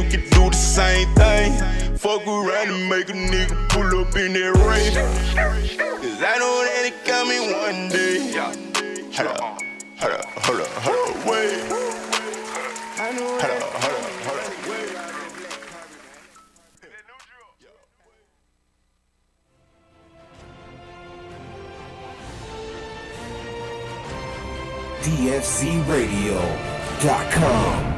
we can do the same thing. Fuck around and make a nigga pull up in that race. Cause I know that it coming one day. Hold up, wait. Hold up, wait. DFCRadio.com.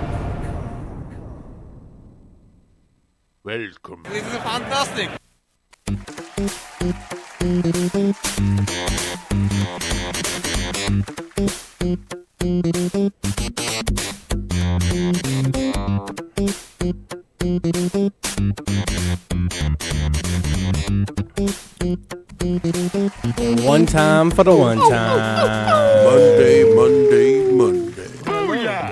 Welcome. This is fantastic. One time for the one time. Monday.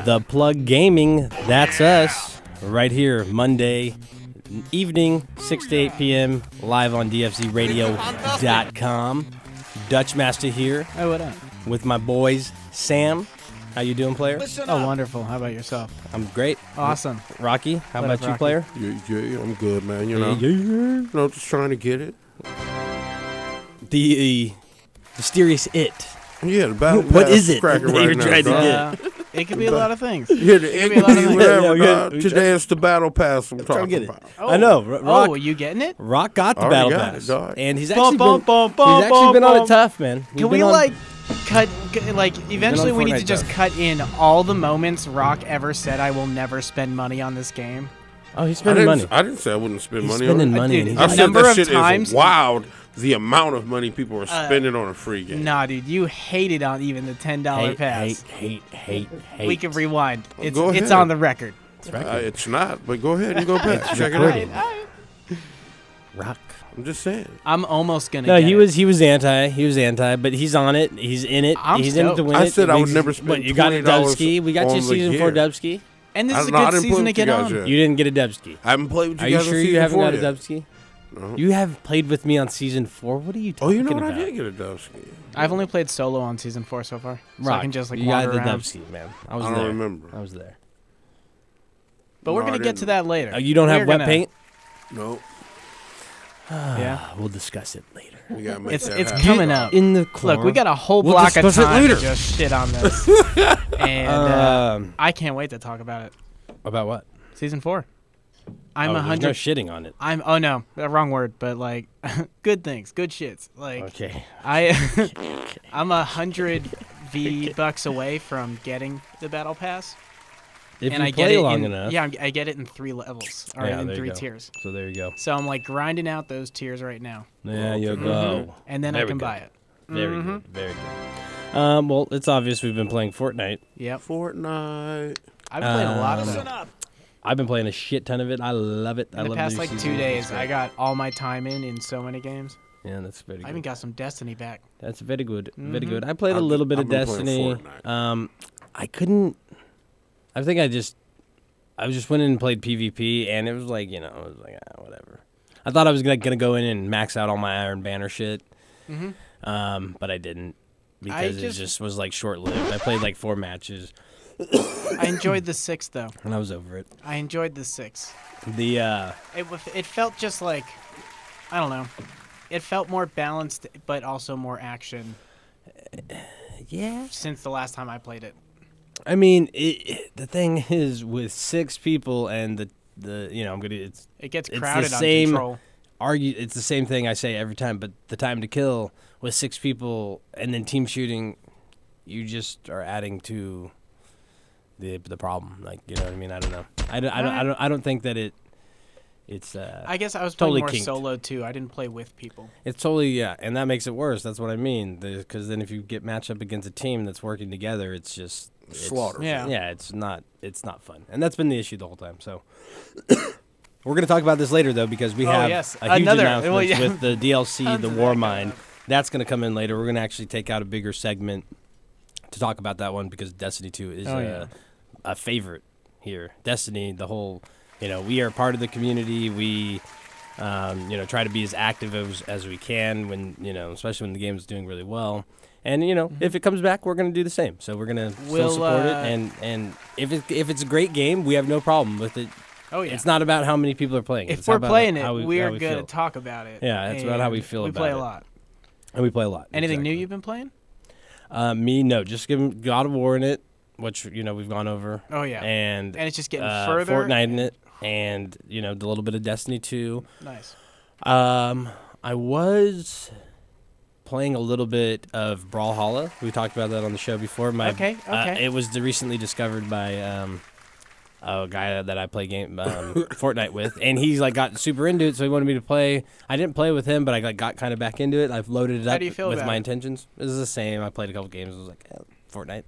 The Plug Gaming, that's us. Right here, Monday evening, 6 to 8 p.m., live on DFCRadio.com. Dutch Master here. Hey, what up? With my boys, Sam. How you doing, player? Oh, wonderful. How about yourself? I'm great. Awesome. Rocky, how What about up, you, Rocky? player? Yeah, I'm good, man. You know, just trying to get it. The mysterious it. Yeah, the battle pass What is it cracking that right you're now, trying to dog. get? It could be a lot of things. Yeah, the It could be a lot of things. whatever, Yeah, dog. we Today it's the battle pass I'm Try to talking get it. about. I know. Rock, Oh, you getting it? Rock got the Already battle got pass, it, dog. and he's Bum, actually bum, been on bum. it tough, man. He's Can been we, on- like, eventually we need Fortnite to just tough. cut in all the moments Rock ever said, I will never spend money on this game? Oh, he's spending money. I didn't say I wouldn't spend He's money spending on it. money. Dude, and I he's said number that of shit times- is wild. The amount of money people are spending on a free game. Nah, dude, you hated on even the $10 pass. hate. We can rewind. It's Go ahead. on the record. It's not, but go ahead and go back. Check it recorded. out. Rock. I'm just saying. I'm almost gonna. No, get he it. was anti, but he's on it. He's in it. I'm he's in it to stoked. win I it. said It I would makes- never spend What, you got a $20 Dubski? We got on you the season 4 gear. Dubski. And this is a I good didn't season play to with get you guys on. yet. You didn't get a Dubski. I haven't played with you Are you guys sure on you season haven't 4 got a yet. Dubski? No. You have played with me on season 4. What are you Oh, talking you know what? about? I did get a Dubski. I've only played solo on season 4 so far, so Rock, I can just like you got wander the around. Dubski, man. I was I there. don't remember. I was there. But we're No, gonna I get to didn't. that later. You don't have We're wet gonna- paint? No. Yeah, We'll discuss it later. We gotta make it's that it's happen. coming up. In the corner. Look, we got a whole We'll block of discuss it time to later. just shit on this, and I can't wait to talk about it. About what? Season 4. I'm There's 100. no shitting on it. I'm oh no, wrong word, but like good things, good shits. Like Okay. I'm 100 V-bucks away from getting the battle pass. If and you I play get it long in, enough. Yeah, I get it in 3 levels, or Yeah, in there you 3 go. tiers. So there you go. So I'm like grinding out those tiers right now, There you go. and then There I we can go. buy it. Very good. Very good. Well, it's obvious we've been playing Fortnite. Yep, Fortnite. I've been playing a lot of them. I've been playing a shit ton of it. I love it. I In the love past new like season. 2 days, It's great. I got all my time in so many games. Yeah, that's very I even good. got some Destiny back. That's very good. Very Mm-hmm. good. I played a I've- little bit I've of been playing Destiny. Fortnite. I couldn't. I think I just went in and played PvP, and it was like, it was like whatever. I thought I was gonna go in and max out all my Iron Banner shit, but I didn't because it just was like short lived. I played like 4 matches, I enjoyed the 6 though. and I was over it. I enjoyed the 6. The It felt just like, I don't know. It felt more balanced, but also more action yeah. since the last time I played it. I mean, the thing is with 6 people and I'm gonna It gets It's the crowded on same- control. it's the same thing I say every time, but the time to kill with 6 people and then team shooting, you just are adding to the problem. Like, you know what I mean? I don't know. I don't think that it's I guess I was totally playing more kinked. solo too. I didn't play with people. it's totally and that makes it worse. That's what I mean. Because then if you get matched up against a team that's working together, it's just Slaughter. Yeah. Yeah, it's not fun, and that's been the issue the whole time. So we're gonna talk about this later though, because we have yes. a huge Another- announcement well, yeah. with the DLC, Tons the of that War going Mine. on. That's gonna come in later. We're gonna actually take out a bigger segment to talk about that one because Destiny 2 is a favorite here. Destiny, the whole, we are part of the community. We, try to be as active as we can when, especially when the game is doing really well. And if it comes back, we're gonna do the same. So we're gonna still support it. And if it's a great game, we have no problem with it Oh yeah. It's not about how many people are playing. If It's we're about playing it, how we're we going to feel. talk about it. Yeah, it's about how we feel we about play it. a lot. And we play a lot. Anything new exactly. you've been playing? Me, no. Just give 'em God of War in it, which we've gone over. Oh yeah. And it's just getting further. Fortnite in it, and a little bit of Destiny 2. Nice. I was playing a little bit of Brawlhalla. We talked about that on the show before. Okay. It was recently discovered by a guy that I play Fortnite with, and he's like got super into it, so he wanted me to play. I didn't play with him, but I got kind of back into it. I've loaded it How up do you feel with about my it? intentions. It was the same. I played a couple games. I was like, Fortnite.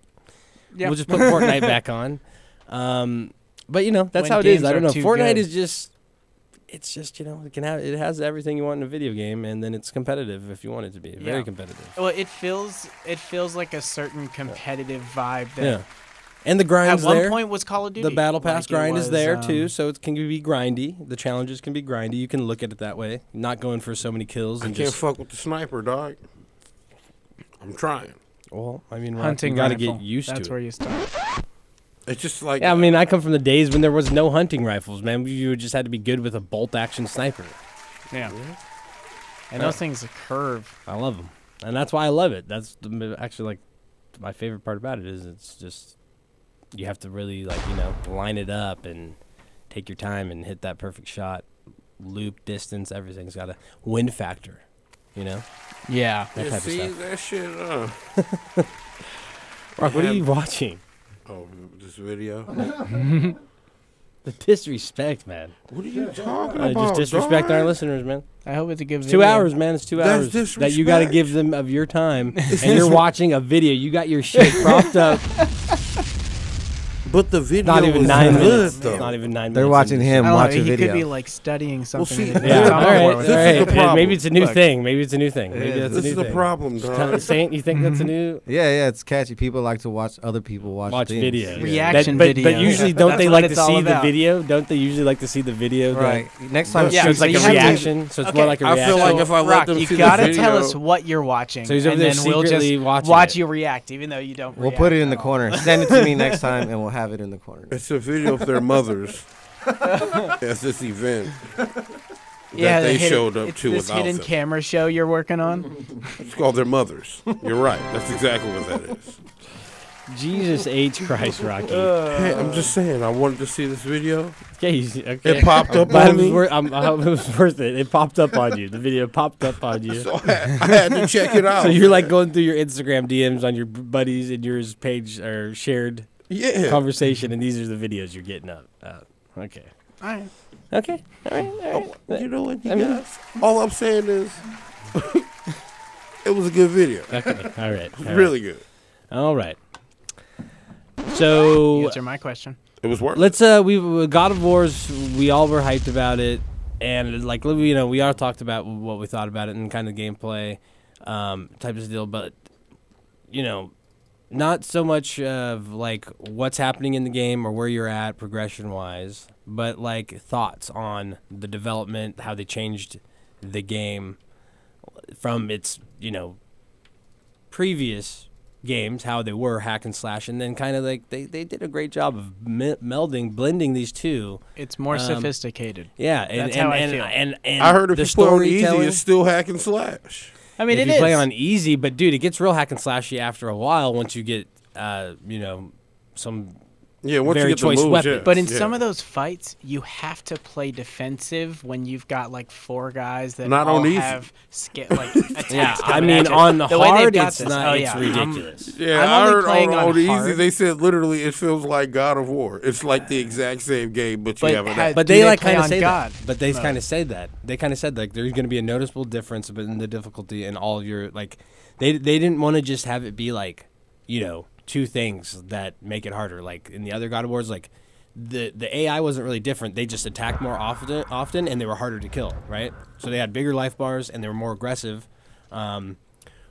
Yeah. We'll just put Fortnite back on. But that's When how it is. games I don't are know. too Fortnite good. is just. It's just it has everything you want in a video game, and then it's competitive if you want it to be. Very competitive. Well, it feels like a certain competitive vibe that Yeah. And the grind's at one there. point was Call of Duty. The battle pass Like, it grind is was, there too, so it can be grindy. The challenges can be grindy. You can look at it that way, not going for so many kills I and can't just. fuck with the sniper, dog. I'm trying. Well, I mean, hunting you got to rifle. get used That's to where it. you start. It's just like Yeah, I mean, I come from the days when there was no hunting rifles, man. You just had to be good with a bolt action sniper. Yeah. And those things curve. I love them, and that's why I love it. That's actually like my favorite part about it is it's just you have to really line it up and take your time and hit that perfect shot, loop, distance, everything's got a wind factor, Yeah. that yeah, type of see stuff. that shit. Rock, what are you watching? Oh, this video. The disrespect, man. What are you talking about? Just disrespect dog? our listeners, man. I hope it's a good It's video. 2 hours, man. It's 2 That's hours that you got to disrespect. give them of your time, and you're watching a video. You got your shit propped up. But the video Not even was 9 good, minutes. though. Not even 9 minutes. They're watching him I don't watch know, a he video. could be like studying something. see, and Yeah, it's all on right. board All with This it. is the problem. Maybe it's a new Look. thing. Maybe it's a new thing. Maybe that's This a is new the thing. problem, dog. Saint, you think that's a new Yeah, it's catchy. People like to watch other people watch things. video? Reaction But video. usually, don't That's they what like to it's all see the about. video? Don't they usually like to see the video? Right. Next time, Yeah, So it's so like you a have to- reaction. So it's more Okay. like a I reaction. feel like if I let Rock, them you see gotta the video, tell us what you're watching, So he's over and there then we'll secretly just watching watch it. you react, even though you don't. we'll react put it in at the all. corner. Send it to me next time, and we'll have it in the corner. it's a video of their mothers at this event Yeah, that they the hidden- showed up it's to this without hidden them. camera show you're working on. It's called their mothers. You're right. That's exactly what that is. Jesus H. Christ, Rocky. Hey, I'm just saying. I wanted to see this video. Okay, okay. It popped up But it on was, me, it was worth it. It popped up on you. The video popped up on you. so I had to check it out. So you're like going through your Instagram DMs on your buddies and yours page or shared yeah. conversation, and these are the videos you're getting up. Okay. All right. Okay. All right. All right. You know what, you I mean- guys? All I'm saying is, it was a good video. Okay. All right. All right. Really good. All right. So Answer my question. It was worth. let's we God of Wars. We all were hyped about it, and like we all talked about what we thought about it and kind of gameplay type of deal, but not so much of like what's happening in the game or where you're at progression wise, but like thoughts on the development, how they changed the game from its previous games, how they were hack and slash, and then kind of like they did a great job of blending these two. It's more sophisticated. Yeah, and That's how I feel. and I heard if the you play on easy, storytelling. it's still hack and slash. I mean, If it you play is. on easy, but dude, it gets real hack and slashy after a while once you get some Yeah, once Very you get choice the moves, weapon. yeah. But in yeah. some of those fights, you have to play defensive when you've got like 4 guys that Not all on easy. have attacks. Yeah, I coming mean at you. on the way they've hard, got it's this- not. oh, It's yeah, ridiculous. Yeah, I'm I only heard playing on on easy. hard. They said literally it feels like God of War. It's like the exact same game, but you But have an had- But Do they they like play kind of on say God that. But they mode? kind of say that. They kind of said like there's going to be a noticeable difference in the difficulty and all of your like. They didn't want to just have it be like 2 things that make it harder. Like in the other God of Wars, like the AI wasn't really different. They just attacked more often, and they were harder to kill. Right. So they had bigger life bars and they were more aggressive,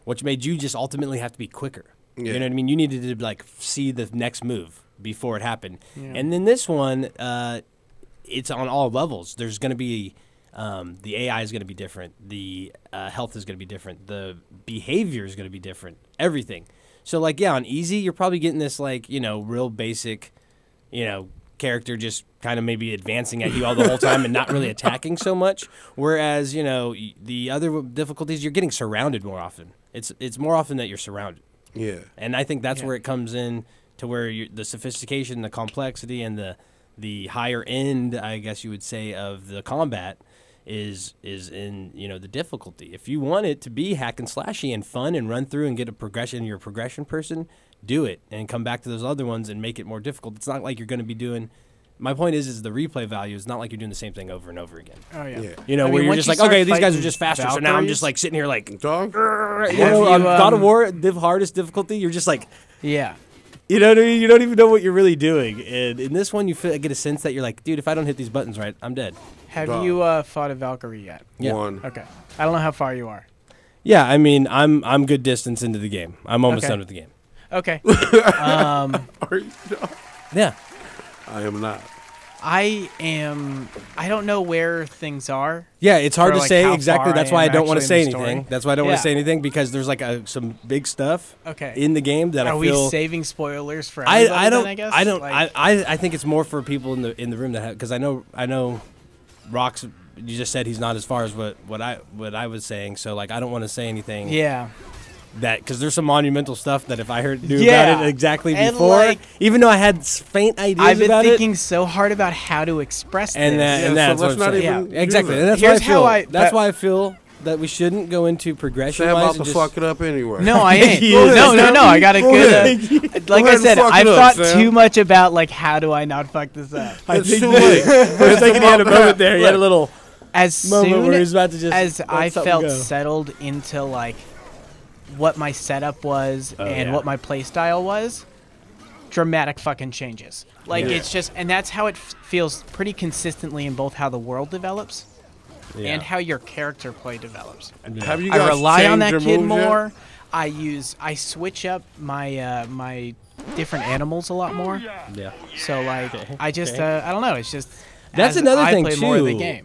which made you just ultimately have to be quicker. Yeah. You know what I mean? You needed to like see the next move before it happened. Yeah. And then this one, it's on all levels. There's going to be the AI is going to be different. The health is going to be different. The behavior is going to be different. Everything. So like on easy, you're probably getting this like real basic, character just kind of maybe advancing at you all the whole time and not really attacking so much. Whereas, you know, the other difficulties, you're getting surrounded more often. It's more often that you're surrounded. Yeah. And I think that's where it comes in to where the sophistication, the complexity, and the higher end, I guess you would say, of the combat is in, you know, the difficulty. If you want it to be hack and slashy and fun and run through and get a progression, you're a progression person, do it and come back to those other ones and make it more difficult. It's not like you're going to be doing. My point is the replay value is not like you're doing the same thing over and over again. Oh yeah. You know, where you're just like, okay, these guys are just faster, so now I'm just like sitting here like, Dog? you know, on God of War, the hardest difficulty, you're just like, yeah. you know what I mean? You don't even know what you're really doing. And in this one, you get a sense that you're like, dude, if I don't hit these buttons right, I'm dead. Have you fought a Valkyrie yet? Yeah. One. Okay. I don't know how far you are. Yeah, I mean, I'm good distance into the game. I'm almost done with the game. Okay. Are you? Yeah. I am not. I don't know where things are. Yeah, it's hard to like say how exactly. far That's I why I am don't want to actually say in the story. anything. That's why I don't want Yeah. to say anything because there's like some big stuff Okay. in the game that Are I we feel. saving spoilers for everybody? I don't. Then, I guess? I don't. Like, I think it's more for people in the room that because I know, Rock's. You just said he's not as far as what I was saying. So like I don't want to say anything. yeah. That because there's some monumental stuff that if I knew Yeah. about it exactly And, before, like, even though I had faint ideas I've been about thinking it, so hard about how to express and this. Yeah, that's so what let's I'm not saying. even Yeah, exactly. do And that. that's Here's why I feel. how I- That's that- why I feel that we shouldn't go into progression. Sam wise about and to just, fuck it up anyway. No, I ain't. He is. No. I got a Go good. ahead. Like Go I ahead said, and fuck I've it up, thought Sam. too much about like how do I not fuck this up. It's think too that- late. I was thinking he had a moment there. He had a little As moment soon where he's about to just as let I something felt go. settled into like what my setup was and yeah. what my play style was, dramatic fucking changes. Like Yeah. it's just, and that's how it feels pretty consistently in both how the world develops and how your character play develops. Have you I guys rely on changed that your kid moves yet? more. I switch up my my different animals a lot more. Yeah. So like I just I don't know. It's just That's as another I thing play too. more of the game.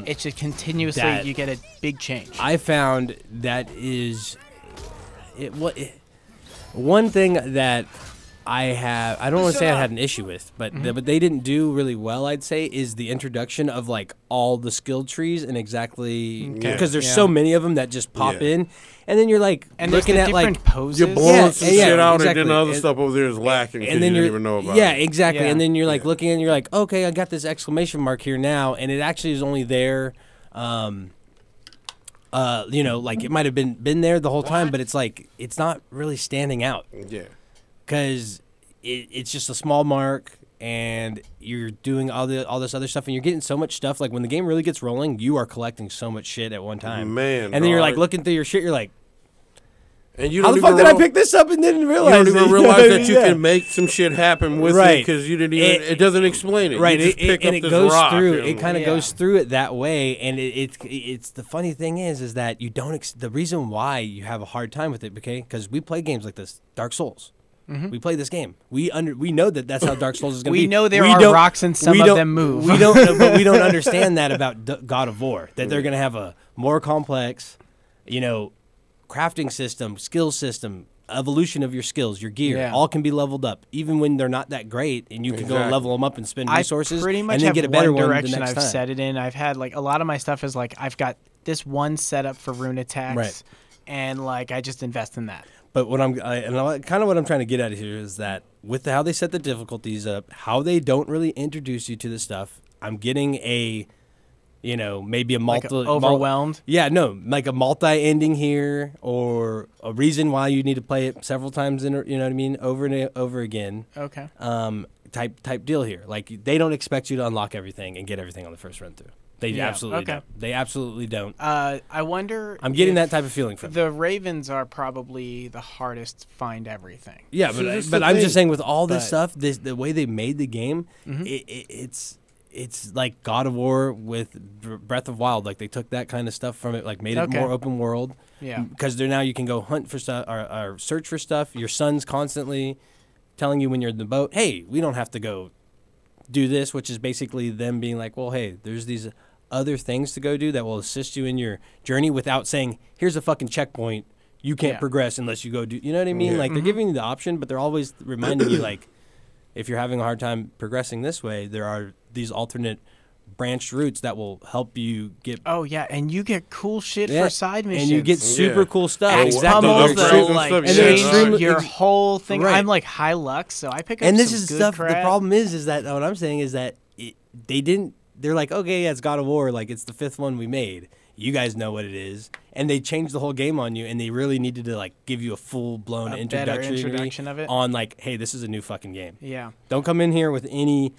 It's It's just continuously that- you get a big change. I found that is one thing that I don't want to say I had an issue with, but but they didn't do really well. I'd say is the introduction of like all the skill trees and exactly because there's so many of them that just pop Yeah. in, and then you're like and there's looking the at different like poses. You're blowing some yeah, shit out, exactly. and then the other And- stuff over there is lacking, and then you you're didn't even know about yeah, it. exactly. Yeah. And then you're like Yeah. looking and you're like, okay, I got this exclamation mark here now, and it actually is only there. You know, like it might have been there the whole time, but it's like it's not really standing out Yeah. because it's just a small mark, and you're doing all this other stuff, and you're getting so much stuff. Like when the game really gets rolling, you are collecting so much shit at one time, Man, and then you're like dog. looking through your shit, you're like, And you how don't the even fuck did I real- pick this up and didn't You realize? don't even it? realize You know that what you I mean? can make some shit happen with Right. it because you didn't even. It doesn't explain it. Right, You just pick and up it this goes rock through. and- It kind of Yeah. goes through it that way, and it's the funny thing is that you don't. The reason why you have a hard time with it, okay? Because we play games like this, Dark Souls. We play this game. We know that that's how Dark Souls is going to be. We know there We are don't- rocks and some we of don't- them move. We don't, but we don't understand that about God of War. That they're going to have a more complex, you know, crafting system, skill system, evolution of your skills, your gear, Yeah. all can be leveled up, even when they're not that great, and you can go and Exactly. level them up and spend resources, I pretty much and then have get a better one one the direction next I've time. set it in. I've had like a lot of my stuff is like I've got this one setup for rune attacks, Right. and like I just invest in that. But what kind of what I'm trying to get at here is that with how they set the difficulties up, how they don't really introduce you to the stuff, I'm getting a, you know, maybe a Like overwhelmed. Yeah, no, like a multi-ending here, or a reason why you need to play it several times in, you know what I mean, over and over again. Okay. Type deal here. Like they don't expect you to unlock everything and get everything on the first run through. They Yeah, absolutely okay. don't. They absolutely don't. I wonder. I'm getting if that type of feeling from. The Ravens are probably the hardest to find everything. Yeah, See, this is but the I'm thing. just saying with all this But- stuff, the way they made the game, it's like God of War with Breath of Wild. Like they took that kind of stuff from it, like made it Okay. more open world. Yeah. Because there now you can go hunt for stuff or search for stuff. Your son's constantly telling you when you're in the boat, hey, we don't have to go do this, which is basically them being like, well, hey, there's these other things to go do that will assist you in your journey without saying, here's a fucking checkpoint. You can't Yeah. progress unless you go do, you know what I mean? Yeah. Like they're giving you the option, but they're always reminding you like, if you're having a hard time progressing this way, there are these alternate branched routes that will help you get. Oh yeah, and you get cool shit for side missions. And you get super cool stuff. Exactly. Pummels They'll like and change your whole thing. Right. I'm like high lux, so I pick up. And this some is good stuff. crap. The problem is that what I'm saying is that they didn't. They're like, okay, yeah, it's God of War. Like it's the 5th one we made. You guys know what it is, and they changed the whole game on you. And they really needed to like give you a full blown introduction of it on like, hey, this is a new fucking game. Yeah. Don't come in here with any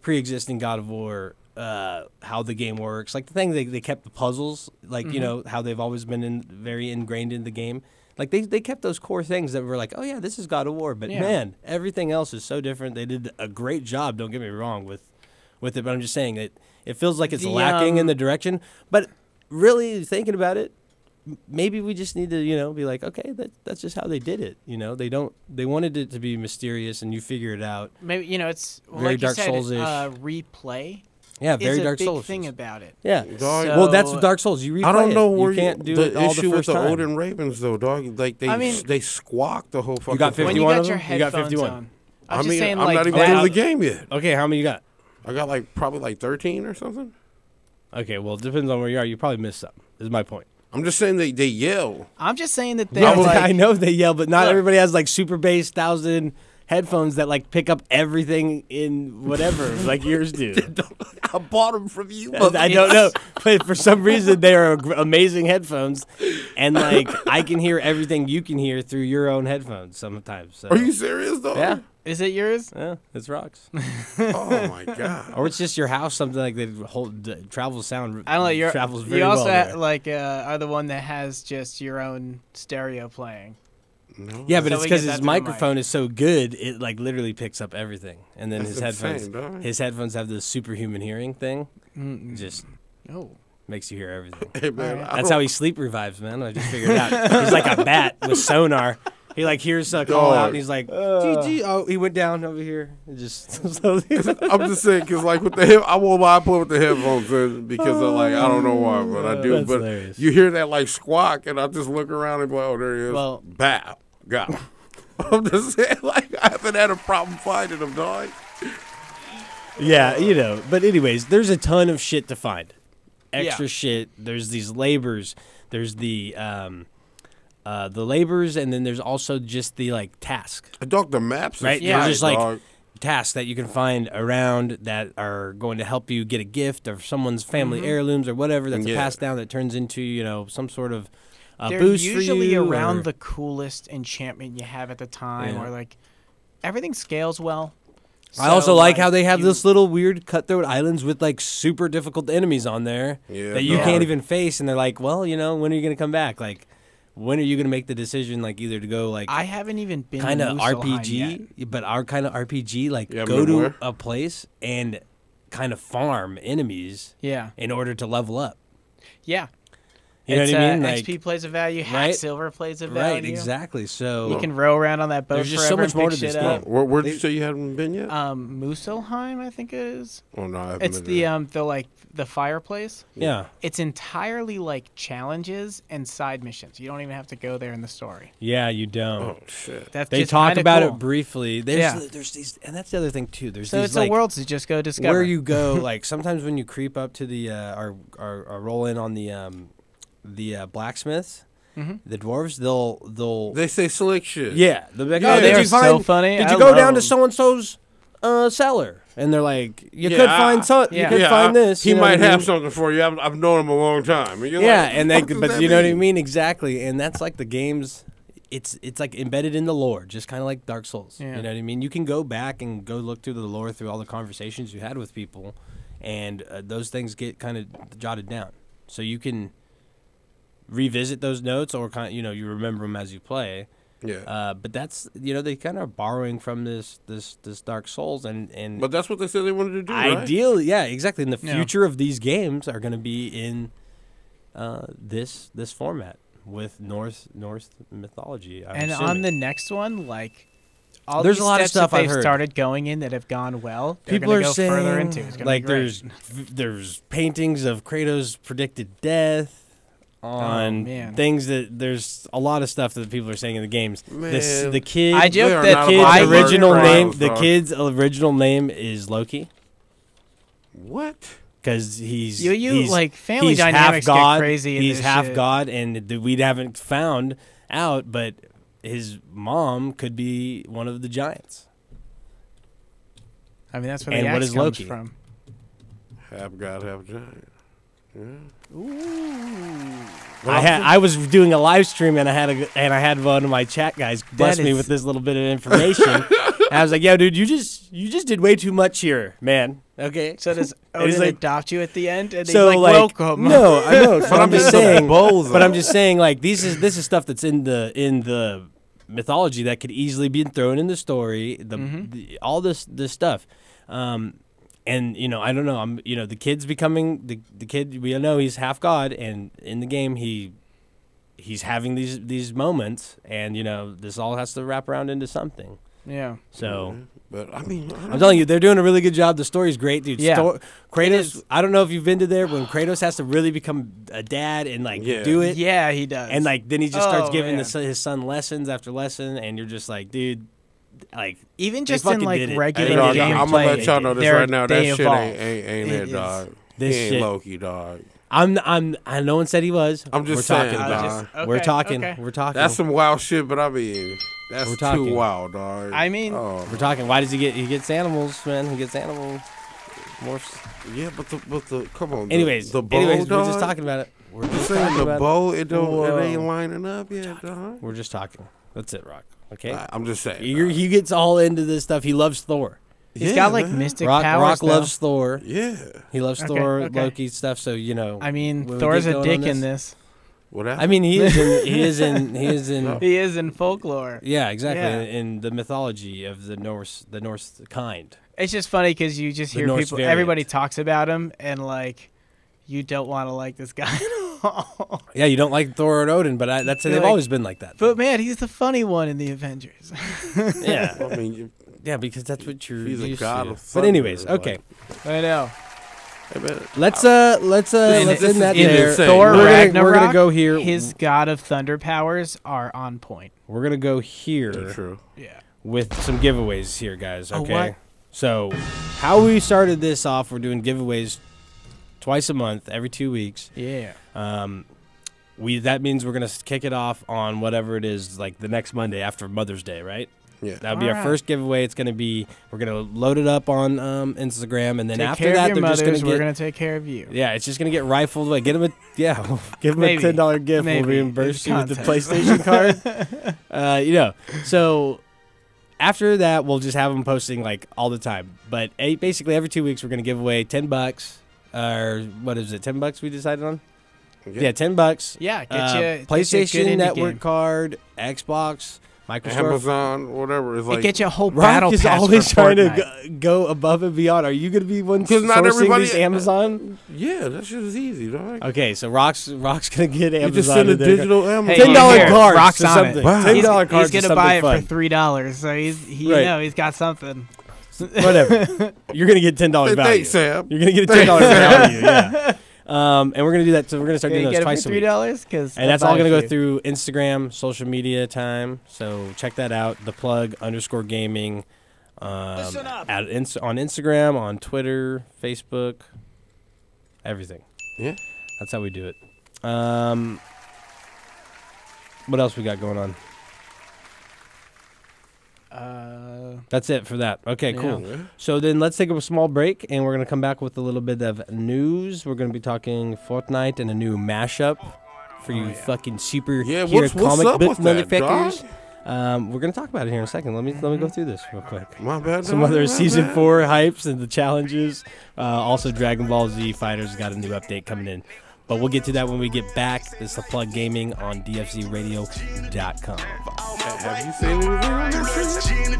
pre-existing God of War. How the game works, like the thing they kept the puzzles, like you know how they've always been very ingrained in the game. Like they kept those core things that were like, oh yeah, this is God of War, but man, everything else is so different. They did a great job. Don't get me wrong with it, but I'm just saying that it feels like it's lacking in the direction. But really thinking about it, maybe we just need to be like, okay, that's just how they did it. They wanted it to be mysterious, and you figure it out. Maybe it's very like Dark you said, Souls-ish. Replay. Yeah, very Dark Souls. Is a big thing about it. Yeah. Dog, well, that's Dark Souls. You replay I don't know where you can't do the it all issue the with first the time. Odin Ravens though, dog. Like they squawk the whole fucking. You got thing. 51 when you of got your them? You got headphones 51. on. I'm just saying, not like, even through the game yet. Okay, how many you got? I got probably 13 or something. Okay, well, it depends on where you are. You probably missed some. Is my point. I'm just saying they yell. I'm just saying that they I know they yell, but not Look. everybody has like super bass 1000 headphones that like pick up everything in whatever like yours do. I bought them from you. I don't know, but for some reason they are amazing headphones, and like I can hear everything you can hear through your own headphones sometimes. So. Are you serious though? Yeah. Is it yours? Yeah, it's rocks. Oh my god. Or it's just your house, something like that travels sound. I don't know. Travels very you also well are the one that has just your own stereo playing. No. Yeah, but So it's we get because that his through the microphone is so good, it like literally picks up everything. And then That's insane, dog. his headphones have this superhuman hearing thing. Mm-mm. Just Oh. makes you hear everything. Hey man, Alright. That's how he sleep revives, man. I just figured it out. He's like a bat with sonar. He like hears a call out and he's like, GG. Oh, he went down over here. It just I'm just saying because like with the I won't lie, I put with the headphones in because of, like I don't know why, but I do. That's But hilarious. you hear that like squawk, and I just look around and be like, oh, there he is. Well- Bow, got him. I'm just saying, like I haven't had a problem finding him, dog. Yeah, but anyways, there's a ton of shit to find. Extra Yeah. shit. There's these labors. There's the labors, and then there's also just the like task. Dog, the maps, Right? Yeah, There's just like dog. tasks that you can find around that are going to help you get a gift of someone's family heirlooms or whatever that's Yeah. passed down that turns into some sort of They're boost usually for you around or- the coolest enchantment you have at the time, Yeah. or like everything scales well. I also So, like how they have you- this little weird cutthroat islands with like super difficult enemies on there Yeah, that you dog. can't even face, and they're like, well, when are you gonna come back? Like, when are you gonna make the decision? Like, either to go like I haven't even been kind of to Muspelheim RPG, yet. but our kind of RPG, like Yeah, go to where? a place and kind of farm enemies Yeah, in order to level up. yeah. You know It's, what I mean? Like, XP plays a value. Hack right? silver plays a value. right, exactly. So You can row around on that boat There's just so forever much and more pick to this shit game. up. Where'd you say you haven't been yet? Muspelheim, I think it is. Oh no, I haven't It's been there. the fireplace. yeah, It's entirely like challenges and side missions. You don't even have to go there in the story. yeah, you don't. Oh shit. That's They just talk kinda about cool. it briefly. There's Yeah. there's these, and that's the other thing too. There's So these it's like a world to just go discover. where you go. Like sometimes when you creep up to the or roll in on the blacksmiths, the dwarves, they'll They say slick shit. yeah, they'll be like, Yeah, oh, they did are you so find? funny. Did I you go down love to them. so and so's cellar? And they're like, you could Yeah, find some, yeah. you could find this. He you know might what I have mean? something for you. I've known him a long time. And you're Yeah, like, and what the fuck but does you that know what I mean exactly, and that's like the game's. It's like embedded in the lore, just kind of like Dark Souls. Yeah. You know what I mean? You can go back and go look through the lore through all the conversations you had with people, and those things get kind of jotted down, so you can revisit those notes or you remember them as you play. Yeah. But that's they kind of are borrowing from this Dark Souls and But that's what they said they wanted to do, right? ideally, yeah, exactly. And the Yeah. future of these games are going to be in this format with Norse mythology. I'm And assuming. on the next one, like all There's these a lot of steps stuff that I've they've heard. started going in that have gone well, they're people gonna are go saying further into. It's gonna like be great. there's paintings of Kratos' predicted death on man. things that there's a lot of stuff that people are saying in the games. Man. The kid, I They joke are that not kid's about to I learn original crowds, name, the dog. kid's original name is Loki. What? Because he's like family he's dynamics half God, get crazy. In he's this half shit. God, and we haven't found out, but his mom could be one of the giants. I mean, that's where And the what axe is comes Loki? from. Half God, half giant. Yeah. I was doing a live stream and I had one of my chat guys bless me with this little bit of information. I was like, "Yo, dude, you just did way too much here, man." Okay. So does Odin adopt you at the end? And So he's like, welcome. No, I know. But I'm just saying. Bowls, But I'm just saying, like this is stuff that's in the mythology that could easily be thrown in the story. All this stuff. And I don't know. The kid's becoming the kid. We know he's half God, and in the game he's having these moments, and this all has to wrap around into something. Yeah. So, but I mean, I'm telling you, they're doing a really good job. The story's great, dude. Yeah. Kratos. I don't know if you've been to there when Kratos has to really become a dad and do it. Yeah, he does. And then he just starts giving yeah. his son lessons after lesson, and you're just like, dude. Like even just in regular dog, gameplay, I'm gonna let y'all know this right now. That shit ain't it, dog. This he ain't shit. Loki, dog. No one said he was. I'm just We're saying, talking, dog. We're talking. Okay. We're talking. That's some wild shit, but I mean, that's too wild, dog. I mean, we're talking. Why does he get? He gets animals, man. He gets animal morphs. Yeah, but the come on. Anyways, the bow, we're dog? just talking about it. We're just saying talking the about bow. It ain't lining up yet, dog. We're just talking. That's it, Rock. Okay. I'm just saying. He gets all into this stuff. He loves Thor. He's got like mystic Rock powers. loves Thor. Yeah. He loves Thor, Loki stuff. So I mean, Thor's a dick in this. What happened? I mean, he is in He is in folklore. Yeah, exactly. Yeah. In the mythology of the Norse kind. It's just funny because you just hear Norse people. variant. Everybody talks about him, and you don't want to like this guy at all. Yeah, you don't like Thor or Odin, but they've always been like that. But man, he's the funny one in the Avengers. Yeah, I mean, yeah, because that's what you're he's used a god to. of But anyways, okay. I know. Hey, man, Let's end that there. Thor We're gonna Ragnarok, go here. His god of thunder powers are on point. We're gonna go here. true. Yeah. With some giveaways here, guys. Okay. what? So, how we started this off, we're doing giveaways twice a month, every 2 weeks. Yeah. That means we're gonna kick it off on whatever it is, like the next Monday after Mother's Day, right? Yeah. That would be our first giveaway. It's gonna be we're gonna load it up on Instagram, and then Take after care that of your they're just mothers, gonna we're gonna take care of you. Yeah, it's just gonna get rifled away. Get them give them Maybe. a $10 gift. Maybe. We'll reimburse It's you with the contest. PlayStation card. So after that, we'll just have them posting all the time. But basically, every 2 weeks, we're gonna give away $10. Or what is it? $10 we decided on? Yeah, $10. Yeah, get you a PlayStation good indie Network game. card, Xbox, Microsoft. Amazon, whatever. It's It gets you a whole Rock battle is pass always for trying Fortnite. to go above and beyond. Are you going to be one 'Cause not sourcing everybody- these Amazon? Yeah, that shit is easy, dog. Okay, so Rock's going to get Amazon. You just send a in there. digital Amazon. Hey, $10 here, cards Rock's to on it. something. Wow. $10 He's cards to gonna buy it something for fun. $3, so he's got something. Whatever. You're going to get $10 value. Thanks, Sam. You're going to get a $10 value, yeah. And we're going to do that. So we're going to start doing Gonna those get it twice for a week. $3, And that's all going to go through Instagram, social media time. So check that out. The plug _gaming. On Instagram, on Twitter, Facebook, everything. Yeah. That's how we do it. What else we got going on? That's it for that. Okay, cool. Yeah. So then let's take a small break, and we're going to come back with a little bit of news. We're going to be talking Fortnite and a new mashup for you fucking superhero what's comic up book with that, motherfuckers. We're going to talk about it here in a second. Let me go through this real quick. My bad. Some dog, other my Season bad. 4 hypes and the challenges. Also, Dragon Ball Z Fighters got a new update coming in. But we'll get to that when we get back. This is The Plug Gaming on DFZRadio.com. Have you seen anything on this shit?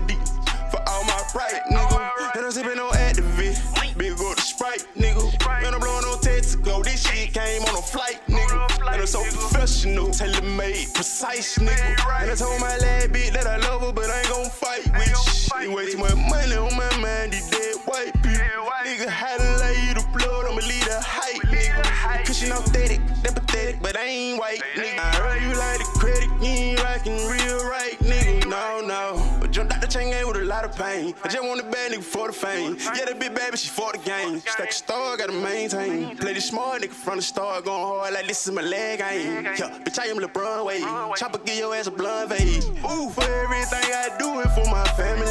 For all my right, nigga. And I'm sipping on Activist. Big go to Sprite, nigga. And I'm blowing on Texaco. This shit came on a flight, nigga. And I'm so professional, tailor-made, precise, nigga. And I told my lad bitch that I love her, but I ain't gon' fight with you. Way too much money on my mind, these dead white people. Nigga, how to lay you the blood, I'ma lead a height, nigga. Cushion authentic, that pathetic, but I ain't white, nigga. I run you like the credit, you ain't rockin' real right, nigga. No. But jumped out the chain game with a lot of the pain. I just want a bad nigga for the fame. Yeah, that big baby, she for the game. Stack a star, gotta maintain. Play the smart nigga from the start, going hard like this is my leg game. Yeah, bitch, I am LeBron Wade. Chopper give your ass a blunt fade. Ooh, for everything I do it for my family.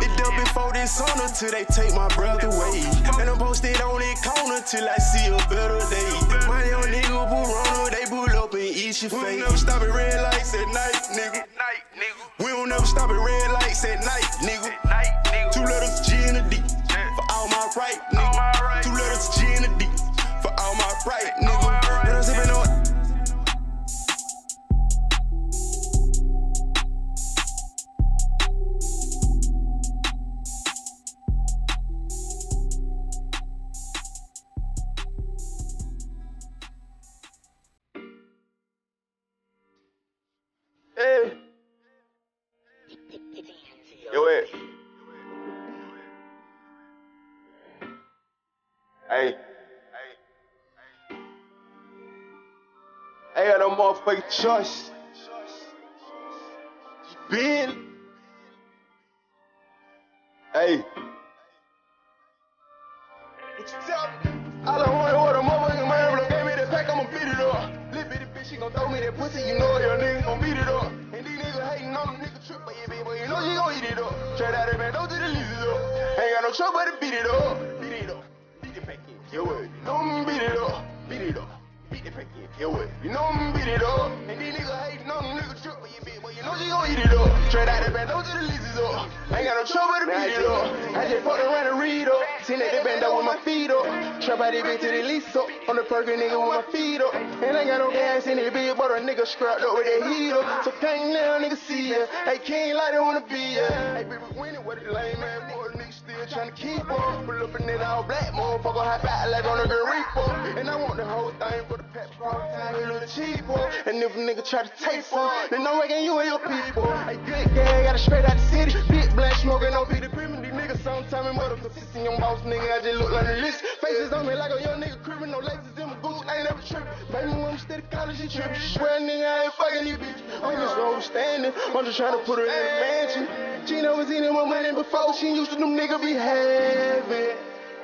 It done before this summer till they take my breath away. And I'm posted on that corner till I see a better day. My young nigga pull runner, they pull up and eat your face. We don't never stop at red lights at night, nigga. We don't never stop at red lights at night, nigga. 2 letters G and a D for all my right, nigga. 2 letters G and a D for all my right, nigga. And I'm sipping on. Hey. Yo, hey. Hey. I got no motherfucking choice. You been. Hey. What you tell me? I don't want to order motherfucking man, but gave me that pack, I'ma beat it up. Little bitty bitch, she gon' throw me that pussy, you know your nigga gon' beat it up. And these niggas hating on them nigga trip, but you know you gon' eat it up. Straight out of man, don't do the leases up. Ain't got no trouble but to beat it up. Beat it up. Beat it back in, yo what? You know I'm beat it up. Beat it up. Beat it back in, yo what? You know I'm beat it up. And these niggas hating on them nigga trip, but you know you gon' eat it up. Straight out of man, don't do the leases up. Ain't got no trouble but to beat it up. I just fucked around and read up. Seen that they bend up with my feet up. Trap out that bitch to the lease up. On the perky nigga with my feet up. And ain't got no gas in it, big but a nigga scrapped up with that heat up. So can't now nigga see ya. Hey, king like they wanna be ya. Hey, baby, winning what it lame man. Boy, nigga still tryna keep up. Pull up in that all black motherfucker, hot back like on a good reaper. And I want the whole thing for the pep pop. Time a little cheaper. And if a nigga try to taste some, then I'm wrecking you and your people. Hey, good gang, got it straight out the city. Big black smoking on Peter Griffin. These niggas sometimes mother consistent young boss nigga. I just look like the list. Faces on me like a young nigga criminal. Laces in my boots, I ain't never trippin'. Baby, when I'm steady college, she trippin'. She swear nigga, I ain't fucking these bitches. I'm just overstanding. I'm just trying to put her in a mansion. She never seen more money before. She used to them niggas be having.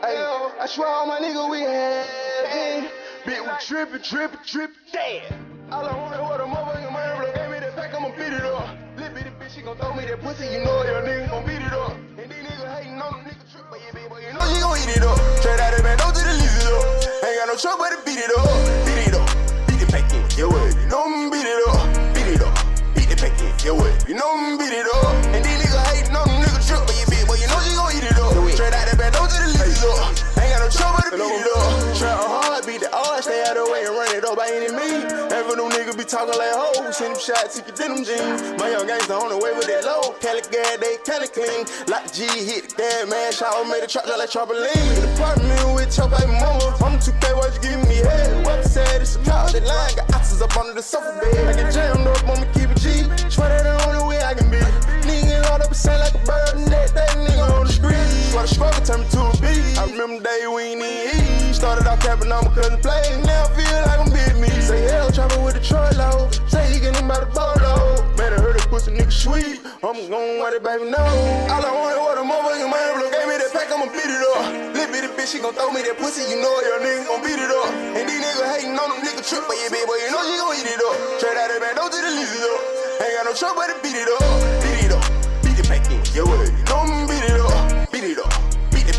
I swear all my niggas we having. Bitch, we trippin', damn. All I wanted was a motherfucking man, but gave me that pack, I'ma beat it up. Little bitty bitch, she gon' throw me that pussy, you know your nigga gon' beat it up. And these niggas hating on them niggas trip, but you know you gon' eat it up. Straight out of man, don't do the leases up. Ain't got no trouble but to beat it up. Beat it up, beat it back in, yo what? You know I'm beat it up, beat it up, beat it back in, yo what? You know I'm beat it up. And these niggas hating on them niggas trip, but you know you gon' eat it up. Straight out of man, don't do the leases up. Ain't got no trouble but to beat it up. Try hard, beat the odds, stay out of the way and run it up by any means. And for them niggas be talking like hoes, send them shots, take your denim jeans. My young gangsta on the way with it low. Cali gas, they Cali clean. Like G hit the gas, man. Shower made a trap just like trampoline. In the apartment with your baby mama. I'm the 2K, what you giving me head? What said it's a couch, that line. Got oxes up under the sofa bed. I get jammed up, I'ma keep it G. Swear that the only way I can be. Nigga locked up and sound like a bird. And that nigga on the street. Swear the struggle turned me to a beat. I remember the day we ain't even eat. Started off capping on my cousin play. Now I feel like I'm big me. Say hell, trapping with the Troy low. Say he getting by the bolo. Man, I heard that pussy nigga sweet. I'm gon' let it baby know. All I wanted was a motherfucking man. Blow gave me that pack, I'ma beat it up. Little bitty bitch, she gon' throw me that pussy. You know your nigga gon' beat it up. And these niggas hating on them nigga trip, but you know you gon' eat it up. Straight out of man, don't do the leases up. Ain't got no trouble but to beat it up. Beat it up, beat it back in, yo what? You know I'm beat it up, beat it up.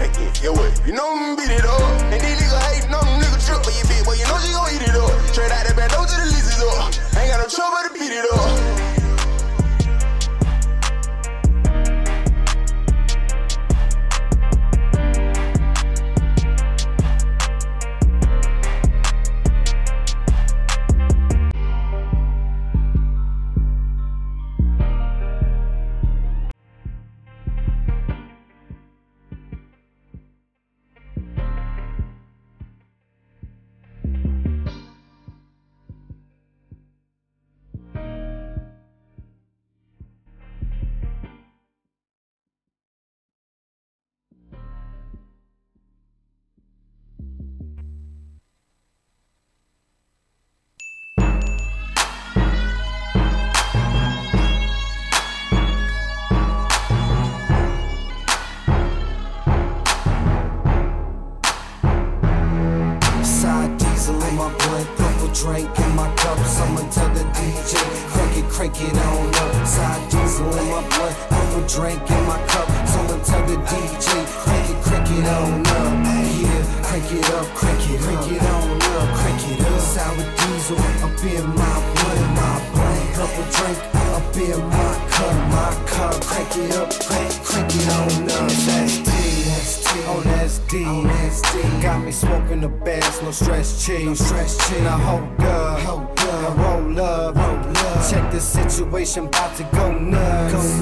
Back in, yo what? You know I'm beat it up. And these niggas hating on them niggas trip, but you know you gon' eat it up. Straight out the band, don't do the leases up. Ain't got no trouble to beat it up. in my blunt, purple drink in my cup. Someone tell the DJ, crank it on up. Side diesel in my blunt, purple drink in my cup. Someone tell the DJ, crank it on up. Yeah, crank it up, crank it on up, crank it up. Sour diesel up in my blunt, purple drink up in my cup, crank it up, crank it on up. That's D, oh that's D, got me smoking the bass, no stress cheese, now hold up, now roll up, check the situation, bout to go nuts,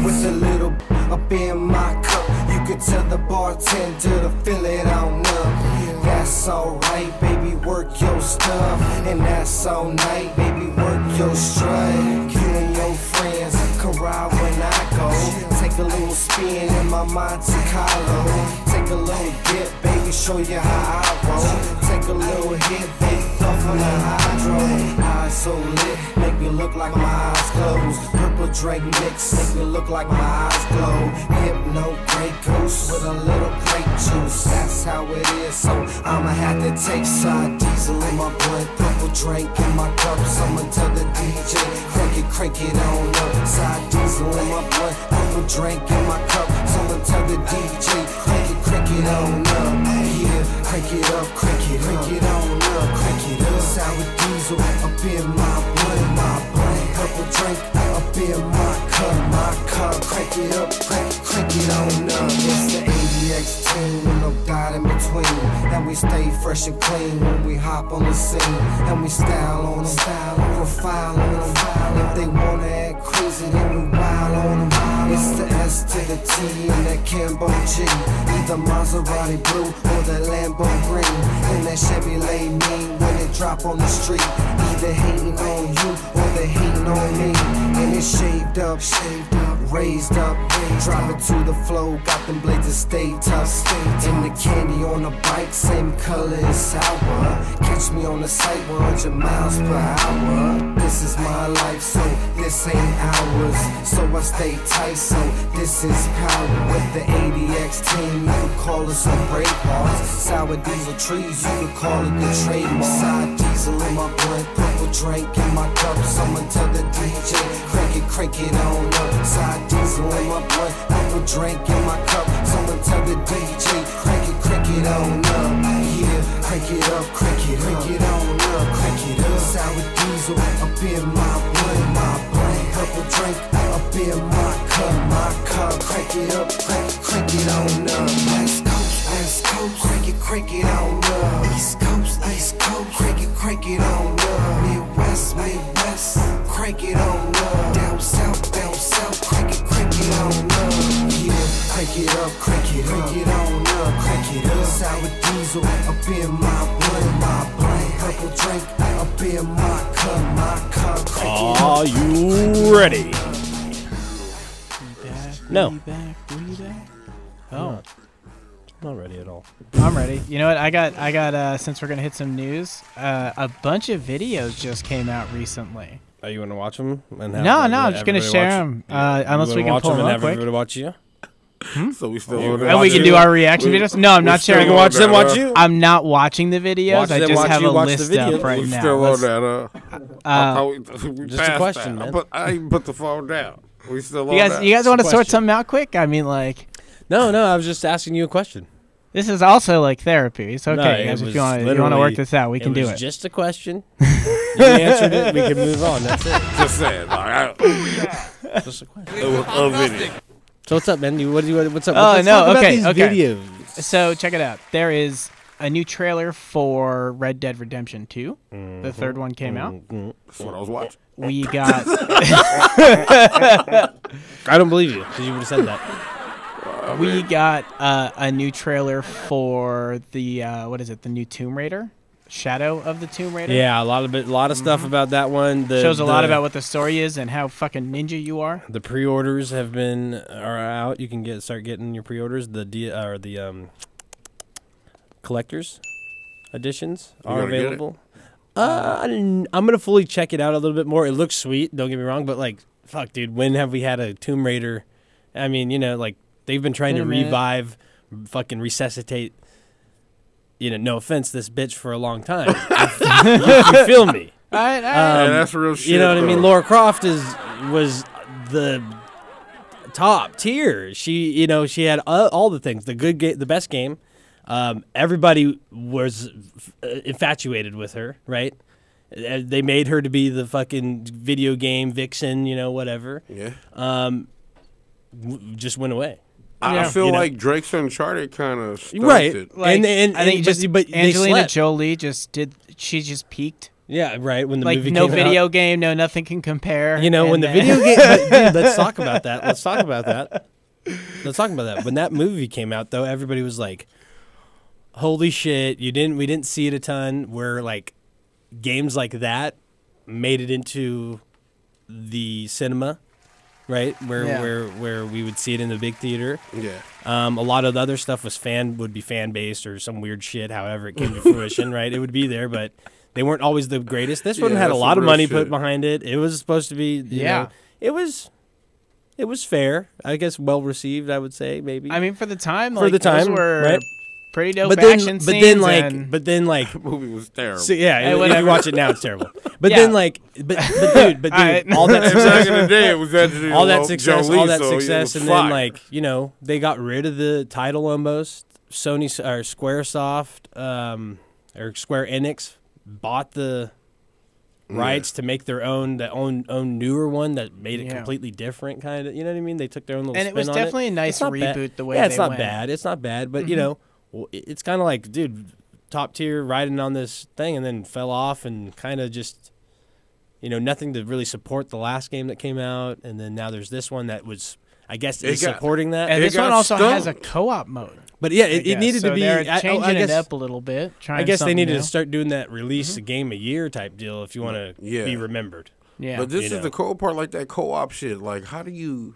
with a little up in my cup, you could tell the bartender to fill it on up, that's alright, baby, work your stuff, and that's all night, baby, work your strut, you and your friends can ride when I go, take a little spin in my Monte Carlo, take a little dip, baby, show you how I roll, take a little hit, baby, puff on the hydro, eyes so lit, make me look like my eyes closed, purple drink mix, make me look like my eyes glow, hypno Grey Goose with a little grape juice, that's how it is, so I'ma have to take side diesel in my blunt, purple drink in my cup, someone tell the DJ, crank it on up, side diesel in my blunt, purple drink in my cup, someone tell the DJ, crank it on up, yeah, crank it up, crank it on up, crank it up, sour diesel up in my blunt, purple drink up in my cup, crank it up, crank it on up, it's the ADX team with no doubt in between, and we stay fresh and clean when we hop on the scene, and we style on them, profile on them, if they wanna act crazy then we wild on them, it's the S to the T and that Cambo G, either Maserati blue or the Lambo green, and that Chevrolet mean when it drop on the street, either hating on you or they hating on me, and it's shaved up, raised up, drop it to the flow, got them blades that stay tough, and the candy on the bike, same color as sour, catch me on the site 100 miles per hour, this is my life, so this ain't ours, so I stay tight, so this is power, with the ADX team, you can call us some brave hearts, sour diesel trees, you can call it the trademark, side diesel in my blunt, purple drink in my cup, someone tell the DJ, crank it on up, side diesel in my blunt, purple drink in my cup, someone tell the DJ, crank it on up, yeah, crank it up, crank it on up, crank it up, sour diesel up in my blunt, purple drink up in my cup, crank it up, crank it on up, West Coast, crank it on up, East Coast, crank it on up, Midwest, crank it on up, down south, crank it on up, yeah, crank it up, crank it on up, crank it up, sour diesel up in my blunt, purple drink up in my cup, crank it up. Are you ready? No. Oh. Not ready at all. I'm ready. You know what? I got. Since we're gonna hit some news, a bunch of videos just came out recently. Are you gonna watch them? And No, I'm just gonna share them. Unless we can pull them up quick. Everybody watch you. So we still And we can do our reaction videos. No, I'm not sharing. You watch them. Watch you. I'm not watching the videos. I just have a list up right we now. still on that, Just a question, man. I even put the phone down. We still on You that. guys want to sort question. something out quick? I mean, like, No, I was just asking you a question. this is also like therapy. It's okay, No, guys. it If you want to literally- work this out, we can do was it. just a question. You answered it. We can move on. That's it. Just saying. Just a question. It was a video. So what's up, man? What's up? Oh, Let's no, talk about okay, these okay. videos. So check it out. There is a new trailer for Red Dead Redemption 2. The third one came out. That's what I was watching. We got I don't believe you because you would have said that. we got a new trailer for the what is it? The new Tomb Raider, Shadow of the Tomb Raider. Yeah, a lot of stuff about that one. Shows a lot about what the story is and how fucking ninja you are. The pre-orders are out. You can start getting your pre-orders. The collectors editions You are gonna get it? available. I'm gonna fully check it out a little bit more. It looks sweet. Don't get me wrong, but like, fuck, dude, when have we had a Tomb Raider? I mean, like they've been trying to revive, fucking resuscitate no offense, this bitch for a long time. You feel me? All right. that's real shit. You know what I though. mean? Lara Croft was the top tier. She had all the things, the good game, the best game. Everybody was infatuated with her, right? They made her to be the fucking video game vixen, whatever. Yeah. Just went away. I feel like Drake's Uncharted kind of stunted. Right. Like, and I think but Angelina they slept. Jolie she just peaked. Yeah, right. When the Like movie no came video out. game, no nothing can compare. When the video game, dude, let's talk about that. Let's talk about that. When that movie came out, though, everybody was like, "Holy shit!" We didn't see it a ton. Where like games like that made it into the cinema, right? Where we would see it in the big theater. Yeah. A lot of the other stuff would be fan based or some weird shit. However, it came to fruition, right? It would be there, but they weren't always the greatest. This one had a lot of money put behind it. It was supposed to be, you know, it was fair, I guess, well received. I would say maybe. I mean, for the time, those were right? Pretty dope action scenes. But then, The movie was terrible. So, yeah, Hey, if you watch it now, it's terrible. But Yeah. then, dude, all that Back success, in the day, it was actually all that success, and then fire. they got rid of the title almost. Sony or SquareSoft or Square Enix bought the rights to make their own newer one that made it completely different, kind of. You know what I mean? They took their own little and spin it was on definitely it. a nice reboot. The way it's they not went. bad. It's not bad, but it's kind of like, dude, top tier riding on this thing, and then fell off and kind of just, nothing to really support the last game that came out, and then now there's this one that was, I guess, supporting that. And this one also has a co-op mode. But yeah, it needed to be. They're changing I guess, it up a little bit. I guess they needed to start doing that release a game a year type deal if you want to Yeah. be remembered. Yeah, But this is the cool part, like that co-op shit. Like, how do you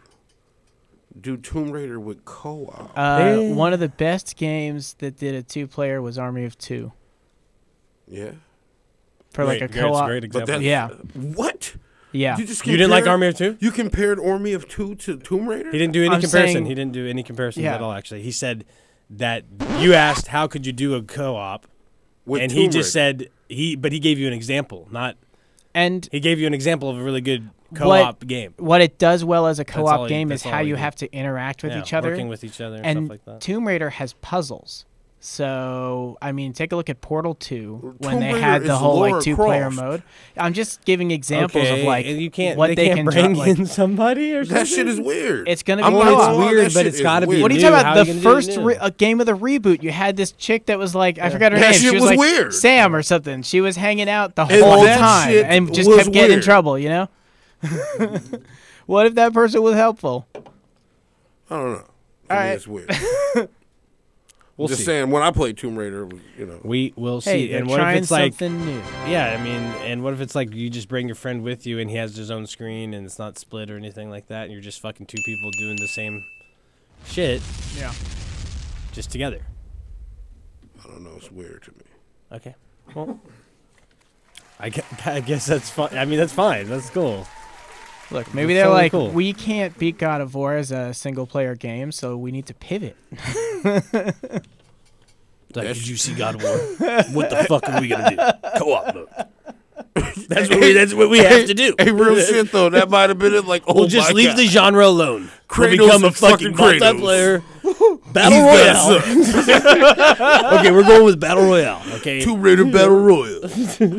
do Tomb Raider with co-op? One of the best games that did a 2-player was Army of Two. Yeah. For like a Great, it's co-op. a great example. But Yeah. What? Yeah. You didn't like Army of Two? You compared Army of Two to Tomb Raider? He didn't do any I'm comparison. saying- He didn't do any comparisons Yeah. at all. Actually, he said that you asked how could you do a co-op, With and Tomb he just Raider. said he gave you an example, not And he gave you an example of a really good co-op game. what it does well as a all co-op he- game is that's how all he you did. have to interact with Yeah, each other. working with each other and And stuff like that. Tomb Raider has puzzles. So, I mean, take a look at Portal 2 when Tomb they Raider had the is whole Lara 2-player Croft. mode. I'm just giving examples of Okay, like and you can't, what they can bring drop, like, in somebody or something. That shit is weird. It's gonna be I'm not co-op. gonna lie, It's weird, that but shit it's is gotta be weird. What are you new. talking How about? are The you gonna do it first new? a game of the reboot, you had this chick that was like, I forgot her That name. shit She was was like weird. Sam or something. She was hanging out the And whole that time shit and just was kept getting in weird. trouble, you know? What if that person was helpful? I don't know. All right. It's weird. We'll Just see. saying, when I played Tomb Raider, it was, We will Hey, see. they're And what if trying it's like, something new. yeah, I mean, and what if it's like you just bring your friend with you and he has his own screen and it's not split or anything like that, and you're just fucking two people doing the same shit Yeah. just together. I don't know. It's weird to me. Okay. Well, I guess that's fine. I mean, that's fine. That's cool. Look, maybe It's they're totally like, cool. we can't beat God of War as a single-player game, so we need to pivot. It's like, did you see God of War? What the fuck are we gonna do? Co-op mode. That's what we have to do. Hey, real shit though. That might have been it. Like, oh We'll just my leave God. the genre alone. We'll Kratos become a and fucking fucking Kratos. multiplayer battle royale. Okay, we're going with battle royale. Okay. Tomb Raider Battle Royale.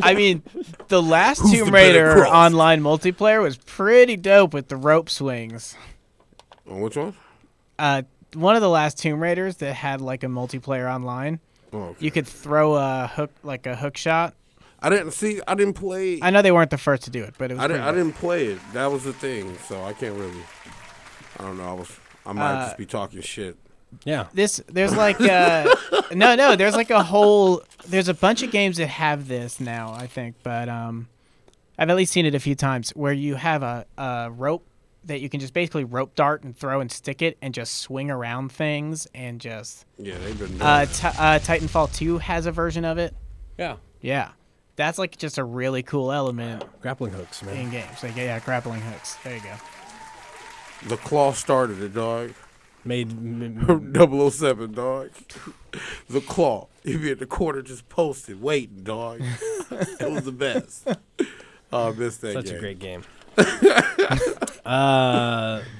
I mean, the last Who's Tomb the better Raider Croft? online multiplayer was pretty dope with the rope swings. Oh, which one? One of the last Tomb Raiders that had like a multiplayer online, Oh, okay. you could throw a hook shot. I didn't play. I know they weren't the first to do it, but it was. I pretty didn't play it. That was the thing. So I can't really. I don't know. I might just be talking shit. Yeah. There's like no, there's like there's a bunch of games that have this now, I think, but I've at least seen it a few times where you have a rope that you can just basically rope dart and throw and stick it and just swing around things and just Yeah, they've been doing that. Titanfall 2 has a version of it. Yeah. Yeah. That's like just a really cool element Grappling hooks, man. in games. Like, yeah, grappling hooks. There you go. The claw started it, dog. Made 007, dog. The Claw. He'd be at the corner just posted, waiting, dog. It was the best. Oh, I missed that such game. a great game.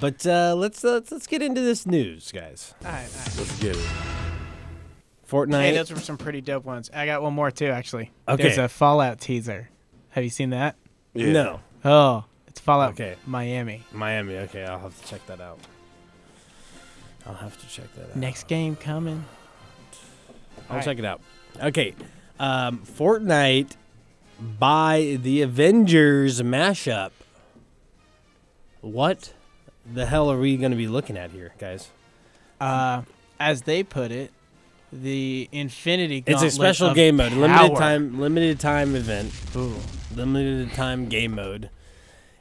But let's get into this news, guys. All right. Let's get it. Fortnite. Hey, those were some pretty dope ones. I got one more too, actually. Okay. There's a Fallout teaser. Have you seen that? Yeah. No. Oh, it's Fallout Okay. Miami. Miami. Okay, I'll have to check that out. Next game coming. I'll check it out. Okay. Fortnite by the Avengers mashup. What the hell are we going to be looking at here, guys? As they put it, the Infinity It's Gauntlet a special of game mode, power. limited time event, Ooh. limited time game mode,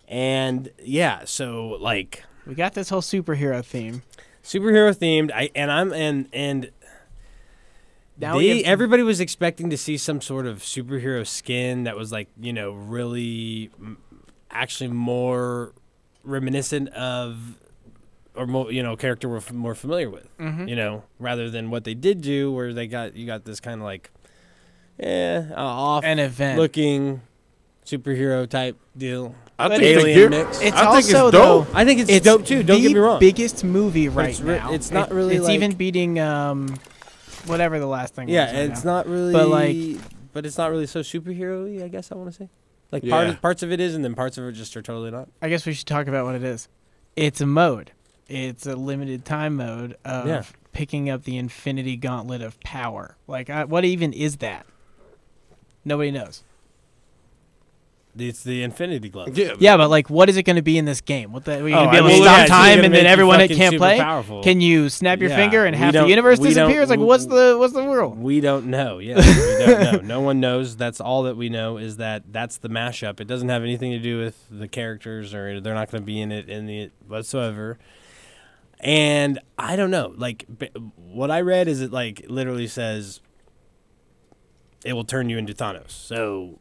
and yeah, so like We got this whole superhero theme. superhero themed. Now we have- Everybody was expecting to see some sort of superhero skin that was like really actually more reminiscent of. Or more, character we're more familiar with, rather than what they did do, where you got this kind of like, off An event. looking superhero type deal. I But think they alien give- mix. It's I think also it's dope. I think it's dope too. Don't get me wrong. Biggest movie right it's now. it's not really It's like, even beating whatever the last thing. yeah. was right It's now. not really, but it's not really so superhero-y, I guess I want to say. Like Yeah. parts of it is, and then parts of it just are totally not. I guess we should talk about what it is. It's a mode. It's a limited time mode of picking up the Infinity Gauntlet of power. Like, what even is that? Nobody knows. It's the Infinity Glove. Yeah, but like, what is it going to be in this game? What the? Are you going to be able to well, stop it's time gonna and make then you everyone that fucking can't super play? powerful. Can you snap your Yeah, finger and we half the don't- universe we don't- disappears? Like, what's the rule? We don't know. Yeah, we don't know. No one knows. That's all that we know is that that's the mashup. It doesn't have anything to do with the characters, or they're not going to be in it whatsoever. And I don't know. Like what I read is it like literally says it will turn you into Thanos. So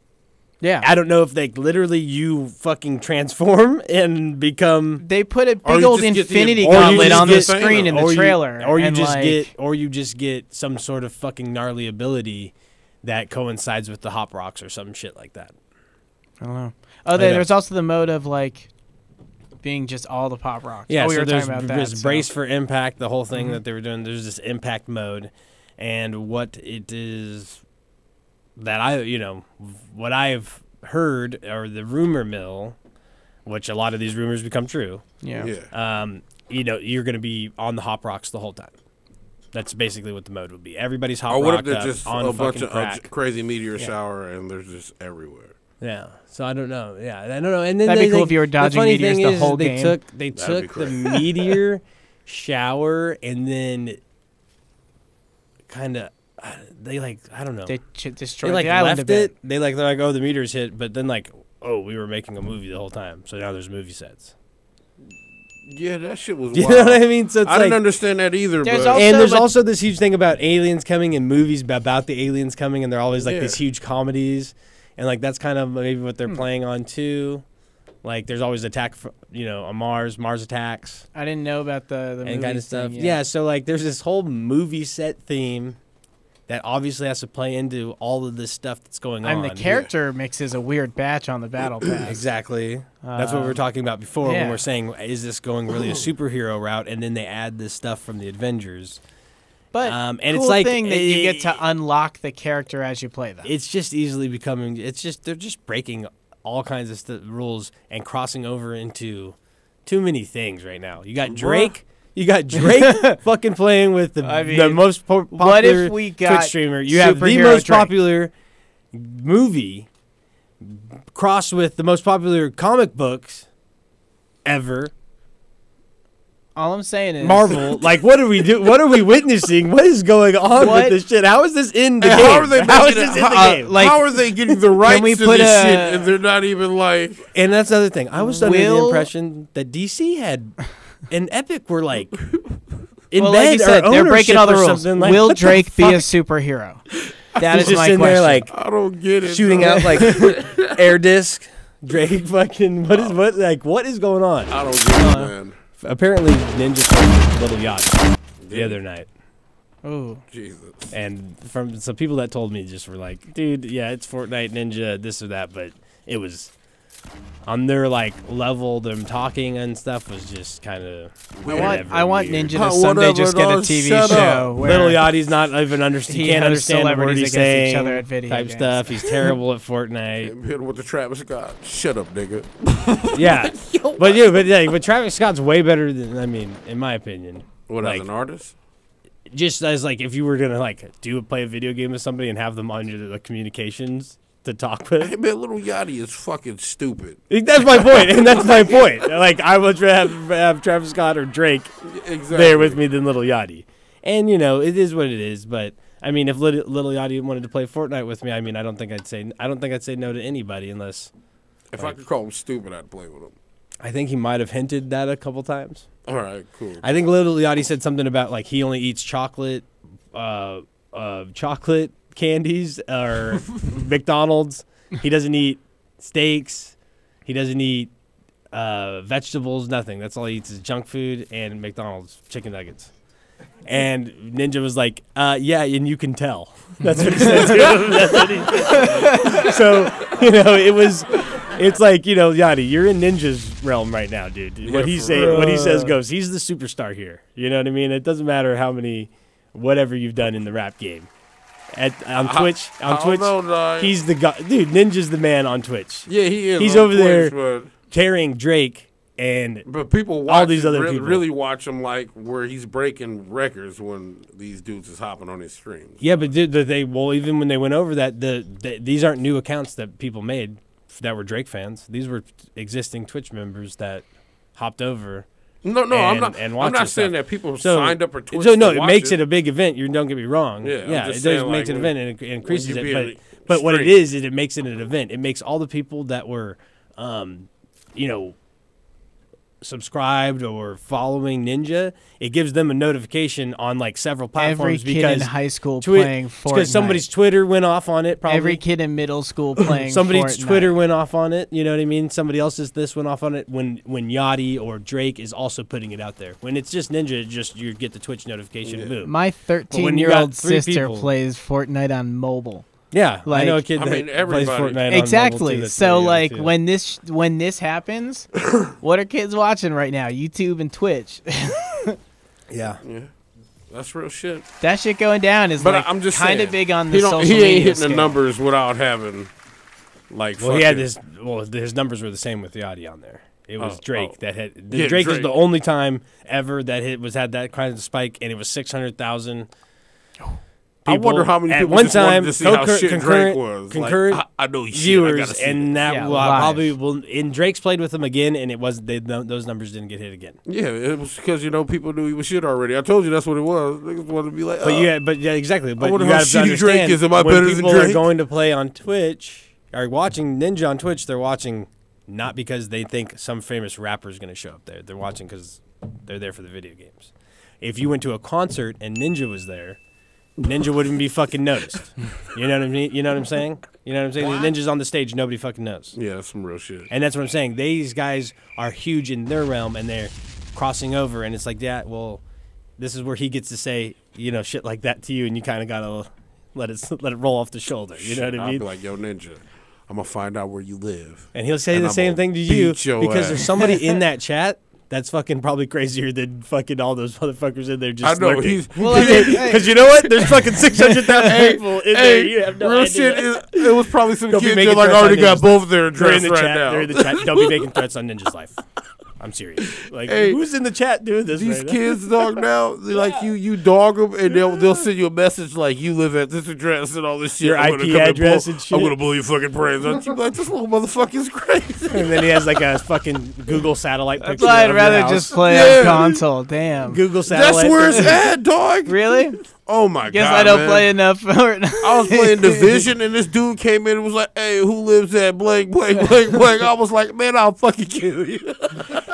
Yeah. I don't know if they literally you fucking transform and become. They put a Or big you old just get the- Infinity or you Gauntlet just on the get screen in Thanos. the trailer. or you and, just like, get some sort of fucking gnarly ability that coincides with the hop rocks or some shit like that. I don't know. Oh, know. there's also the mode of like being just all the pop rocks. Yeah, oh, we so were there's talking about that. this so- brace for impact, the whole thing that they were doing. There's this impact mode, and what it is that what I've heard or the rumor mill, which a lot of these rumors become true. Yeah. You're going to be on the hop rocks the whole time. That's basically what the mode would be. Everybody's hop Or what if rocked there's up just on a bunch fucking of crack. crazy meteor shower and there's just everywhere? Yeah, so I don't know. Yeah, I don't know. And then That'd be they, cool if you were dodging the funny meteors thing the is whole they game. took That'd the be crazy. meteor shower and then kind of they like I don't know. They They destroyed like the island a left bit. it. They're like oh the meteor's hit, but then like oh we were making a movie the whole time, so now there's movie sets. Yeah, that shit was You wild. know what I mean? So it's I like, didn't understand that either. There's But also- and there's but- also this huge thing about aliens coming and movies about the aliens coming, and they're always like Yeah. these huge comedies, and like that's kind of maybe what they're playing on too. Like there's always on Mars attacks I didn't know about the and movie kind of stuff. thing, Yeah, so like there's this whole movie set theme that obviously has to play into all of this stuff that's going on. And the character mixes a weird batch on the battle pass. Exactly. That's what we were talking about before when yeah. we're saying, is this going really a superhero route? And then they add this stuff from the Avengers. But And cool it's like thing that you get to unlock the character as you play them. It's just easily becoming. They're just breaking all kinds of rules and crossing over into too many things right now. You got Drake. You got Drake fucking playing with the most popular what if we got Twitch streamer. You have the superhero most Drake? popular movie crossed with the most popular comic books ever. All I'm saying is Marvel. Like, what are we do? What are we witnessing? What is going on What? with this shit? How is this in the And game? how are they How is making this it- in the how- game? like- how are they getting the rights we to put this a- shit and they're not even like? And that's the other thing. I was under the Will- impression that DC had and Epic were like in well, bed like you said, or they're breaking ownership all the or rules. something. Like, Will what the Drake be a fuck? superhero? That He's is just my in question. there like I don't get it. shooting dog. out like air disc. Drake fucking what is going on? I don't get it, man. Apparently, Ninja played Little Yachty the other night. Oh, Jesus. And from some people that told me just were like, dude, yeah, it's Fortnite Ninja, this or that, but it was on their like level, them talking and stuff was just kind of. I want Ninja to someday just get a TV show where Little Yachty's not even he can't hosts understand the word celebrities he's against saying. each other at video type games. stuff. He's terrible at Fortnite. Hit with the Travis Scott. Shut up, nigga. Yeah, but Travis Scott's way better than in my opinion. What, like, as an artist? Just as like if you were gonna like play a video game with somebody and have them on the communications to talk with. Hey man, Little Yachty is fucking stupid. That's my point, and that's my point. Like I would rather have Travis Scott or Drake there with me than Little Yachty. And it is what it is. But I mean, if Little Yachty wanted to play Fortnite with me, I don't think I'd say no to anybody unless. If I could call him stupid, I'd play with him. I think he might have hinted that a couple times. All right, cool. I think Little Yachty said something about like he only eats chocolate candies or McDonald's. He doesn't eat steaks. He doesn't eat vegetables. Nothing. That's all he eats is junk food and McDonald's chicken nuggets. And Ninja was like, "Yeah, and you can tell." That's what he said to him. That's what he said. So it's like Yachty, you're in Ninja's realm right now, dude. Yeah, what he says goes. He's the superstar here. You know what I mean? It doesn't matter how many whatever you've done in the rap game. On Twitch, he's the guy. Dude, Ninja's the man on Twitch. Yeah, he is. He's over there carrying Drake but people watch all these other people really watch him like where he's breaking records when these dudes is hopping on his streams. Yeah, but even when they went over that, these aren't new accounts that people made that were Drake fans. These were existing Twitch members that hopped over. No, I'm not saying that people signed up for Twitch. So no, it makes it a big event. You don't get me wrong. Yeah, it does make it an event and it increases it. But what it is it makes it an event. It makes all the people that were, subscribed or following Ninja, it gives them a notification on like several platforms. Every kid in high school playing Fortnite. Because somebody's Twitter went off on it. Probably every kid in middle school playing. Somebody's Fortnite. Twitter went off on it. You know what I mean? Somebody else's this went off on it. When Yachty or Drake is also putting it out there. When it's just Ninja, you get the Twitch notification. Boom. My 13-year-old sister plays Fortnite on mobile. Yeah, like, I know a kid that plays Fortnite exactly. on mobile too. So like when this happens, what are kids watching right now? YouTube and Twitch. Yeah. That's real shit. That shit going down is I'm just kind of big on the social media. He ain't hitting scale. the numbers without having like. Well, he had this. Well, his numbers were the same with Yachty on there. It was Drake that had. Drake was the only time ever that had that kind of spike, and it was 600,000. I wonder how many people one time wanted to see how shit Drake was. Concurrent I know viewers, shit. And that probably will. And Drake's played with him again, and it was those numbers didn't get hit again. Yeah, it was because people knew he was shit already. I told you that's what it was. Niggas wanted to be like, but exactly. But I wonder you how got to understand Drake is. Am I better when people than Drake? are going to play on Twitch, are watching Ninja on Twitch, they're watching not because they think some famous rapper is going to show up there. They're watching because they're there for the video games. If you went to a concert and Ninja was there, Ninja wouldn't be fucking noticed. You know what I mean? You know what I'm saying? You know what I'm saying? The Ninja's on the stage, nobody fucking knows. Yeah, that's some real shit. And that's what I'm saying. These guys are huge in their realm, and they're crossing over, and it's like, yeah, well, this is where he gets to say, shit like that to you, and you kind of gotta let it roll off the shoulder. You know what I mean? I'll be like, yo, Ninja, I'm gonna find out where you live, and he'll say the same thing to you because there's somebody in that chat. That's fucking probably crazier than fucking all those motherfuckers in there just lurking. Because you know what? There's fucking 600,000 people in there. You have no idea. Shit it was probably some kids that already got both their address right now. They're in the chat. Don't be making threats on Ninja's life. I'm serious. Like, who's in the chat doing this? These kids, dog, now like you dog them, and they'll send you a message like you live at this address and all this shit. Your IP address and shit. I'm gonna blow your fucking brains out. You be like, this little motherfucker is crazy. And then he has like a fucking Google satellite picture. I'd rather just play on console. Damn. Google satellite. That's where it's at, dog. Really? Oh my Guess god! I don't man. play enough Fortnite. I was playing Division, and this dude came in and was like, "Hey, who lives at blank, blank, blank, blank?" I was like, "Man, I'll fucking kill you."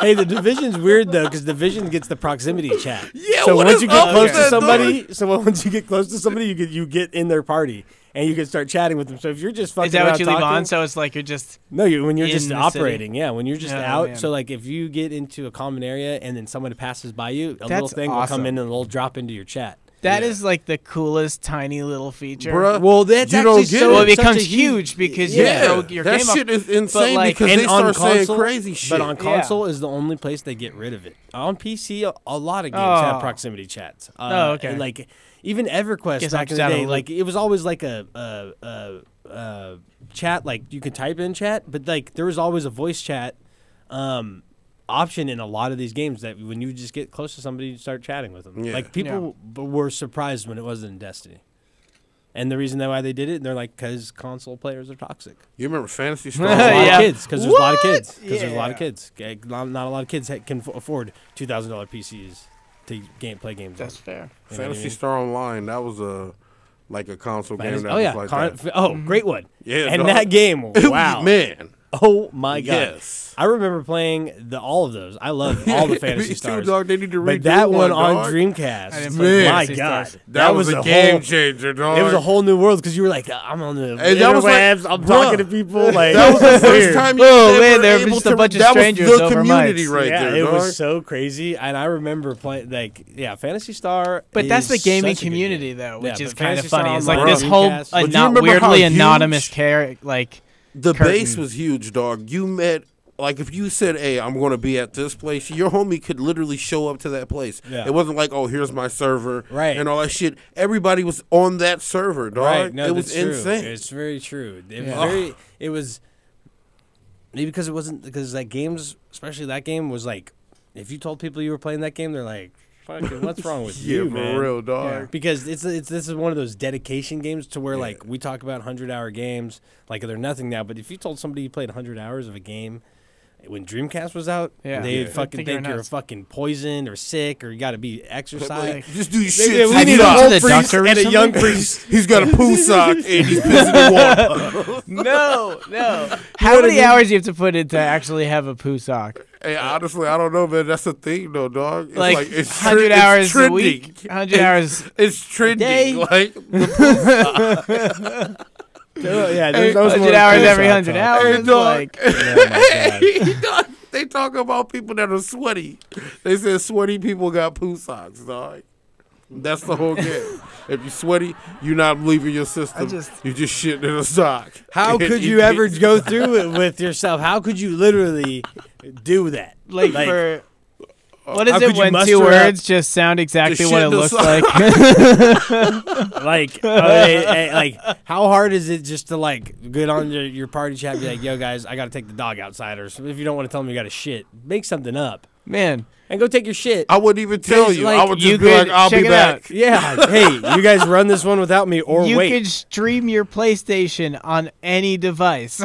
Hey, the Division's weird though, because Division gets the proximity chat. Yeah, So what once is you get up close with to that, somebody, dog? once you get close to somebody, you get in their party and you can start chatting with them. So if you're just fucking Is that around what you leave talking, on? So it's like you're just. no, when you're in just the operating, yeah, when you're just Oh, out. man. So like if you get into a common area and then someone passes by you, a little That's thing will come awesome. in and it'll drop into your chat. That is like the coolest tiny little feature. Bruh. Well, that's You actually don't get so. it. Well, it such a becomes huge because Yeah, you throw your that game up. shit is insane like- because And they on start saying console, crazy shit. But on console is the only place they get rid of it. On PC, a lot of games have Oh. proximity chats. Okay. And like even EverQuest Guess I'm back in just the out of day, the like it was always like a chat, like you could type in chat, but like there was always a voice chat option in a lot of these games that when you just get close to somebody, you start chatting with them. Yeah. Like people were surprised when it wasn't in Destiny. And the reason why they did it, they're like, because console players are toxic. You remember Fantasy Star? There's a lot Yeah. of kids, because there's a lot of kids. What? Because there's a lot of Yeah. kids. Okay, not a lot of kids can afford $2,000 PCs to play games. That's on. fair. You know what I Fantasy mean? Star Online. That was a console game. Fantasy- That oh was yeah, like that. oh great one. Yeah, and dog. that game, It was- wow, man. oh my god. Yes. I remember playing all of those. I love all the Fantasy Me too, Stars. dog. They need to But redo that one on dog. Dreamcast, I didn't play Man. my Fantasy god, Stars. That was a game whole, changer, dog. It was a whole new world because you were like, I'm on the And that was like- interwebs, I'm bruh. talking to people. Like That was the first weird. time you Oh, were man, ever there were able just a to- bunch of that strangers was the over community mics. right Yeah, there, it dog. was so crazy, and I remember playing Fantasy Star. But that's the is gaming such a good community, game. though, Yeah, which is but kind of Fantasy Star funny. It's Online like this on whole Dreamcast- But do you remember how weirdly huge- anonymous character, like The curtain. base was huge, dog. You met, like, if you said, "Hey, I'm going to be at this place," your homie could literally show up to that place. Yeah. It wasn't like, "Oh, here's my server," Right. and all that shit. Everybody was on that server, dog. Right, no, it was that's true. insane. It's very true. It was Yeah. very. It was maybe because it wasn't because that game's, especially that game, was like, if you told people you were playing that game, they're like, "Fucking, what's wrong with Yeah, you, for man?" real, dog. Yeah. Because this is one of those dedication games to where like we talk about 100-hour games like they're nothing now. But if you told somebody you played 100 hours of a game when Dreamcast was out, Yeah. they'd Yeah. fucking Think you're think you're nuts. fucking poisoned or sick or you got to be exercised. Like, just do your We shit. need Have you a been to whole the priest doctor and a young recently? priest. He's got a poo sock and he's pissing in water. no. How many hours do you have to put in to actually have a poo sock? Hey, honestly, I don't know, man. That's the thing, though, dog. It's Like, it's 100 it's hours a trending. week? 100 hours It's trending. day? Like, the Yeah, those 100 hours every 100 hours. Hey, dog. Like, Hey, dog, they talk about people that are sweaty. They said sweaty people got poo socks, dog. That's the whole game. If you're sweaty, you're not leaving your system. You're just shitting in a sock. How could you ever go through it with yourself? How could you literally do that? like for. What is how it could you when muster two up- words just sound exactly Just what shit it in the looks sock. like? like how hard is it just to like get on your party chat and be like, yo guys, I got to take the dog outside, or if you don't want to tell them you got to shit, make something up Man, and go take your shit. I wouldn't even tell Because, you. like, I would you just be could like, I'll check be it back. out. Yeah, hey, you guys run this one without me, or you wait. could stream your PlayStation on any device.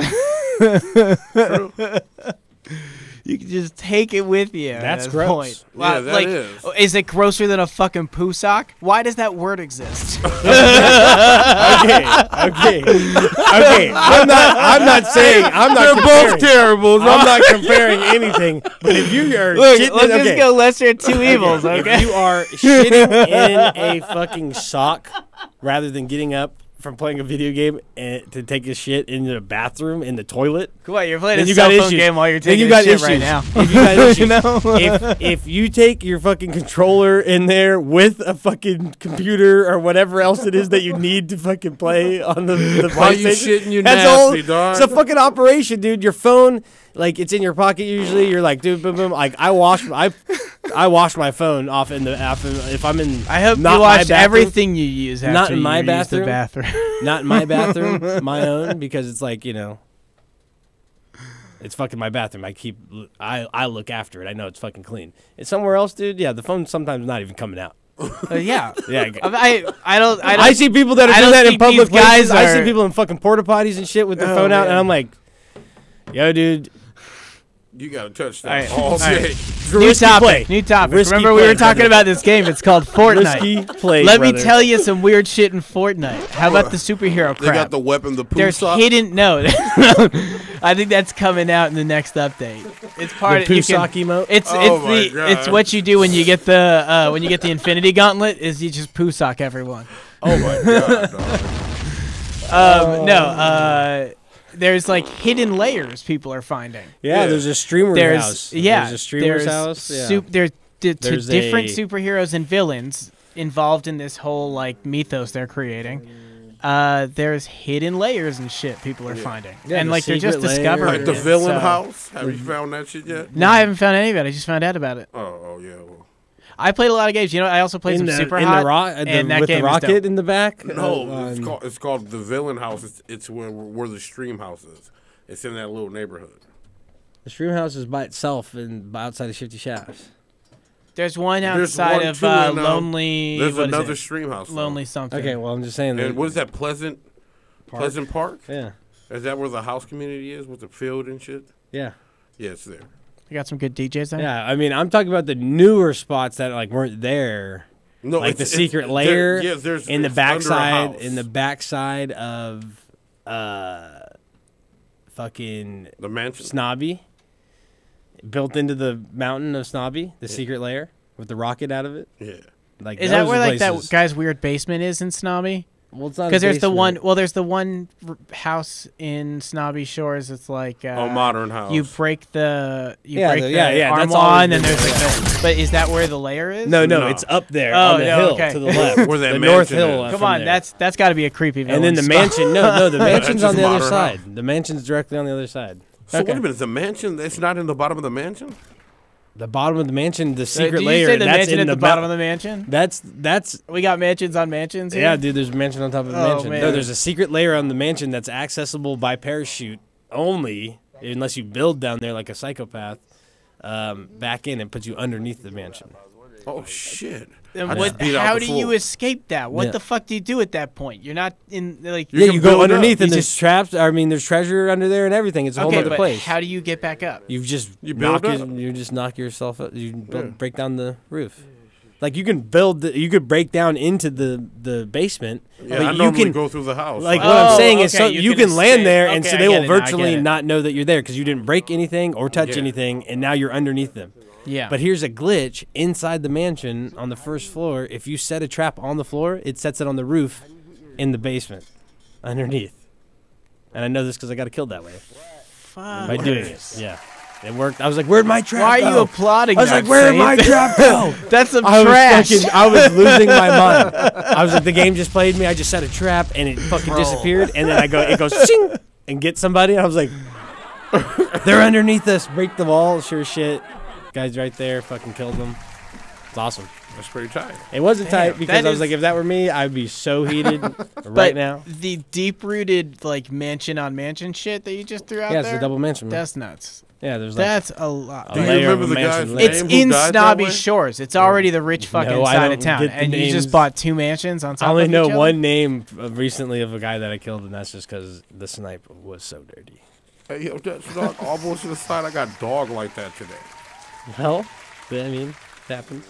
You can just take it with you. That's at that gross. point. Yeah, that like, is. it grosser than a fucking poo sock? Why does that word exist? Okay. I'm not saying I'm not. They're both comparing. terrible. I'm not comparing anything. But if you are Look, shitting, let's okay. just go lesser of two evils, okay? If you are shitting in a fucking sock rather than getting up from playing a video game and to take a shit in the bathroom in the toilet, Come on, you're playing then a you cell got phone issues. game while you're Then taking you a got shit issues. right now. If you got issues. You know? if you take your fucking controller in there with a fucking computer or whatever else it is that you need to fucking play on the Why you PlayStation, shitting, you that's nasty, all. dog. It's a fucking operation, dude. Your phone, like, it's in your pocket usually. You're like, dude, boom, boom. Like, I wash my phone off if I'm in. I hope not you my watch bathroom. everything you use after Not in you my use the bathroom. bathroom. Not in my bathroom, my own, because it's like, you know, it's fucking my bathroom. I look after it. I know it's fucking clean. It's somewhere else, dude. Yeah, the phone's sometimes not even coming out. Yeah. Yeah, I don't. I see people that are I doing don't that in think public these guys places. I see are- people in fucking porta potties and shit with their Oh, phone out, and man. I'm like, yo, dude, You got a touchdown. All right. All All right. day. New topic. play. New topic. Risky Remember we play, were talking brother. about this game. It's called Fortnite. Risky play, Let me brother. tell you some weird shit in Fortnite. How about the superhero crap? They got the weapon, the poo There's sock. hidden. No, I think that's coming out in the next update. It's part The of you can- Pusock emote? It's Oh my it's God. it's what you do when you get the Infinity Gauntlet. Is you just poo sock everyone. Oh my god, dog. There's like hidden layers people are finding. Yeah, there's a streamer There's house. yeah, There's a streamer's house. Yeah. There's There's different a- superheroes and villains involved in this whole like mythos they're creating. There's hidden layers and shit people are finding, Yeah, and the like they're just secret discovering. Like the it, villain so- house. Have you found that shit yet? No, I haven't found any of it. I just found out about it. Oh yeah. Well, I played a lot of games. You know, I also played some Super Hot, and that with game the is rocket dope. in the back. no, it's called the villain house. It's where the stream house is. It's in that little neighborhood. The stream house is by itself and outside of Shifty Shafts. There's one There's outside one, of too, in, Lonely. There's what is another it? stream house. though. Lonely something. Okay, well I'm just saying. And what is that? Pleasant Park? Yeah, Is that where the house community is with the field and shit? yeah, Yeah, it's there. You got some good DJs there. yeah. I mean, I'm talking about the newer spots that like weren't there. No, Like the it's- secret there- layer yeah, there's in the it's under a backside, house. in the backside of fucking the mansion. Snobby, built into the mountain of Snobby, the secret layer with the rocket out of it. Yeah. Like Is that those where like places. that guy's weird basement is in Snobby? Well, it's not a Because there's the one. basement. Well, there's the one house in Snobby Shores. It's like modern house. You break the Yeah, break the- the yeah, yeah, that's armoire, always and then been there's there. like the. But is that where the layer is? No, No. it's up there Oh, on the yeah, hill okay. to the left, Where that the north mansion hill. is. Come from on, there. that's got to be a creepy. and then the villain spot. mansion. No, the mansion's That's on the just other modern side. house. The mansion's directly on the other side. So Okay. wait a minute, the mansion? It's not in the bottom of the mansion? The bottom of the mansion, the Did secret you layer. say the that's mansion in at the bottom of mou- the mansion? That's We got mansions on mansions. Here? yeah, dude. There's a mansion on top of the Oh, mansion. man. No, there's a secret layer on the mansion that's accessible by parachute only, unless you build down there like a psychopath. Back in and puts you underneath the mansion. Oh shit! And I what, just beat out how the do fool. you escape that? What Yeah. the fuck do you do at that point? You're not in like. You Yeah, can you go build underneath up. and You there's just- traps. I mean, there's treasure under there and everything. It's a whole Okay, other but place. how do you get back up? You just You build knock up. you just knock yourself up. You Yeah. break down the roof. Like you can build. You could break down into the basement. Yeah, but I you normally can go through the house. like Oh, what I'm saying is okay, so you you can can land escape. there and Okay, so I they get will it now, I virtually get it. not know that you're there because you didn't break anything or touch Yeah. anything, and now you're underneath them. Yeah. But here's a glitch inside the mansion on the first floor. If you set a trap on the floor, it sets it on the roof in the basement underneath. And I know this because I got killed that way Fuck. by doing it. Yeah, it worked. I was like, "Where'd my trap Why go?" are you applauding? I was that, like, "Where'd my Saint? trap go?" That's some I trash. was losing my mind. I was like, the game just played me. I just set a trap and it fucking disappeared. And then it goes shing and get somebody. And I was like, they're underneath us. Break the wall. Sure as shit. Guy's right there. Fucking killed them. It's awesome. That's pretty tight. It wasn't Damn, tight because that I was is- like, if that were me, I'd be so heated right But now. the deep-rooted like mansion on mansion shit that you just threw out Yeah, it's there. a double mansion. Man. That's nuts. Yeah, there's like That's a lot. a Do you layer of remember a the mansion guy's layer. It's name who in died that Snobby way? Shores. It's already the rich fucking No, I side don't of town, get the and you names. just bought 2 mansions on top. I only of know each other? one name recently of a guy that I killed, and that's just because the sniper was so dirty. Hey, yo, that's not all bullshit aside. I got dog like that today. Well, I mean, it happens.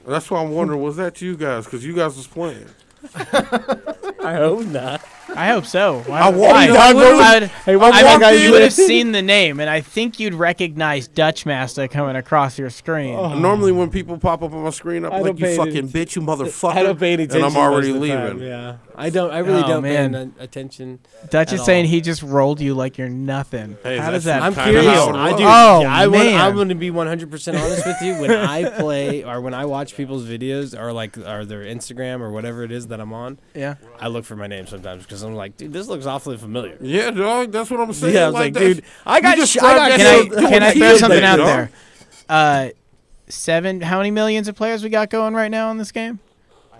That's why I'm wondering, was that you guys? Because you guys was playing. I hope not. I hope so. Why, I walked why? in, I I would- would've- Hey, one I more mean, guy you would have with- seen the name, and I think you'd recognize Dutch Master coming across your screen. Normally, when people pop up on my screen, I'm I like, don't you pay fucking any- bitch, you motherfucker. I don't pay any attention. And I'm already most of the leaving. time, Yeah, I don't. I really Oh, don't man. pay attention. Dutch at is saying all. he just rolled you like you're nothing. Hey, How does that's that I'm kinda curious. how it I was. do. Oh, yeah, I'm man. going to be 100% honest with you. When I play or when I watch people's videos or their Instagram or whatever it is that I'm on, Yeah. I look for my name sometimes because I'm like, dude, this looks awfully familiar. Yeah, dog, that's what I'm saying. Yeah, I was like, that- dude, I got you just sh- I got described Can that I shit to can a I throw kid, something out dog. there? 7. How many millions of players we got going right now in this game?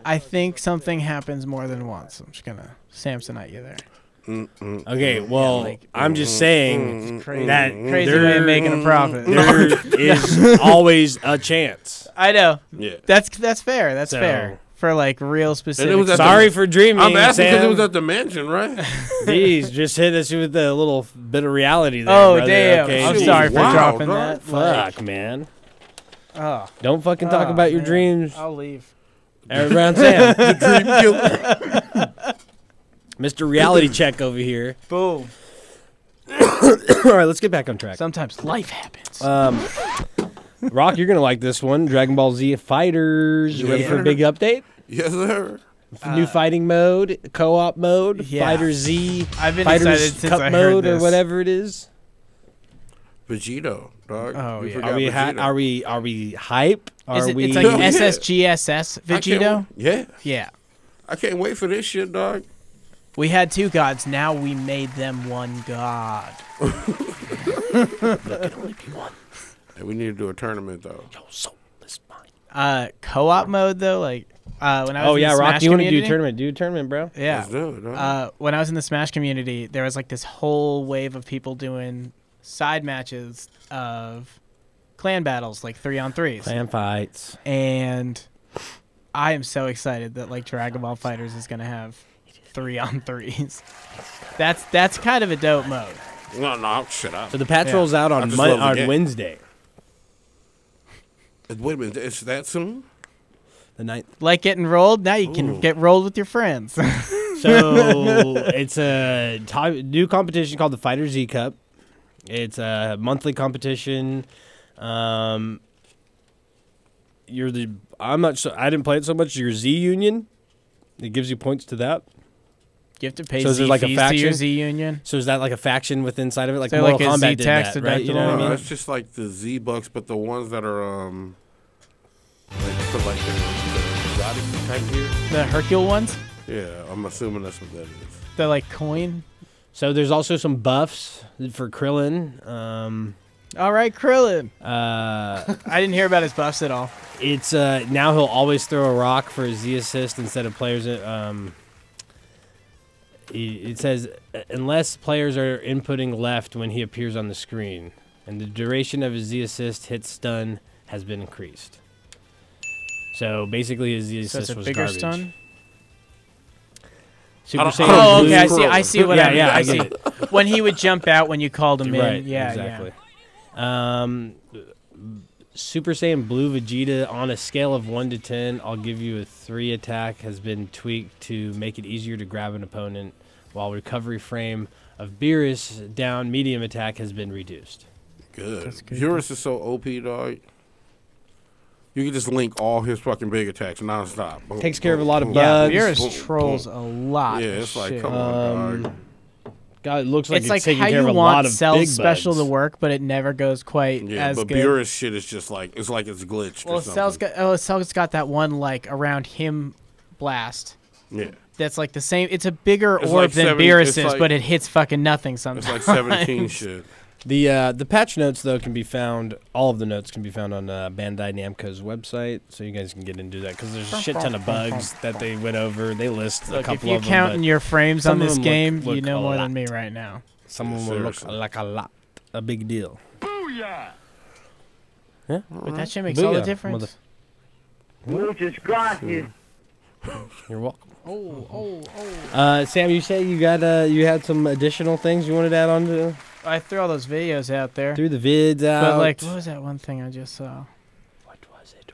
I think something happens more than once. I'm just gonna Samsonite you there. Okay, well, like- I'm just saying Crazy, that crazy there, way of making a profit. there is always a chance. I know. Yeah. That's fair. That's So, fair. for like real specific. was at Sorry for dreaming. I'm asking because Sam. it was at the mansion, right? Jeez, just hit us with a little bit of reality there. Oh brother. damn! Okay, I'm Shit sorry was for wild, dropping dog. that. Like, Fuck, man. oh, Don't fucking talk about your man. dreams. I'll leave. Aaron Brown Sam. Dream killer. Mr. Reality Check over here. Boom. All right, let's get back on track. Sometimes life happens. Rock, you're going to like this one. Dragon Ball Z Fighters. You ready for a big update? Yes, sir. New fighting mode, co-op mode, yeah. Fighter Z, I've been Fighters excited since Cup I heard mode or this. whatever it is. Vegito, dog. Oh, We yeah. forgot Are we Vegito. are we hype? Is Are it? we? It's like Yeah. SSGSS I can't Vegito. wait- Yeah. Yeah. I can't wait for this shit, dog. We had two gods. Now we made them one god. Hey, we need to do a tournament though. Co-op mode though, like when I was Oh in yeah, the Rock, Smash you want to do community- a tournament? Do a tournament, bro. Yeah. Let's do it, dog. When I was in the Smash community, there was like this whole wave of people doing side matches of clan battles, like 3-on-3s. Clan fights. And I am so excited that like Dragon Ball Fighters is gonna have 3-on-3s. That's kind of a dope mode. No, shut up. So the patch Yeah. rolls out I on just love the on game. Wednesday, Wait a minute, is that soon? the 9th. Like getting rolled, now you can Ooh. get rolled with your friends. So it's a new competition called the Fighter Z Cup. It's a monthly competition. I'm not sure. I didn't play it so much. Your Z Union. It gives you points to that. You have to pay So is Z there like a fees to your faction? Z Union. So is that like a faction with inside of it? Like So Mortal like a Kombat Z did tax that, right? You know what I deductible? mean? It's just like the Z Bucks, but the ones that are like for like the exotic type gear. The Hercule ones, Yeah, I'm assuming that's what that is. the like coin. So there's also some buffs for Krillin. All right, Krillin. Uh, I didn't hear about his buffs at all. it's now he'll always throw a rock for his Z assist instead of players. It says unless players are inputting left when he appears on the screen, and the duration of his Z assist hit stun has been increased. So basically, his Z So it's assist a was bigger garbage. stun. Super I don't- Saiyan Oh, Blue- okay. I see what Yeah, I mean. yeah, I I see. get When he would jump out when you called him Right, in. Yeah, exactly. Super Saiyan Blue Vegeta on a scale of 1 to 10, I'll give you a 3 attack has been tweaked to make it easier to grab an opponent, while recovery frame of Beerus down medium attack has been reduced. Good. That's good. Eurus is so OP, dog. You can just link all his fucking big attacks nonstop. Boom, Takes care of a lot of boom, bugs. Yeah, boom, Beerus trolls boom. a lot. Yeah, of it's like, shit. come on, dog. God, it looks like It's it's like taking how care you of a lot want of Cell's big special bugs. to work, but it never goes quite Yeah, as but good. Beerus shit is just like it's glitched. Well, or something. Cell's got that one like around him blast. Yeah, That's like the same. It's a bigger It's orb like than 70 Beerus's, it's like- but it hits fucking nothing it's sometimes. like 17 shit. The patch notes though can be found. All of the notes can be found on Bandai Namco's website, so you guys can get into that because there's a shit ton of bugs that they went over. They list a Look, if couple you're of them. counting but your frames some on of this them game, look you know a more lot. than me right now. some of them will look Seriously. like a big deal. Yeah, But that shit makes all the Booyah, difference. Muchas gracias. You're welcome. Oh. Sam, you say you got you had some additional things you wanted to add on to I threw all those videos out there. through the vids out. But like, what was that one thing I just saw? What was it?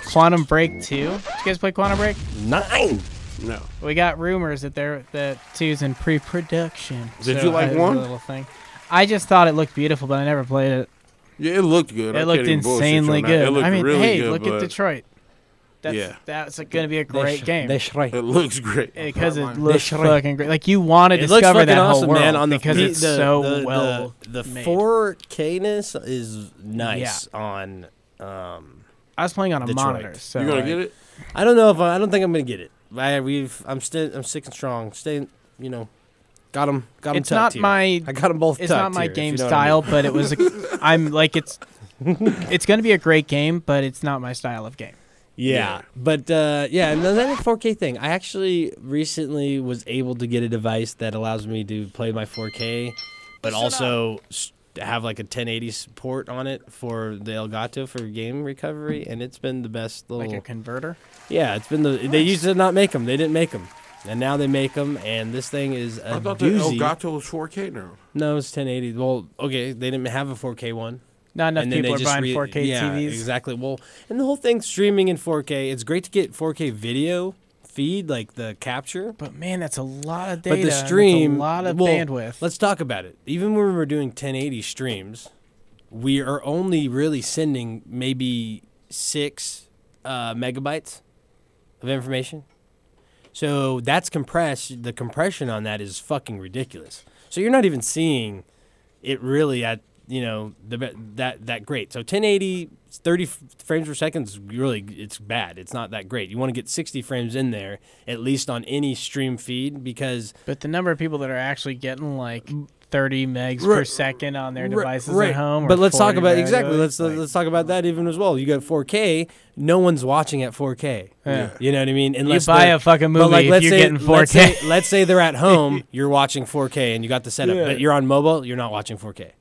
Quantum Break 2. Did you guys play Quantum Break? 9. No, We got rumors that that 2's in pre-production. Did So you like I- one? Little thing. I just thought it looked beautiful, but I never played it. yeah, it looked good. I It can't looked even bullshit you insanely on that. good. It looked I mean, really hey, good, look at but Detroit. That's Yeah. going to be a great game. They shrink. It looks great. Because it Online. looks shrink. fucking great. Like you want to It looks discover fucking that awesome, whole world man. On the because it's so well the made. 4K-ness is nice on. I was playing on a Detroit. monitor, so You gonna like, get it? I don't know if I don't think I'm gonna get it. I'm sick and strong. Staying, got them. It's not my. I got them both. It's not tucked my here, if game you know what I style, mean. but it was. I'm like it's. It's going to be a great game, but it's not my style of game. Yeah, but and then the 4K thing. I actually recently was able to get a device that allows me to play my 4K, but also have like a 1080 port on it for the Elgato for game recovery, and it's been the best little. Like a converter. Yeah, it's been They used to not make them. They didn't make them, and now they make them. And this thing is a I thought the doozy. Elgato was 4K now. No, it's 1080. Well, okay, they didn't have a 4K one. Not enough And then people they are just buying 4K yeah, TVs. exactly. Well, and the whole thing streaming in 4K. It's great to get 4K video feed, like the capture. But man, that's a lot of data. But the That's stream, a lot of well, bandwidth. Let's talk about it. Even when we're doing 1080 streams, we are only really sending maybe 6 megabytes of information. So that's compressed. The compression on that is fucking ridiculous. So you're not even seeing it really at that great. So 1080, 30 frames per second is really, it's bad. It's not that great. You want to get 60 frames in there, at least on any stream feed, because... But the number of people that are actually getting like 30 megs per second on their devices at home. Or but let's talk about, megs, let's talk about that even as well. You got 4K, no one's watching at 4K. Yeah. You know what I mean? Unless you buy a fucking movie if you're getting 4K. Let's say they're at home, you're watching 4K and you got the setup, but you're on mobile, you're not watching 4K.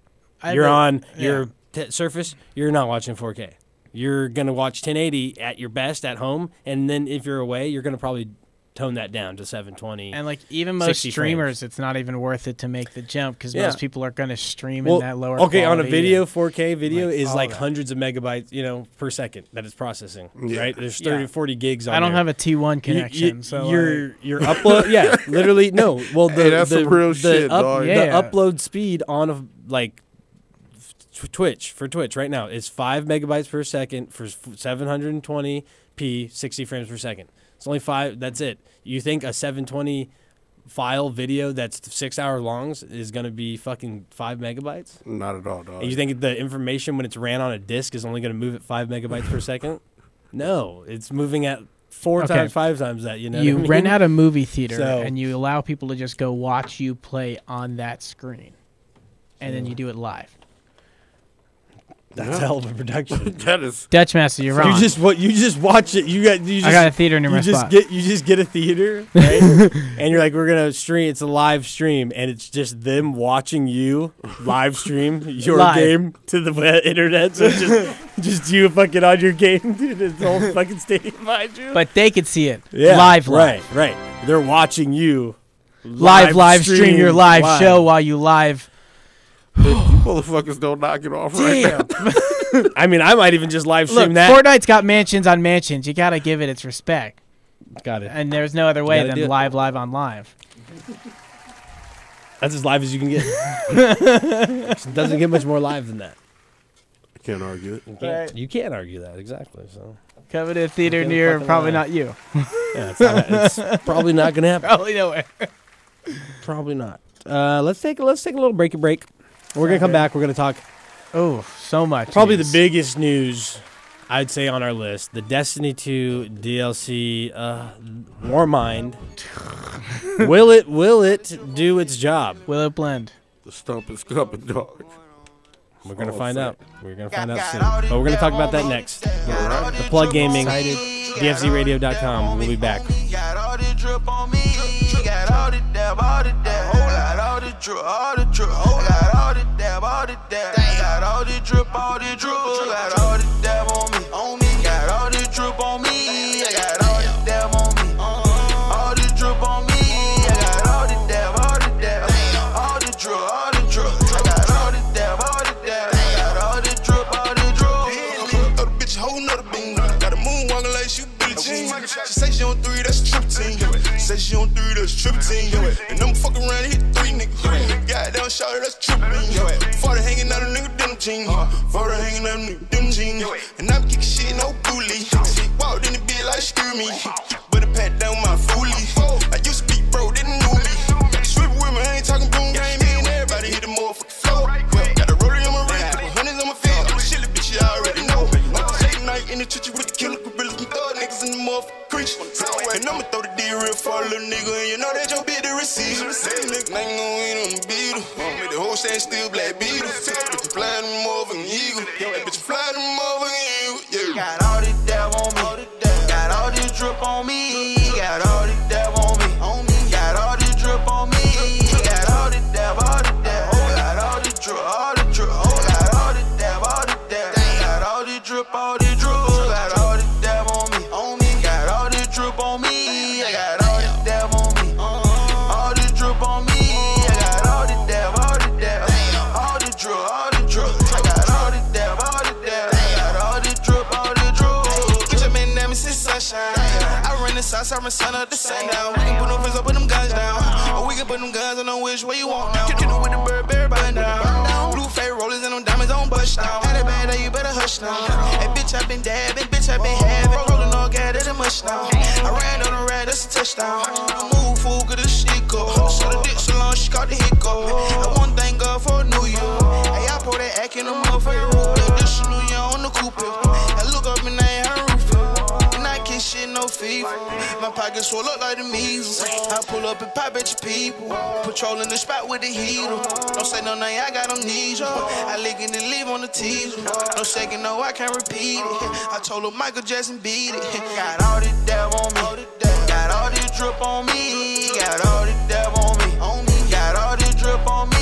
You're on your Surface, you're not watching 4K. You're going to watch 1080 at your best at home, and then if you're away, you're going to probably tone that down to 720. And like even most streamers, it's not even worth it to make the jump because most people are going to stream in that lower quality. On a video, 4K video is like hundreds of megabytes, per second that it's processing, right? There's 30, 40 gigs on there. I don't have a T1 connection, so your upload, literally no. Well, that's some real shit, dog. The upload speed on Twitch right now is 5 megabytes per second for 720p, 60 frames per second. It's only 5. That's it. You think a 720 file video that's 6 hours long is going to be fucking 5 megabytes? Not at all, dog. And you think the information when it's ran on a disk is only going to move at 5 megabytes per second? No, it's moving at 4 times, 5 times that. You know, you what I mean? rent out a movie theater and you allow people to just go watch you play on that screen, and then you do it live. That's a hell of a production. That is Dutchmaster, you're wrong. You just watch it. I got a theater near my spot. You just get a theater, right? And you're like, we're gonna stream. It's a live stream, and it's just them watching you live stream your game to the internet. So just you fucking on your game, dude. It's the whole fucking stadium behind you. But they could see it live. Right. They're watching you live stream your live show while you live. You motherfuckers don't knock it off right now. I mean, I might even just live stream that. Fortnite's got mansions on mansions. You got to give it its respect. Got it. And there's no other way than live on live. That's as live as you can get. It doesn't get much more live than that. I can't argue it. You can't argue that, exactly. So coming to a theater near, probably not you. Yeah, it's probably not going to happen. Probably nowhere. Probably not. Let's take a little break. We're going to come back. We're going to talk. Oh, so much. Probably news. the biggest news, I'd say, on our list. The Destiny 2 DLC, Warmind. Will it do its job? Will it blend? The stump is coming, dog. We're going to find out. We're going to find out soon. But we're going to talk about that next. The Plug Gaming, DFZRadio.com. We'll be back. Got all the drip on me. Got all the dab, all the dab. Got all the drip, all the drip. Got all the dab, all the dab. Got all the drip, all the drip. Got all the dab on me. Got all the drip on me. I got all the dab on me. All the drip on me. I got all the dab, all the dab. All the drip, all the drip. I got all the dab, all the dab. Got all the drip, all the drip. Other bitch holding up the beam. Got a moon walking like she Billie Jean. She say she on 3, that's triple team. Say she on 3, that's triple team. And I'm fucking around and hit 3 niggas. Goddamn shawty, that's triple beam. 40 hanging out a nigga denim jean. 40 hanging out a nigga denim jean. And I'm kicking shit, no bully. Walked in the bed like screw me. But it pat down my foolie. I used to be bro, didn't know me. Strip with me, I ain't talking boom game. Me and everybody hit the motherfucking floor. Got a rollie on my wrist, couple hundreds on my feet. I'm a shilly bitch, you already know. Late night in the church with the killer gorillas and thug niggas in the motherfucking creek. And I'ma throw the D real for a little nigga, and you know that your bitch the receiver. Nigga ain't gon' win on the beetle. Make the whole stand still black beetle. Bitch, you flying the motherfucking eagle. Bitch, you flying the motherfucking eagle. Got all this dab on me. Got all this drip on me. Got all this dab on me. Got all this drip on me. Got all this dab, all this dab. Got all this drip, all this drip. serving sun up the sundown. We can put them fists up, put them guns down. Or we can put them guns on them which way you want now. Kick it with the bird, button down. Blue fade rollers and them diamonds on bust down. Had a bad day, you better hush now. Hey, bitch, I been dabbing, bitch, I been having. Rolling all gas, that much now. I ran on the rad, that's a touchdown. Move, fool, get this shit go. So the dick so long, she caught the hiccup. I want thank God for a new year. Hey, I pour that act in the motherfucking roof. Additional year on the coupe. I look up and I ain't her roof. And I can't shit no fever. My pockets swell up like the measles. I pull up and pop at your people. Patrolling the spot with the heater. Don't say no name, I got amnesia. I lick it and leave on the teaser. No second, no, I can't repeat it. I told her Michael Jackson beat it. Got all this dab on me. Got all this drip on me. Got all this dab on me. Got all this drip on me.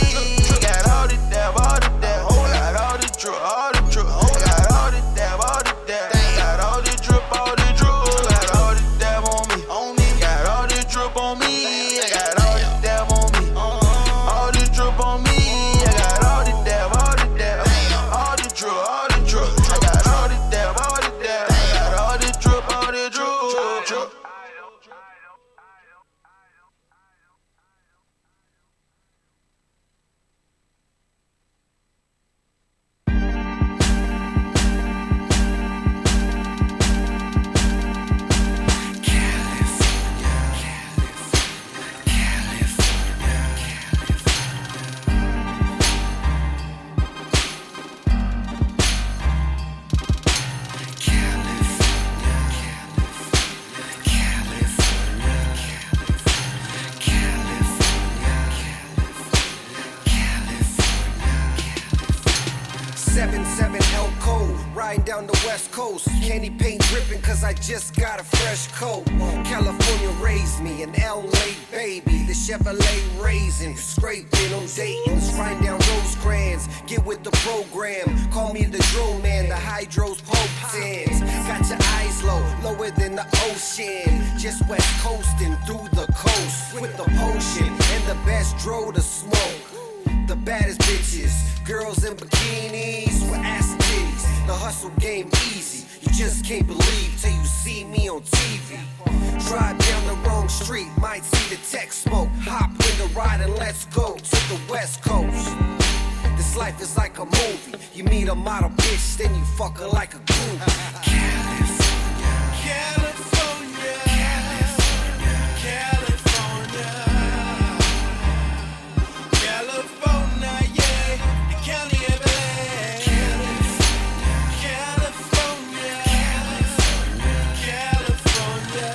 Got all this dab, all this dab. Got all this drip, all this drip. Got all this dab, all this dab. Got all this drip, all this drip. Got all this dab on me. Got all this drip on me. I got all this dab on me. All this drip on me. I got all this dab, all this dab. All this drip, all this drip. I got all this dab, all this dab. I got all this drip, all this drip. Riding down the west coast, candy paint dripping cause I just got a fresh coat. California raised me, an LA baby, the Chevrolet raisin, scraping on Dayton's, riding down Rosecrans, get with the program, call me the drone man, the hydros pokes in. Got your eyes low, lower than the ocean, just west coasting through the coast, with the potion, and the best dro to smoke. The baddest bitches, girls in bikinis with ass titties. The hustle game easy, you just can't believe till you see me on TV. Drive down the wrong street, might see the tech smoke. Hop in the ride and let's go to the west coast. This life is like a movie. You meet a model bitch, then you fuck her like a groupie. California, California, California, California, yeah, the county of LA. California, California,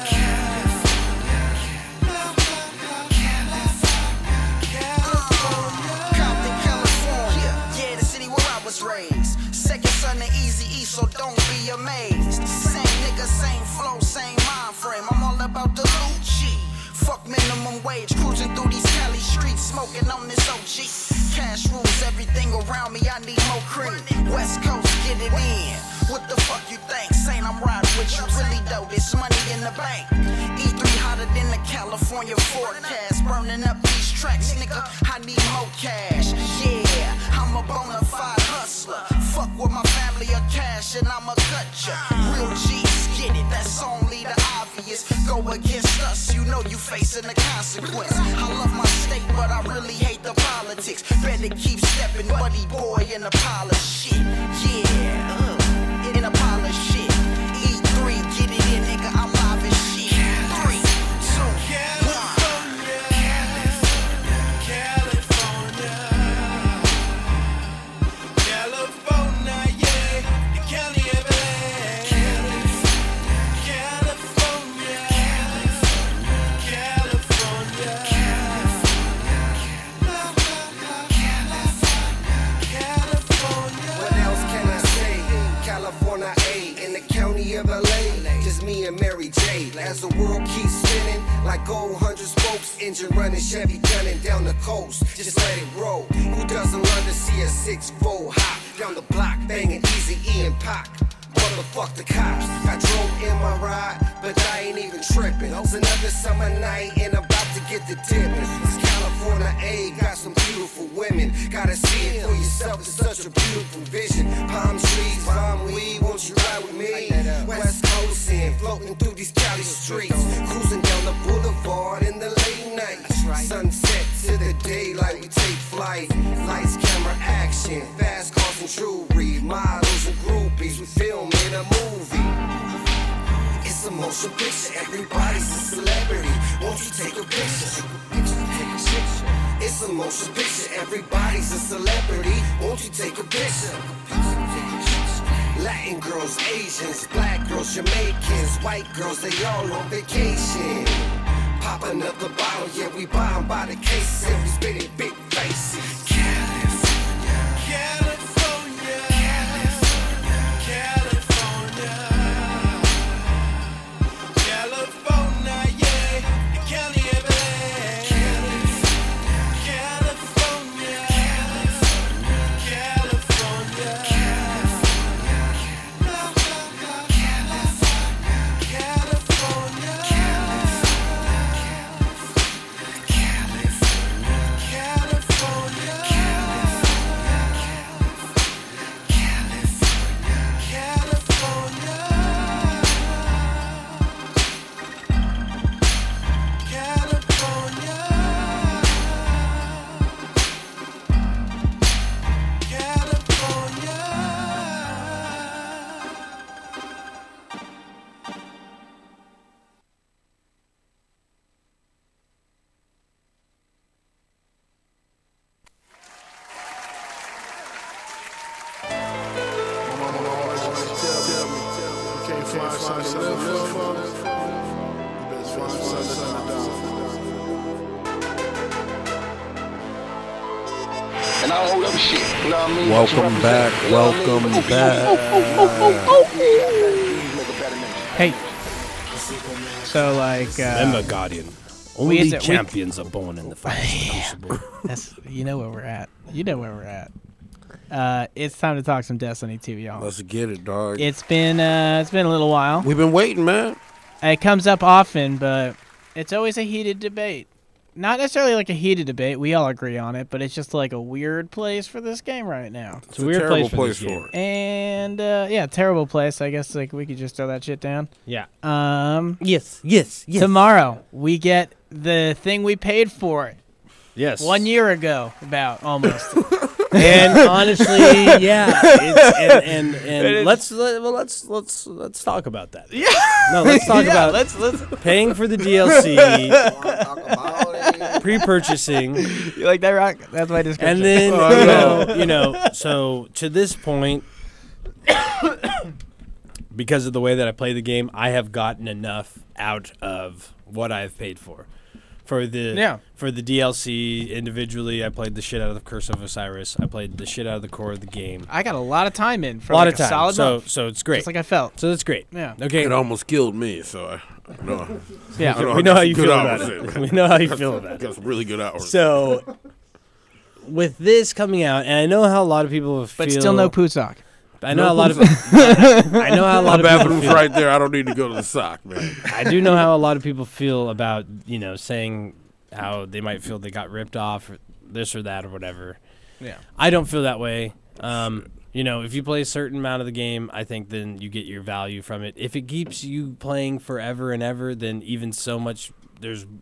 Compton, California, yeah, the city where I was raised. Second son to Easy E, so don't be amazed. Same nigga, same flow, same mind frame. I'm all about the loot sheet. Fuck minimum wage, cruising through these Cali streets, smoking on this OG. Cash rules everything around me, I need more cream. West Coast, get it in. What the fuck you think? Saying I'm riding with you, really though, this money in the bank. E3 hotter than the California forecast, burning up these tracks, nigga, I need more cash. Yeah, I'm a bona fide hustler. Fuck with my family or cash and I'ma cut ya. Real G's get it, that's only the obvious. Go against us, you know you facing the consequence. I love my state, but I really hate the politics. Better keep stepping, buddy boy, in a pile of shit. Yeah, in a pile of shit. E3, get it in, nigga, I'm live as shit. 3, 2, 1. California, California, yeah, the county of LA. California, California, California. What else can I say? California, A, in the county of LA. Just me and Mary J. As the world keeps spinning, like gold 100 spokes, engine running, Chevy gunning down the coast. Just let it roll. Who doesn't love to see a 6-4 hop down the block, banging Easy E and Pac? Motherfuck the cops. Got drove in my ride, but I ain't even tripping. It's another summer night and about to get the dipping. It's California, A, got some beautiful women. Gotta see it for yourself, it's such a beautiful vision. Palm trees, palm weed, won't you ride with me? West Coast in, floating through these Cali streets, cruising down the boulevard in the late night. Sunset to the daylight, we take flight. Lights, camera, action, fast cars and jewelry, models and groupies, we film in a movie. It's a motion picture, everybody's a celebrity. Won't you take a picture? It's a motion picture, everybody's a celebrity. Won't you take a picture? Latin girls, Asians, black girls, Jamaicans, white girls, they all on vacation. Pop another bottle, yeah, we buy 'em by the case, and we spit it big faces. California, California, California, California, yeah, Cali everywhere. California, California, And I don't hold up shit. You know what I mean? Welcome back. Welcome back. Hey. So like Remember, Guardian. Only champions are born in the fire. That's you know where we're at. You know where we're at. It's time to talk some Destiny 2, y'all. Let's get it, dog. It's been a little while. We've been waiting, man. It comes up often, but it's always a heated debate. Not necessarily like a heated debate. We all agree on it, but it's just like a weird place for this game right now. It's a weird terrible place for it. And yeah, terrible place. I guess like we could just throw that shit down. Yeah. Yes. Tomorrow we get the thing we paid for. Yes. 1 year ago, about almost. And honestly, yeah. And let's talk about that. Yeah. No, let's talk about let's paying for the DLC, pre-purchasing. You like that, Rock? That's my description. And then you know, so to this point, because of the way that I play the game, I have gotten enough out of what I've paid for. For the DLC individually, I played the shit out of the Curse of Osiris. I played the shit out of the core of the game. I got a lot of time in for a lot like of time. a solid month. So it's great. Just like I felt. So that's great. Yeah. Okay. It almost killed me, so I know. Yeah. We know how you feel about it. We know how you feel about it. Got some really good hours. So with this coming out, and I know how a lot of people feel. But still no Poosock. I know a lot of. I know how a lot of my people bathroom's feel. right there. I don't need to go to the sock, man. I do know how a lot of people feel about saying how they might feel they got ripped off, or this or that or whatever. Yeah. I don't feel that way. If you play a certain amount of the game, I think then you get your value from it. If it keeps you playing forever and ever, then even so much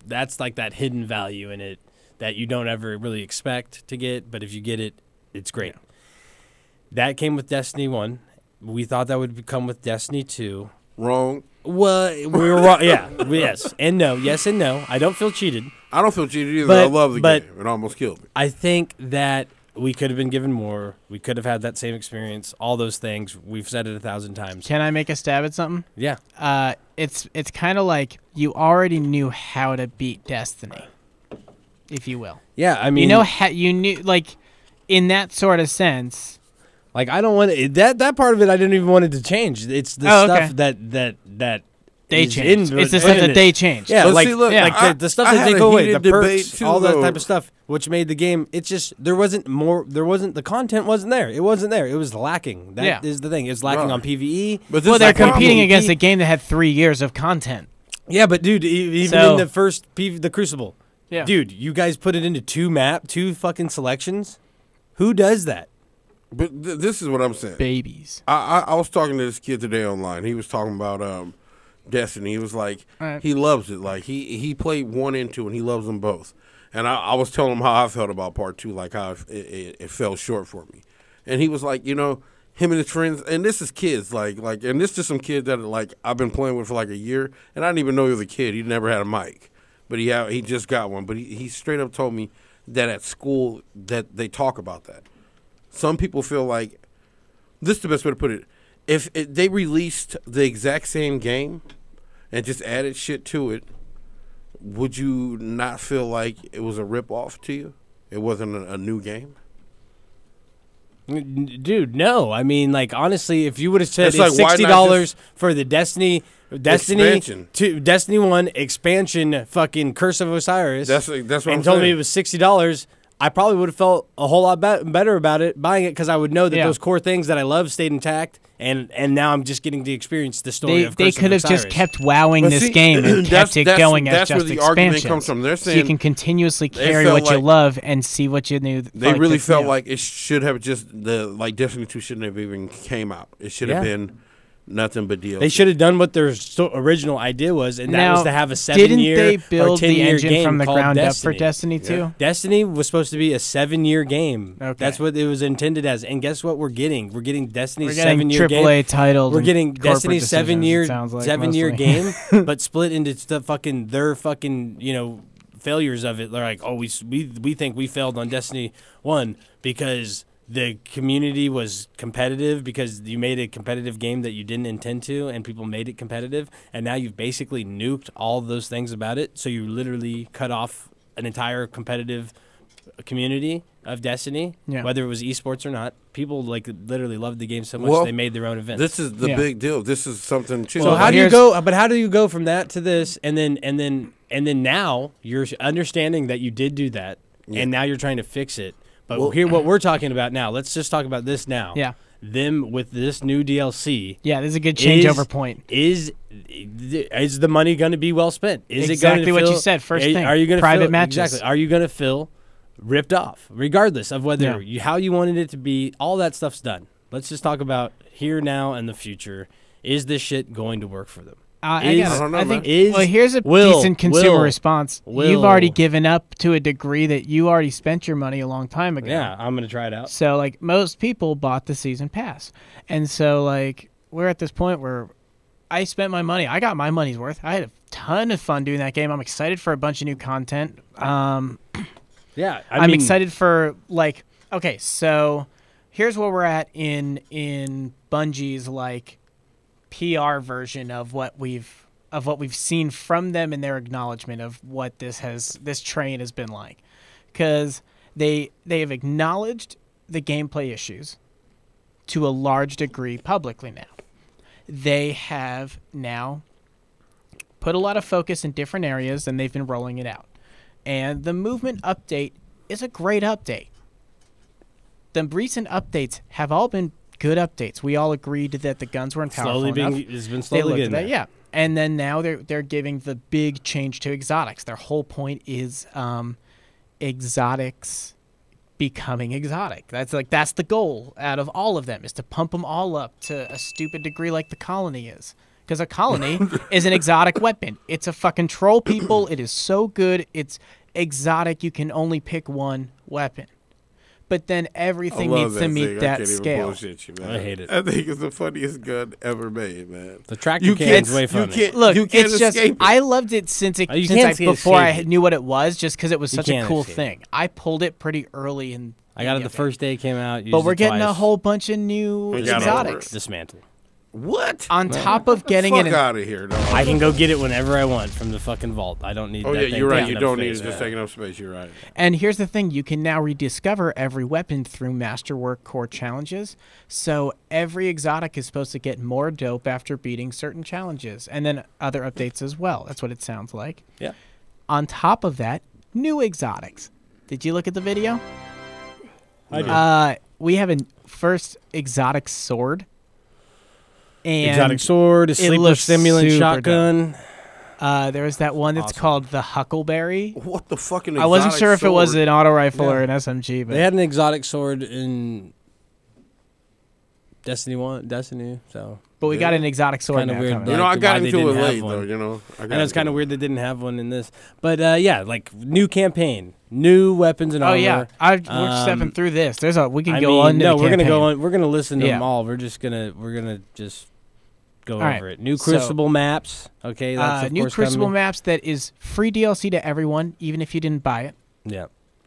that's like that hidden value in it that you don't ever really expect to get, but if you get it, it's great. Yeah. That came with Destiny 1. We thought that would come with Destiny 2. Wrong. Well, we were wrong. Yeah. Yes and no. Yes and no. I don't feel cheated. I don't feel cheated either. I love the game. It almost killed me. I think that we could have been given more. We could have had that same experience. All those things. We've said it 1,000 times. Can I make a stab at something? Yeah. It's kind of like you already knew how to beat Destiny, if you will. Yeah, I mean, you knew like in that sort of sense. Like I don't want it, that part of it. I didn't even want it to change. It's the stuff that they changed. It's the stuff that they changed. Yeah, like the stuff that they go away, the perks, all that type of stuff, which made the game. It's just there wasn't the content wasn't there. It wasn't there. It was lacking. That is the thing. It's lacking on PvE. But they're competing against a game that had 3 years of content. Yeah, but dude, even in the first the Crucible, dude, you guys put it into two fucking selections. Who does that? But this is what I'm saying. Babies. I was talking to this kid today online. He was talking about Destiny. He was like, Right. he loves it. Like he played 1 and 2, and he loves them both. And I was telling him how I felt about part 2, like how it fell short for me. And he was like, you know, him and his friends, and this is kids, like, and this is some kid that like I've been playing with for like a year, and I didn't even know he was a kid. He never had a mic, but he just got one. But he straight up told me that at school that they talk about that. Some people feel like, this is the best way to put it, if they released the exact same game and just added shit to it, would you not feel like it was a rip-off to you? It wasn't a new game? Dude, no. I mean, like, honestly, if you would have said It's it's like, why not $60 for the Destiny Expansion. Destiny 1 expansion, fucking Curse of Osiris, That's what I'm and told me saying. it was $60, I probably would have felt a whole lot better about it, buying it, because I would know that those core things that I love stayed intact, and now I'm just getting to experience the story of Curse They of could have Osiris. just kept wowing But this see, game and kept it going as that's just where the argument expansions. comes from. They're So you saying can continuously they carry felt what you like- love and see what you knew. They really that's felt new. like it should have just like Destiny 2 shouldn't have even came out. It should have been nothing but DLC. They should have done what their original idea was, and that Now, was to have a didn't 7-year they or build 10-year the engine game from the called ground Destiny. up for Destiny 2? Destiny was supposed to be a 7-year game. Okay. That's what it was intended as. And guess what we're getting? We're getting Destiny's We're getting 7-year game. AAA titled. We're getting and corporate Destiny's decisions, it sounds like, 7-year mostly. game, but split into their failures of it. They're like, oh, we think we failed on Destiny 1 because the community was competitive, because you made a competitive game that you didn't intend to, and people made it competitive, and now you've basically nuked all of those things about it. So you literally cut off an entire competitive community of Destiny, whether it was esports or not. People like literally loved the game so much they made their own events. This is the big deal. This is something. So how do you go? But how do you go from that to this, and then now you're understanding that you did do that, and now you're trying to fix it. But here, what we're talking about now. Let's just talk about this now. Yeah. Them with this new DLC. Yeah, there's a good changeover point. Is the money going to be well spent? Is Exactly it going to what you said, first thing. Are you going to Private matches. Exactly. Are you going to feel ripped off, regardless of whether how you wanted it to be? All that stuff's done. Let's just talk about here, now, and the future. Is this shit going to work for them? I don't know, man. Well, here's a decent consumer response. You've already given up to a degree that you already spent your money a long time ago. Yeah, I'm going to try it out. So, like, most people bought the season pass. And so, like, we're at this point where I spent my money. I got my money's worth. I had a ton of fun doing that game. I'm excited for a bunch of new content. Yeah, I'm excited for, like, okay, so here's where we're at in Bungie's, like, PR version of what we've seen from them and their acknowledgement of what this train has been like, because they have acknowledged the gameplay issues to a large degree publicly now. They have now put a lot of focus in different areas, and they've been rolling it out. And the movement update is a great update. The recent updates have all been good updates. We all agreed that the guns weren't powerful enough. It's been slowly getting there. Yeah. And then now they're giving the big change to exotics. Their whole point is exotics becoming exotic. That's the goal out of all of them, is to pump them all up to a stupid degree like the colony is. Because a colony is an exotic weapon. It's a fucking troll people. It is so good. It's exotic. You can only pick one weapon. But then everything needs to meet that scale. Bullshit you, man. I hate it. I think it's the funniest gun ever made, man. The tractor can's way funny. Look, you can't it's just escape it. I loved it since before I knew what it was, just because it was such a cool thing. I pulled it pretty early in. I got it the first day it came out. But we're getting a whole bunch of new exotics. Dismantle. What? On top of getting it, out of here, dog. I can go get it whenever I want from the fucking vault. I don't need. Oh that yeah, thing you're right. taking You up don't need it space. just taking up space. You're right. And here's the thing: you can now rediscover every weapon through Masterwork Core challenges. So every exotic is supposed to get more dope after beating certain challenges, and then other updates as well. That's what it sounds like. Yeah. On top of that, new exotics. Did you look at the video? I did. We have a first exotic sword. And Exotic sword, a sleeper looks stimulant super shotgun. There was that one that's called the Huckleberry. What the fucking? I wasn't exotic sure if it was sword? an auto rifle or an SMG, but They had an exotic sword in Destiny 1, Destiny. So, But we got an exotic sword Kinda now weird, coming. You know, I Like, got why they into it didn't have late one. though. You know, and it's kind of weird they didn't have one in this. But yeah, like new campaign, new weapons and Oh armor. yeah, we're stepping through this. We can I go mean, on. no, we're gonna go on. We're gonna listen to Yeah. them all. We're gonna just go All over right, it. New so- Crucible maps. Okay, that's of new course Crucible coming. maps that is free DLC to everyone, even if you didn't buy it. Yeah,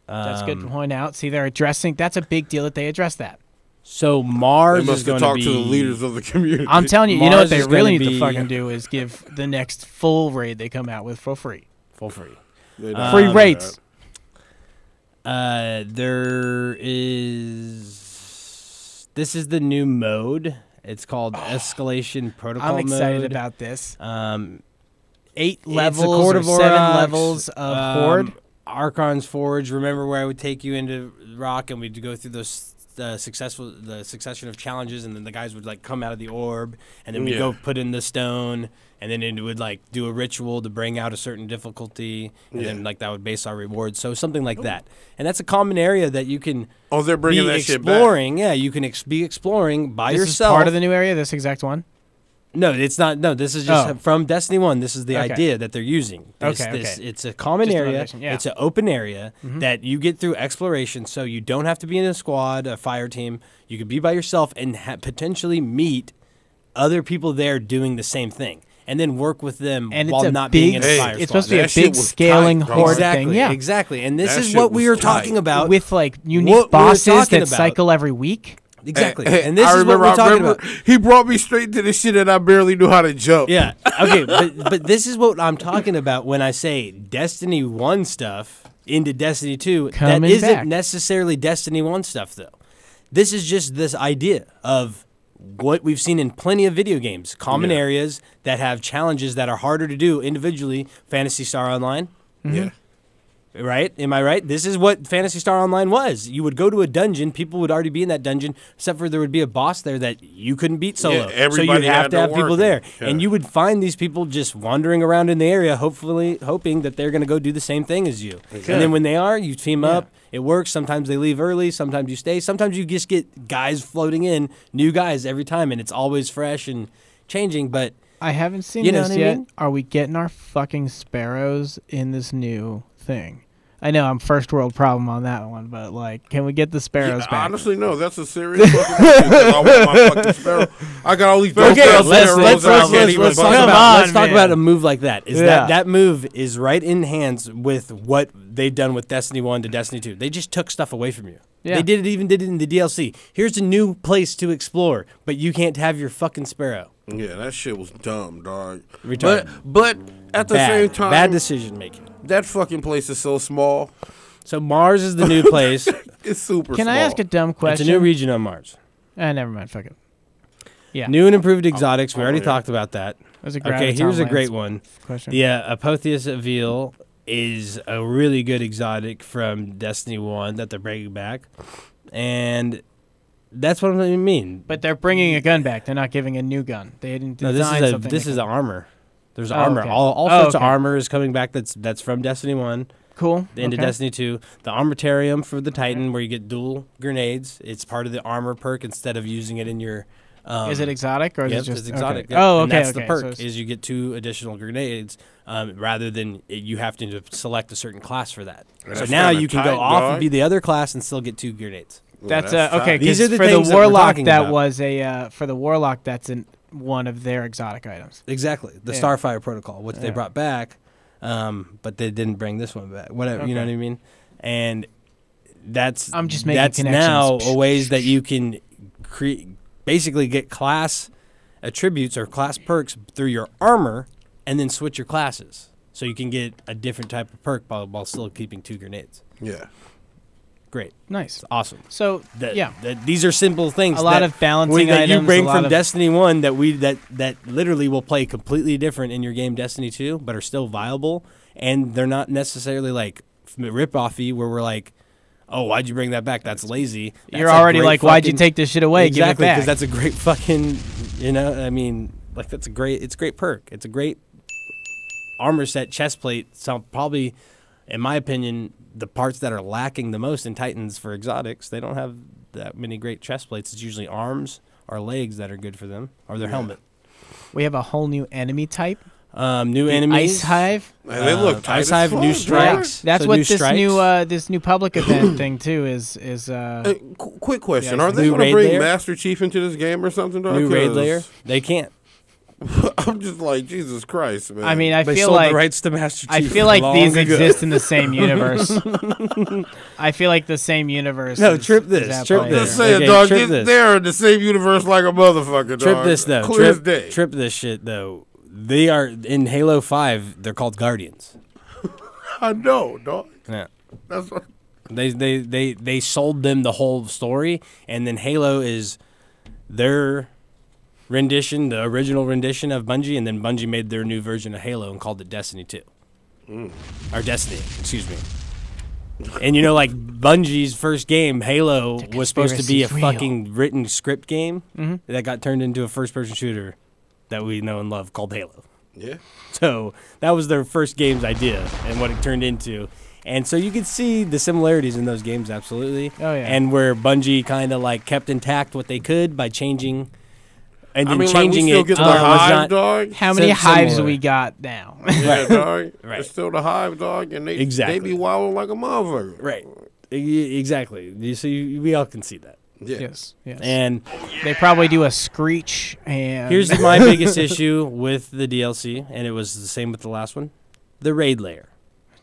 That's good to point out. See, they're addressing. That's a big deal that they address that. So They Mars must is have going to talked be to the leaders of the community. I'm telling you, you know Mars what they is really gonna need to be- fucking do is give the next full raid they come out with for free. full free. They don't Free do rates. There is. This is the new mode. It's called Escalation Protocol I'm excited mode. about this. 8 8 It's a levels Court or of 7 Aurochs, levels of Horde. Archon's Forge. Remember where I would take you into Rock and we'd go through those the succession of challenges, and then the guys would like come out of the orb, and then we'd go put in the stone, and then it would like do a ritual to bring out a certain difficulty, and then like that would base our rewards. So something like that, and that's a common area that you can. Oh, they're bringing be that shit back. exploring. Yeah, you can be exploring by This yourself. is part of the new area. This exact one. No, it's not. No, this is just from Destiny 1. This is the Okay. idea that they're using. Okay. It's a common Just area. motivation, yeah. It's an open area that you get through exploration, so you don't have to be in a squad, a fire team. You could be by yourself and potentially meet other people there doing the same thing, and then work with them And while it's a not big. being in a fire It's squad. supposed to be a That shit big was scaling tight, bro. Horde Exactly, thing. Yeah, exactly. And this That is shit what we was were talking tight. about. with like unique What we were bosses talking that about. cycle every week. Exactly. Hey, And this I is what remember, we're talking about. He brought me straight to the shit that I barely knew how to jump. Yeah. Okay. but this is what I'm talking about when I say Destiny 1 stuff into Destiny 2. Coming that isn't back. necessarily Destiny 1 stuff, though. This is just this idea of what we've seen in plenty of video games. Common areas that have challenges that are harder to do individually. Phantasy Star Online. Yeah. Right? Am I right? This is what Phantasy Star Online was. You would go to a dungeon, people would already be in that dungeon, except for there would be a boss there that you couldn't beat solo. Yeah, so everybody you'd have had to to have people work. there. Yeah. And you would find these people just wandering around in the area, hopefully hoping that they're going to go do the same thing as you. And then when they are, you team up. It works. Sometimes they leave early. Sometimes you stay. Sometimes you just get guys floating in, new guys every time, and it's always fresh and changing. But I haven't seen You know this what I yet. mean? Are we getting our fucking sparrows in this new thing? I know I'm first world problem on that one, but like, can we get the sparrows back? Honestly, no. That's a serious fucking issue, 'cause I want my fucking sparrow. I got all these dope okay, ass let's sparrows that I can't even talk fucking- Come about on, let's talk man. about a move like that. Is Yeah. that move is right in hands with what they've done with Destiny 1 to Destiny 2. They just took stuff away from you. Yeah. They did it in the DLC. Here's a new place to explore, but you can't have your fucking sparrow. Yeah, that shit was dumb, dog. Retarded. But at the same time, bad decision making. that fucking place is so small. So Mars is the new place. It's super Can small. I ask a dumb It's a question? new region on Mars. Never mind. Fuck it. Yeah. New and improved exotics. We already yeah. talked about that. There's a Okay, here's a Graviton great Lance one. question. The Apotheus Veal is a really good exotic from Destiny 1 that they're bringing back. And that's what I mean. But they're bringing a gun back. They're not giving a new gun. They didn't No, design something. this that is can- armor. There's Oh, armor. okay. All Oh, sorts of okay. armor is coming back that's from Destiny 1 cool. into Okay. Destiny 2. The Armortarium for the Titan where you get dual grenades. It's part of the armor perk instead of using it in your Is it exotic or is Yep, it just it's exotic. Okay. Yep. Oh, And okay. that's the okay. perk So it's- is you get 2 additional grenades rather than you have to select a certain class for that. So That's now kinda you can tight, go off dog. and be the other class and still get 2 grenades. That's that's okay. tight. These 'Cause are the for things the that we're warlock. talking That about. was a for the warlock. That's one of their exotic items. Exactly. The Yeah. Starfire protocol, which they Yeah. brought back, but they didn't bring this one back. Whatever, you know what Okay. I mean? And that's I'm just making that's connections. now a ways that you can basically get class attributes or class perks through your armor and then switch your classes. So you can get a different type of perk while still keeping 2 grenades. Yeah. Great. Nice. It's awesome. So yeah, These are simple things. A lot that of balancing that you items, bring a lot from of- Destiny 1 that literally will play completely different in your game Destiny 2, but are still viable, and they're not necessarily like rip-offy where we're like, oh, why'd you bring that back? That's lazy. you're That's a already great like, why'd you fucking- take this shit away? Exactly, Give it because back. that's a great fucking, I mean, like it's a great perk. It's a great armor set, chest plate. So probably, in my opinion, the parts that are lacking the most in Titans for exotics, they don't have that many great chest plates. It's usually arms are legs that are good for them, or their helmet. We have a whole new enemy type. New The enemies. Ice Hive. Man, they look tight Ice as Hive, fuck, new dog. strikes. That's So what new this strikes. new public event thing too is. Hey, quick question: Yeah, Are they new going to raid bring layer? Master Chief into this game or something? Dog? New raid 'Cause layer. They can't. I'm just like, Jesus Christ, man. I mean, I They feel sold like the rights to Master Chief. I feel like long these ago. exist in the same universe. I feel like the same universe. No, is- trip is this, at trip play this. just here. saying, Okay, dog. trip this. They're in the same universe like a motherfucker, dog. Trip this though. Clear as Trip, day. trip this shit though. They are in Halo 5. They're called Guardians. I know, dog. Yeah. That's what. They sold them the whole story, and then Halo is their rendition, the original rendition of Bungie, and then Bungie made their new version of Halo and called it Destiny 2. Or Destiny, excuse me. And you know, like Bungie's first game, Halo, was supposed to be a conspiracy's real. fucking written script game that got turned into a first-person shooter that we know and love called Halo. Yeah. So that was their first game's idea and what it turned into. And so you could see the similarities in those games, absolutely. Oh, yeah. And where Bungie kind of like kept intact what they could by changing, and I then mean, like, changing we still it get to the where it was hive, not. dog. How many Similar. hives we got now? Yeah, dog. Right. It's still the hive, dog, and they Exactly. be wilding like a motherfucker. Right. Exactly. So we all can see that. Yeah. yes. And They probably do a screech and here's my biggest issue with the DLC, and it was the same with the last one: the raid layer.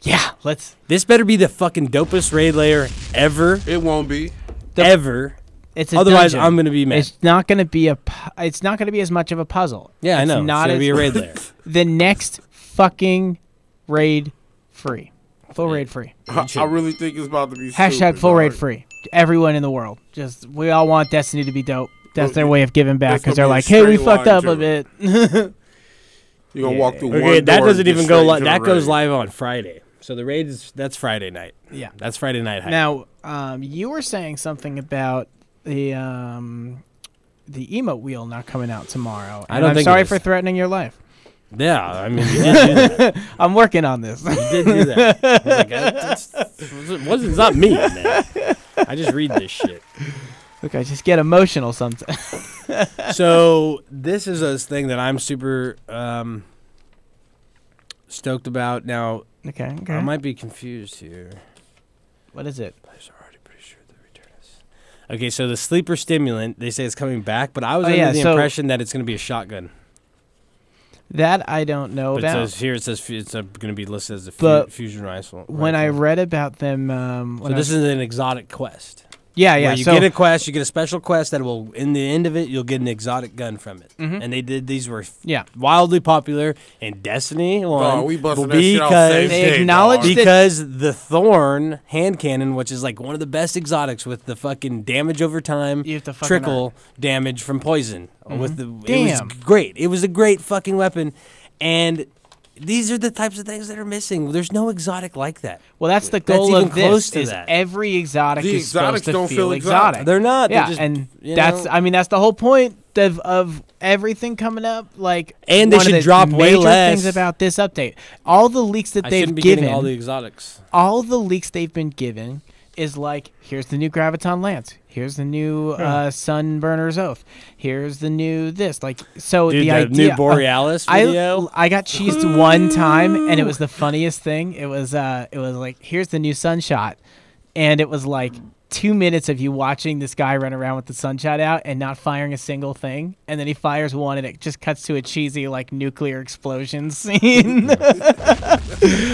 yeah. Let's This better be the fucking dopest raid layer ever, It won't be. ever. It's a Otherwise, dungeon. I'm gonna be mad. It's not gonna be it's not gonna be as much of a puzzle. Yeah, I It's know. Not it's gonna as, be a raid layer. the next fucking raid free, full raid free. I really think it's about to be Hashtag stupid, full raid dog. free. Everyone in the world. Just we all want Destiny to be dope. That's their way of giving back it's because gonna they're be a like, hey, we straight fucked line up to a it. bit. You're gonna walk through one Okay, that door doesn't and get even go straight live. to That the goes raid. live on Friday. So the raid that's Friday night. Yeah. That's Friday night. Hype. Now, you were saying something about the emote wheel not coming out tomorrow. I And don't I'm think sorry it is. for threatening your life. Yeah, I mean, you did do that. I'm working on this. You did do that. I was like, it's not me, man. I just read this shit. Look, I just get emotional sometimes. So this is a thing that I'm super stoked about. Now, Okay. I might be confused here. What is it? I'm already pretty sure the return is. Okay, so the sleeper stimulant, they say it's coming back, but I was Oh, under yeah, the so- impression that it's going to be a shotgun. That I don't know But about. it says it's going to be listed as a But fusion rifle. When I read about them, So this is an exotic quest. yeah, Where you so get a quest, you get a special quest that will, in the end of it, you'll get an exotic gun from it. Mhm. And these were yeah, wildly popular in Destiny 1. We busting that shit out same They day, acknowledged dog. it- Because the Thorn hand cannon, which is like one of the best exotics with the fucking damage over time, You have to fucking trickle damage from poison. With the Damn. It was great. It was a great fucking weapon. And these are the types of things that are missing. There's no exotic like that. well, that's the That's goal even of this. close to Is that. every exotic The is supposed exotics to don't feel feel exotic. exotic. They're not. Yeah, They're just, and you that's know. I mean that's the whole point of everything coming up. Like, And they one of should the drop way major less. things about this update. All the leaks that I they've shouldn't be given, getting all the exotics. all the leaks they've been given is like, here's the new Graviton Lance. Here's the new Sunburner's Oath. Here's the new this. Like, so Dude, the the idea. new Borealis video. I got cheesed one time, and it was the funniest thing. It was like, here's the new Sunshot, and it was like 2 minutes of you watching this guy run around with the sunshot out and not firing a single thing, and then he fires one, and it just cuts to a cheesy like nuclear explosion scene.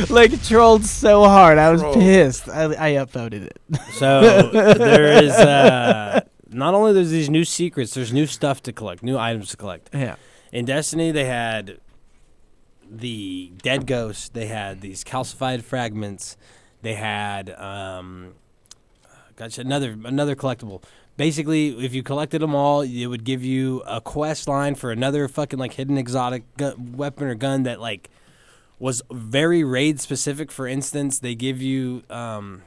Like, trolled so hard, I was Trolled. pissed. I upvoted it. So there is not only there's these new secrets, there's new stuff to collect, new items to collect. Yeah. In Destiny, they had the dead ghosts, they had these calcified fragments, they had another collectible. Basically, if you collected them all, it would give you a quest line for another fucking like hidden exotic weapon or gun that like was very raid specific. For instance, they give you God,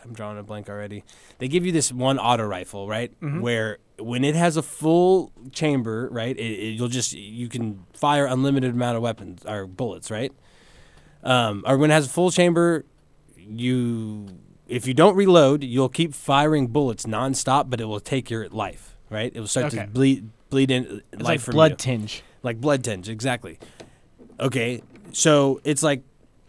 I'm drawing a blank already. They give you this one auto rifle, right? Where when it has a full chamber, right, you can fire unlimited amount of weapons or bullets, right? Or when it has a full chamber, if you don't reload, you'll keep firing bullets nonstop, but it will take your life, right? It will start Okay. to bleed, bleed in It's life like from blood you. tinge. Like blood tinge, exactly. Okay, so it's like,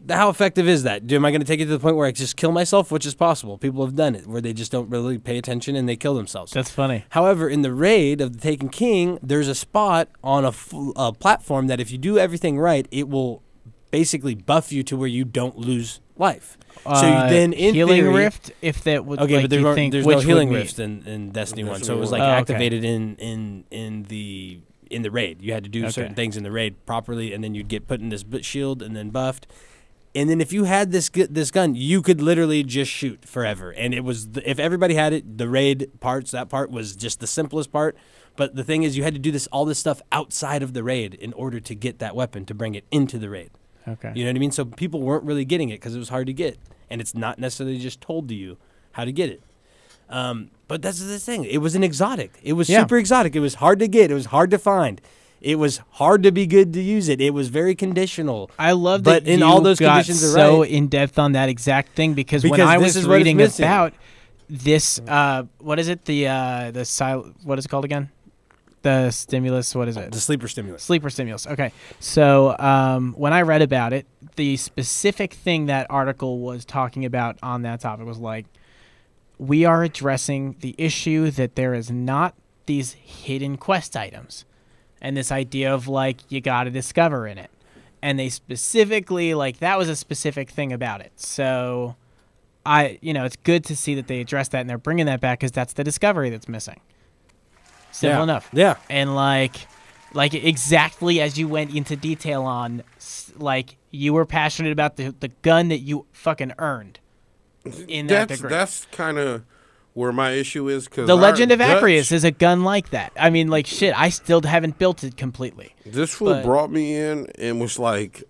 how effective is that? Am I going to take it to the point where I just kill myself, which is possible? People have done it, where they just don't really pay attention and they kill themselves. That's funny. However, in the raid of the Taken King, there's a spot on a platform that if you do everything right, it will basically buff you to where you don't lose life. So then, in healing theory, rift, if that would okay, like, but there's no healing rift in Destiny 1, so it was like okay. activated in the raid. You had to do certain things in the raid properly, and then you'd get put in this shield and then buffed. And then if you had this gun, you could literally just shoot forever. And it was if everybody had it, the raid parts, that part was just the simplest part. But the thing is, you had to do all this stuff outside of the raid in order to get that weapon to bring it into the raid. Okay. You know what I mean? So people weren't really getting it because it was hard to get, and it's not necessarily just told to you how to get it. But that's the thing. It was an exotic. It was super exotic. It was hard to get. It was hard to find. It was hard to be good to use it. It was very conditional. I love that in all those got conditions are so right. in depth on that exact thing because when I was reading about this, what is it? What is it called again? The stimulus. What is it? The sleeper stimulus. Sleeper stimulus. Okay. So when I read about it, the specific thing that article was talking about on that topic was like, we are addressing the issue that there is not these hidden quest items. And this idea of like you got to discover in it, and they specifically like that was a specific thing about it. So, it's good to see that they addressed that and they're bringing that back because that's the discovery that's missing. Simple enough. Yeah. And like exactly as you went into detail on, like you were passionate about the gun that you fucking earned. In that degree. That's kind of where my issue is because the Legend of Acreus is a gun like that. I mean, like shit, I still haven't built it completely. This fool brought me in and was like,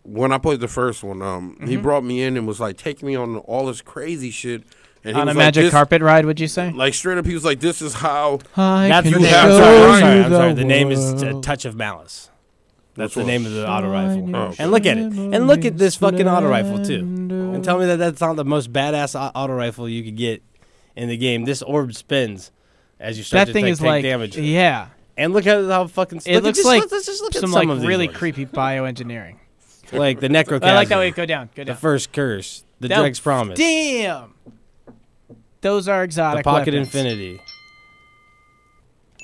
when I played the first one, he brought me in and was like, take me on all this crazy shit. And he on was a like, magic carpet ride, would you say? Like straight up, he was like, "This is how." That's the you name. have I'm sorry. The name is Touch of Malice. That's the name of the auto rifle. Oh, and look at it. And look at this fucking auto rifle too. And tell me that that's not the most badass auto rifle you could get in the game. This orb spins as you start that to thing is take like, damage. Yeah. And look at how fucking. It looks like let's just look some at like of really these creepy bioengineering. Like the Necrochasm. I like that way. Go down. The first curse. The Dreg's Promise. Damn. Those are exotic. The Pocket weapons. Infinity.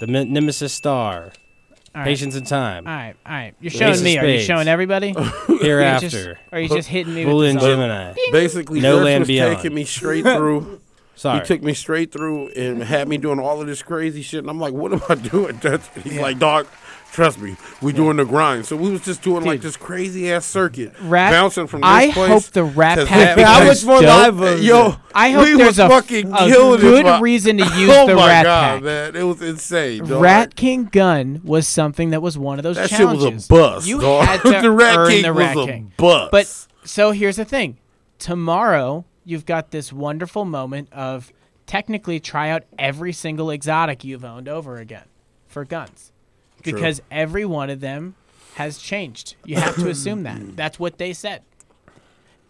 The Nemesis Star. All right. Patience and Time. All right. You're showing Ace of me. Are you Spades. showing everybody? Hereafter. Or are you just hitting me Bull with and the Gemini. Basically, No Dirk Land was Beyond. taking me straight through. Sorry. He took me straight through and had me doing all of this crazy shit. And I'm like, what am I doing? He's like, dog, trust me, we doing the grind. So we was just doing like this crazy ass circuit, bouncing from this I place. hope the Rat to Pack that How place. much more live was Yo, it? I hope we there's was a fucking killing good it. reason to use Oh the my Rat God, Pack. man, it was insane. Dog. Rat King gun was something that was one of those That challenges. shit was a bust. You dog. had to the Rat earn King the was Rat a King. bust. But so here's the thing: tomorrow you've got this wonderful moment of technically try out every single exotic you've owned over again for guns, because every one of them has changed. You have to assume that. That's what they said.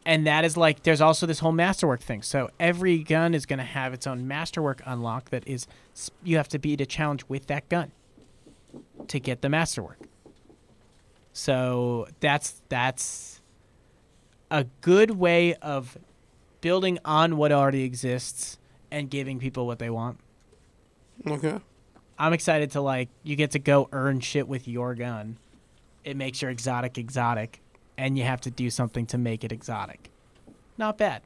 And that is like, there's also this whole masterwork thing. So every gun is going to have its own masterwork unlock that is, you have to beat a challenge with that gun to get the masterwork. So that's a good way of building on what already exists and giving people what they want. Okay. I'm excited to like, you get to go earn shit with your gun. It makes your exotic, and you have to do something to make it exotic. Not bad.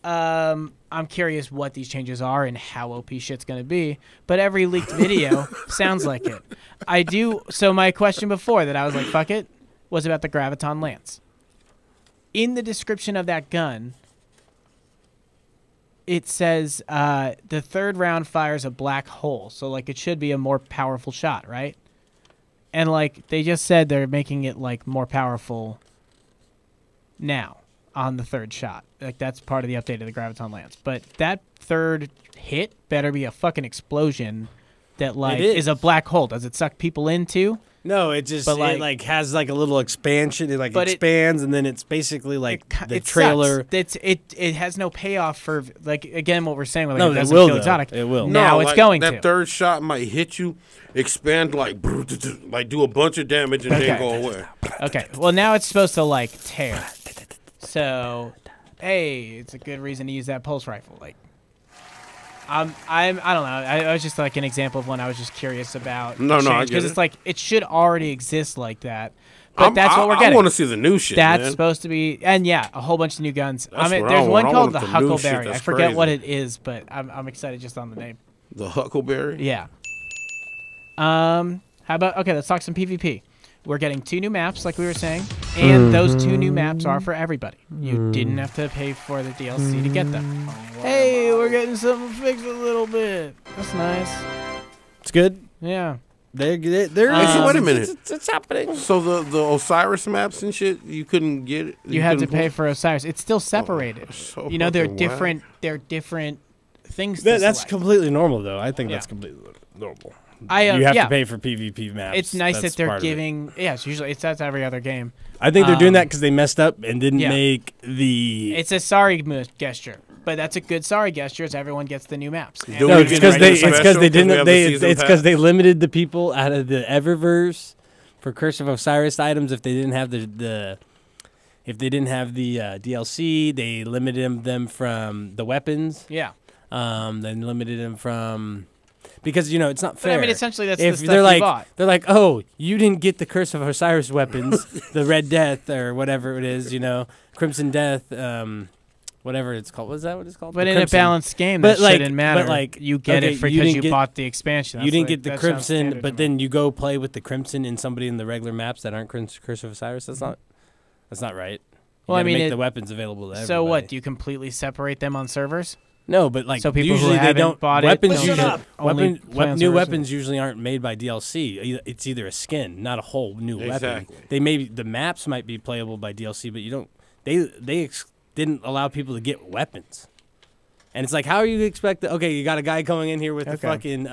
I'm curious what these changes are and how OP shit's going to be, but every leaked video sounds like it. I do. So my question before that I was like, fuck it, was about the Graviton Lance. In the description of that gun, it says the third round fires a black hole. So like it should be a more powerful shot, right? And like they just said they're making it like more powerful now on the third shot. Like that's part of the update of the Graviton Lance. But that third hit better be a fucking explosion that like is. is a black hole? Does it suck people into? No, it just But, it like has like a little expansion. It like But expands, and then it's basically like the It trailer. sucks. It has no payoff for like again what we're saying. Like, No, it it doesn't will, feel though. exotic. It will. Now it's going that to. third shot might hit you, expand like do a bunch of damage and then go away. Okay. Well, now it's supposed to like tear. So, hey, it's a good reason to use that pulse rifle. Like, I don't know. I was just like an example of one I was just curious about. No, I get because it. it's like it should already exist like that. But that's what we're getting. I want to see the new shit. That's man. supposed to be, and yeah, a whole bunch of new guns. That's what I there's one want. I called the want the new shit. Huckleberry. I That's forget what crazy. it is, but I'm excited just on the name. The Huckleberry. Yeah. How about let's talk some PvP. We're getting 2 new maps, like we were saying, and those 2 new maps are for everybody. You didn't have to pay for the DLC to get them. Hey, we're getting something fixed a little bit. That's nice. It's good. Yeah. They're Actually, wait a minute. It's happening. So the Osiris maps and shit, you couldn't get it. You had to couldn't pay pull- for Osiris. It's still separated. so You know, they're fucking whack. different. They're different things. To That's select. completely normal, though. I think Yeah. that's completely normal. You You have to pay for PvP maps. It's nice That's that they're part of it. giving. Yeah, it's usually that's every other game. I think they're doing that because they messed up and didn't yeah. make the. It's a sorry gesture, but that's a good sorry gesture. As everyone gets the new maps. And Do No, we it's get because a they. regular It's because special they 'cause we didn't. have the They. season It's because pass? they limited the people out of the Eververse for Curse of Osiris items. If they didn't have the if they didn't have the DLC, they limited them from the weapons. yeah. Then limited them from. Because it's not But fair. I mean, essentially, that's if the stuff they're you like bought. they're like, oh, you didn't get the Curse of Osiris weapons, the Red Death or whatever it is, Crimson Death, whatever it's called. Was that what it's called? But The in Crimson. a balanced game, But that like- shouldn't matter. but like, you get okay, it because you didn't you get- bought the expansion. You didn't That's get the that sounds Crimson, standard to but me. then you go play with the Crimson in somebody in the regular maps that aren't Curse of Osiris. That's not right. You Well, I gotta mean, make it- the weapons available to everybody. So what? Do you completely separate them on servers? No, but like So people who usually they haven't don't bought it weapons don't usually shut up. Only play on new servers? weapons usually aren't made by DLC. It's either a skin, not a whole new Exactly. weapon. The maps might be playable by DLC, but you don't. They didn't allow people to get weapons, and it's like, how are you expect? Okay, you got a guy coming in here with the fucking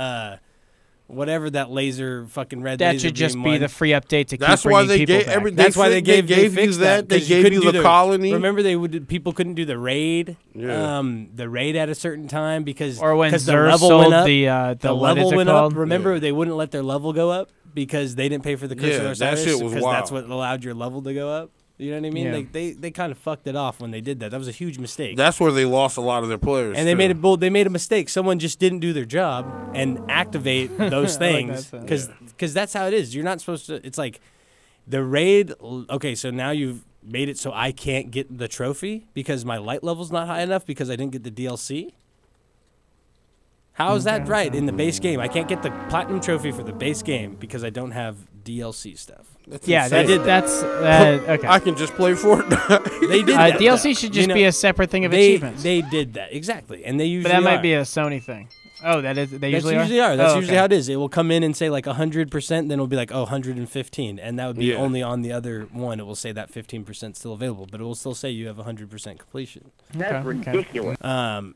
whatever that laser fucking red. That laser should just beam be one. the free update to That's keep why bringing they people gave back. everything. That's why they gave you fixed that. They 'cause gave couldn't you do the colony. Remember, people couldn't do the raid. Yeah. The raid at a certain time because Or when the Xur level sold went up. the The what level is it went called? up. Remember, they wouldn't let their level go up because they didn't pay for the Curse of Yeah, that Osiris shit was because wild. that's what allowed your level to go up. You know what I mean? Yeah. Like they kind of fucked it off when they did that. That was a huge mistake. That's where they lost a lot of their players. And they too. made they made a mistake. Someone just didn't do their job and activate those things that because that's how it is. You're not supposed to. It's like the raid. Okay, so now you've made it so I can't get the trophy because my light level's not high enough because I didn't get the DLC. How is that right in the base game? I can't get the platinum trophy for the base game because I don't have DLC stuff. That's Yeah, insane. that's okay. I can just play Fortnite. They did that. DLC though. should just You be know, a separate thing of they, achievements. They did that exactly, and they usually. but that might are. be a Sony thing. Oh, that is. They That's usually usually are. That's Oh, usually okay. how it is. It will come in and say like 100%, then it'll be like 115, and that would be Yeah. only on the other one. It will say that 15% still available, but it will still say you have 100% completion. That's Okay. ridiculous.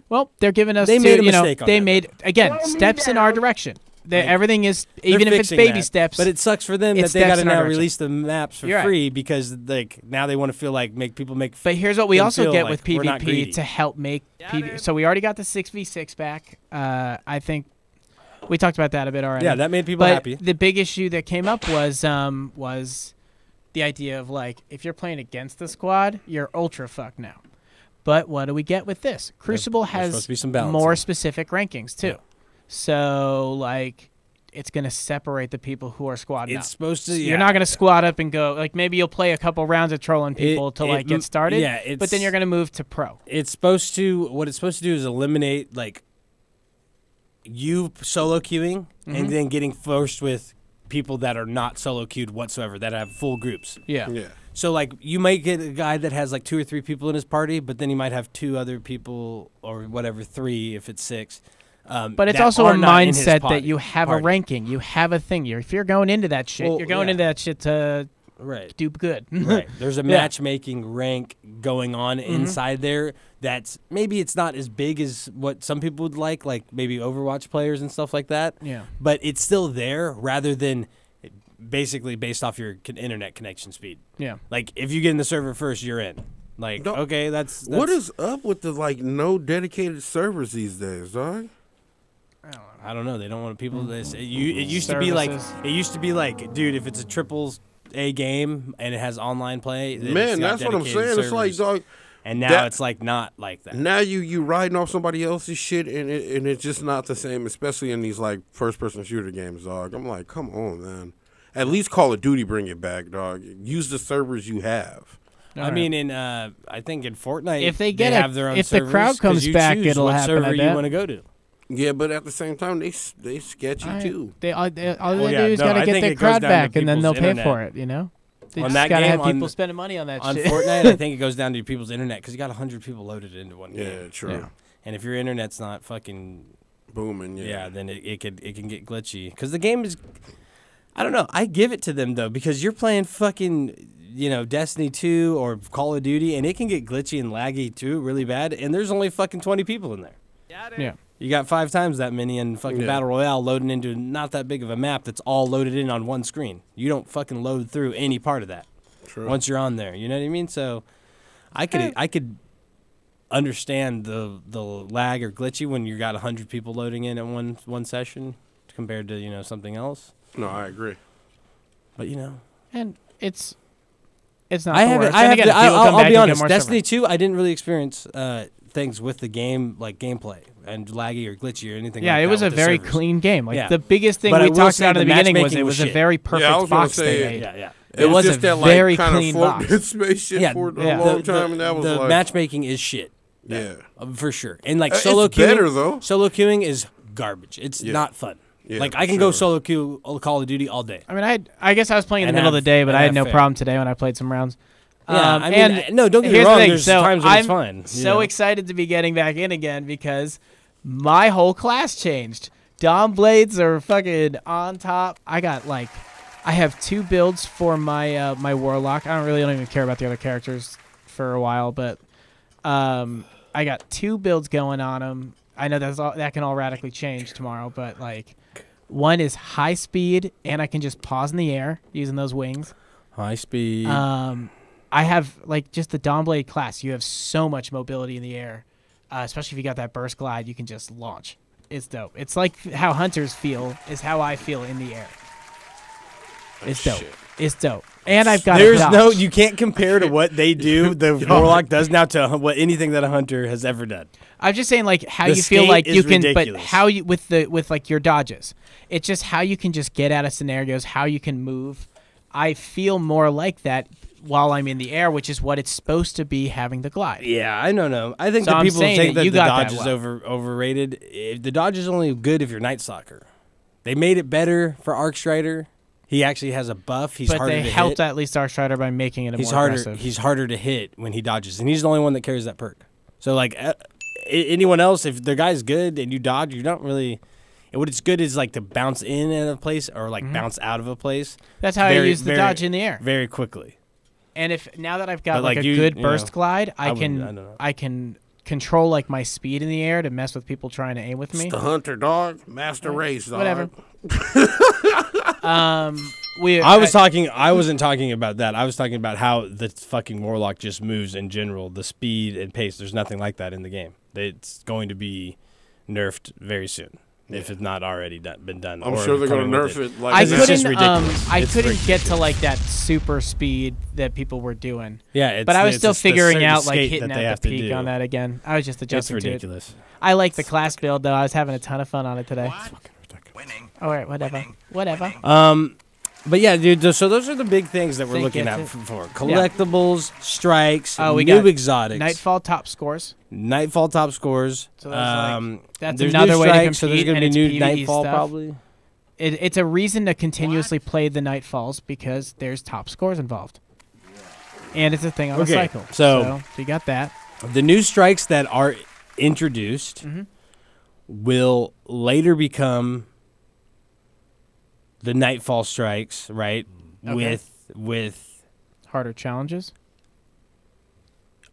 Well, they're giving us. They to, made a you know, mistake on they that, made again Slow me steps in our down. direction. Like, Everything is They're even if it's fixing baby that. steps. But it sucks for them that it's they got steps to in our now direction. release the maps for You're right. free because like now they want to feel like make people make. But here's what we them also feel get like with we're not PvP greedy. to help make PvP. So we already got the 6v6 back. I think we talked about that a bit already. Yeah, that made people but happy. the big issue that came up was the idea of like if you're playing against the squad, you're ultra fucked now. But what do we get with this? Crucible there's supposed has to be some balance more in it. specific rankings too. Yeah. So like it's gonna separate the people who are squadding up. It's supposed to. So Yeah. You're not gonna squad up and go like maybe you'll play a couple rounds of trolling people to like get started. Yeah, but then you're gonna move to pro. It's supposed to. What it's supposed to do is eliminate like you solo queuing Mm-hmm. and then getting forced with people that are not solo queued whatsoever that have full groups. Yeah. Yeah. So like you might get a guy that has like 2 or 3 people in his party, but then he might have 2 other people or whatever 3 if it's 6. But it's that also are a not in his mindset party- that you have a party. ranking, you have a thing. If you're going into that shit, Well, you're going yeah. into that shit to do good. Right. There's a matchmaking rank going on inside there that's maybe it's not as big as what some people would like maybe Overwatch players and stuff like that. Yeah. But it's still there rather than basically based off your internet connection speed. Yeah. Like if you get in the server first, you're in. Like, okay, that's what is up with the no dedicated servers these days, dog? I don't know. They don't want people. It used to be like, dude, if it's a AAA game and it has online play, then man, that's what I'm saying. Servers. It's like, dog. And now it's like not like that. Now you riding off somebody else's shit, and it's just not the same, especially in these like first person shooter games, dog. I'm like, come on, man. At least Call of Duty bring it back, dog. Use the servers you have. I mean, I think in Fortnite, if they have their own if servers, the crowd comes back, it'll what happen. server you want to go to. Yeah, but at the same time, they sketchy too. All they do is gotta get their crowd back, and then they'll pay for it. You know, they on just that gotta game, have people spending money on that on shit. Fortnite, I think it goes down to people's internet because you got 100 people loaded into one game. Yeah, true. Yeah. And if your internet's not fucking booming, then it can get glitchy because the game is. I don't know. I give it to them though because you're playing fucking. Destiny 2 or Call of Duty, and it can get glitchy and laggy too, really bad. And there's only fucking 20 people in there. Yeah. You got 5 times that many in fucking Battle Royale loading into not that big of a map that's all loaded in on one screen. You don't fucking load through any part of that. True. Once you're on there. You know what I mean? So I could understand the lag or glitchy when you got 100 people loading in at one session compared to, something else. No, I agree. But and it's not. I'll be honest. Destiny 2, I didn't really experience things with the game like gameplay and laggy or glitchy or anything. Yeah, like it that was a with the very servers. clean game. Like the biggest thing we talked about in the beginning was it was a very perfect box they made. Yeah. It was just a that very kind clean of box. space shit for a long time, and that was the like matchmaking is shit. Yeah, for sure. And like solo it's queuing, better though. Solo queuing is garbage. It's not fun. Yeah, like I can go solo queue Call of Duty all day. I mean, I guess I was playing in the middle of the day, but I had no problem today when I played some rounds. Yeah, I mean, no, don't get me wrong. There's times when it's fun. I'm so excited to be getting back in again because my whole class changed. Dom blades are fucking on top. I have 2 builds for my my warlock. I don't even care about the other characters for a while, but I got 2 builds going on them. I know that can all radically change tomorrow, but like one is high speed and I can just pause in the air using those wings. High speed. I have just the Dawnblade class. You have so much mobility in the air, especially if you got that burst glide. You can just launch. It's dope. It's like how hunters feel is how I feel in the air. It's dope. It's dope. And I've got you can't compare to what they do. The warlock does now to what anything that a hunter has ever done. I'm just saying how you feel like you can, ridiculous. But how you with your dodges. It's just how you can just get out of scenarios, how you can move. I feel more like that while I'm in the air, which is what it's supposed to be, having the glide. Yeah, I don't know. I think that people think that the dodge is overrated. The dodge is only good if you're Night Stalker. They made it better for Arc Strider. He actually has a buff. He's harder to hit. But they helped at least Arc Strider by making it more aggressive. He's harder to hit when he dodges, and he's the only one that carries that perk. So, anyone else, if the guy's good and you dodge, you're not really... What it's good is to bounce in at a place or bounce out of a place. That's how I use the dodge in the air. Very quickly. And now that I've got a good burst glide, I can control my speed in the air to mess with people trying to aim with me. It's the hunter, dog. Master race, dog. Whatever. I wasn't talking about that. I was talking about how the fucking warlock just moves in general, the speed and pace. There's nothing like that in the game. It's going to be nerfed very soon. If it's not already been done. I'm sure they're going to nerf it. I couldn't get to that super speed that people were doing. Yeah, but I was still figuring out hitting at the peak on that again. I was just adjusting to it. I like the class build though. I was having a ton of fun on it today. Winning. All right, whatever. But yeah, dude. So those are the big things that we're looking at for collectibles, strikes, new exotics, Nightfall top scores. So that's another way to compete. So there's going to be new Nightfall stuff. Probably. It's a reason to continuously play the Nightfalls because there's top scores involved, and it's a thing on a cycle. So you got that. The new strikes that are introduced will later become the Nightfall strikes, right? Okay. With Harder challenges.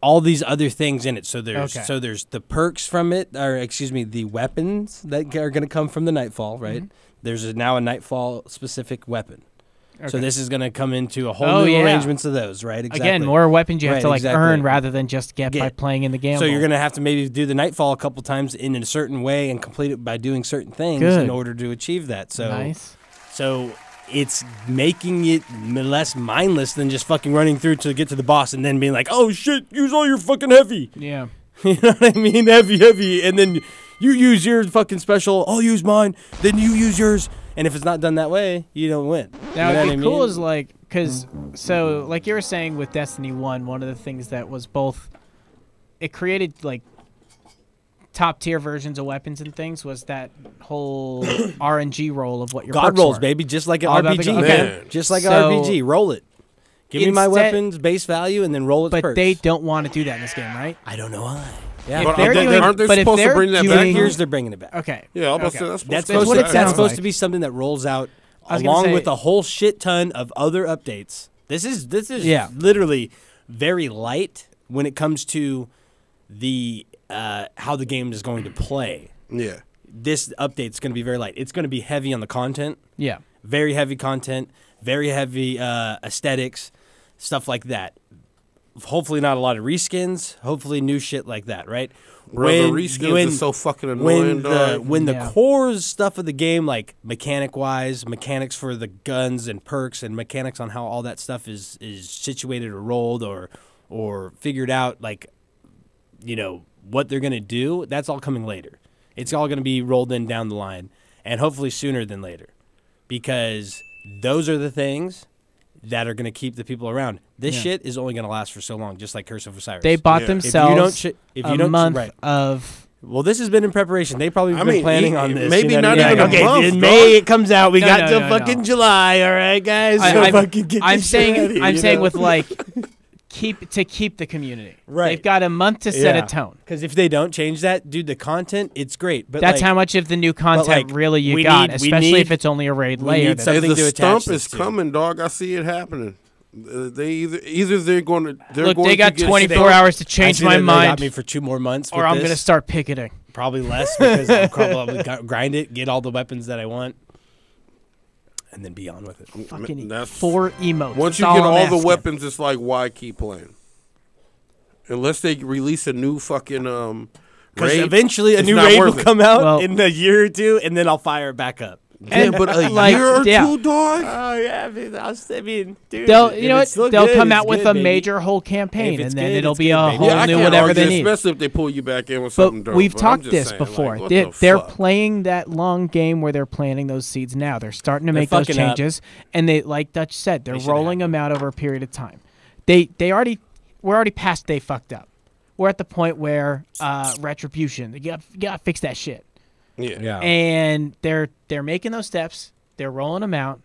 All these other things in it. So there's Okay. there's the perks from it, or excuse me, the weapons that are going to come from the Nightfall, right? There's now a Nightfall specific weapon. So Okay. this is going to come into a whole new arrangements of those, right? Exactly. Again, more weapons you have Right, to like exactly. earn rather than just get by playing in the game. So you're going to have to maybe do the Nightfall a couple times in a certain way and complete it by doing certain things in order to achieve that. So nice. So it's making it less mindless than just fucking running through to get to the boss and then being like, oh shit, use all your fucking heavy. Yeah. You know what I mean? Heavy. And then you use your fucking special, I'll use mine, then you use yours. And if it's not done that way, you don't win. Now, you know what'd be cool mean? is like, because, so, like you were saying with Destiny 1, one of the things that was both, it created, like, top-tier versions of weapons and things was that whole RNG roll of what your God perks rolls, were. baby, just like an All about the RPG. okay. Just like So, an RPG. Roll it. Give me my instead- weapons, base value, and then roll its But perks. they don't want to do that in this game, right? I don't know why. Yeah, If But they're doing- aren't they but if supposed to they're bring that doing- back? Here's they're bringing it back. Okay. Yeah, I'm about to Okay. say That's that's supposed, what to, it that's sounds supposed like. to be something that rolls out I was gonna along say- with a whole shit ton of other updates. This is Yeah. literally very light when it comes to the how the game is going to play. Yeah. This update's going to be very light. It's going to be heavy on the content, Yeah. very heavy content, very heavy aesthetics, stuff like that. Hopefully not a lot of reskins. Hopefully new shit like that, right? Bro, the reskins are so fucking annoying, dog. When the Yeah. core stuff of the game, like mechanics for the guns and perks and mechanics on how all that stuff is situated or rolled or figured out, like, you know, what they're going to do, that's all coming later. It's all going to be rolled in down the line, and hopefully sooner than later, because those are the things that are going to keep the people around. This shit is only going to last for so long, just like Curse of Osiris. They bought Yeah. themselves if you a don't month right. of... Well, this has been in preparation. They probably been mean, planning on this. maybe you know not what I mean? even a okay, month, in dog. May it comes out. We No, got no, till no, fucking no. July. All right, guys. So I'm fucking get I'm this shit saying ready, I'm you saying know? with like keep the community. Right. They've got a month to set a tone. Because if they don't change that, dude, the content, it's great. But That's like, how much of the new content like, really you we got, need- especially if it's only a raid we layer. need that- something the to attach stump this is to. coming, dog. I see it happening. They either they're going to Look, going they got to get 24 stuck. hours to I change see my that they got mind, me for 2 more months, or with I'm this. going to start picketing. Probably less because I'll probably grind it, get all the weapons that I want, and then be on with it. Fucking That's- 4 emotes. Once That's you all get I'm all asking. the weapons, it's like, why keep playing? Unless they release a new fucking Because raid, eventually a it's new not raid will worth it. come out Well- in a year or two, and then I'll fire it back up. Yeah, but a like, year or yeah. two, dog. Oh yeah, I mean, dude. They'll, if you know it's what? still They'll good, come it's out with good, a baby. major whole campaign, If and it's then good, it'll it's be good, a baby. whole Yeah, I new can't whatever argue, they need. especially if they pull you back in with something But dope. we've But I'm talked just this saying, before. like, what they're the they're fuck? playing that long game where they're planting those seeds now. They're starting to They're make those fucking up. changes, and they, like Dutch said, they're They should rolling have them out over a period of time. We're already past they fucked up. We're at the point where retribution. You got to fix that shit. Yeah. And they're making those steps. They're rolling them out.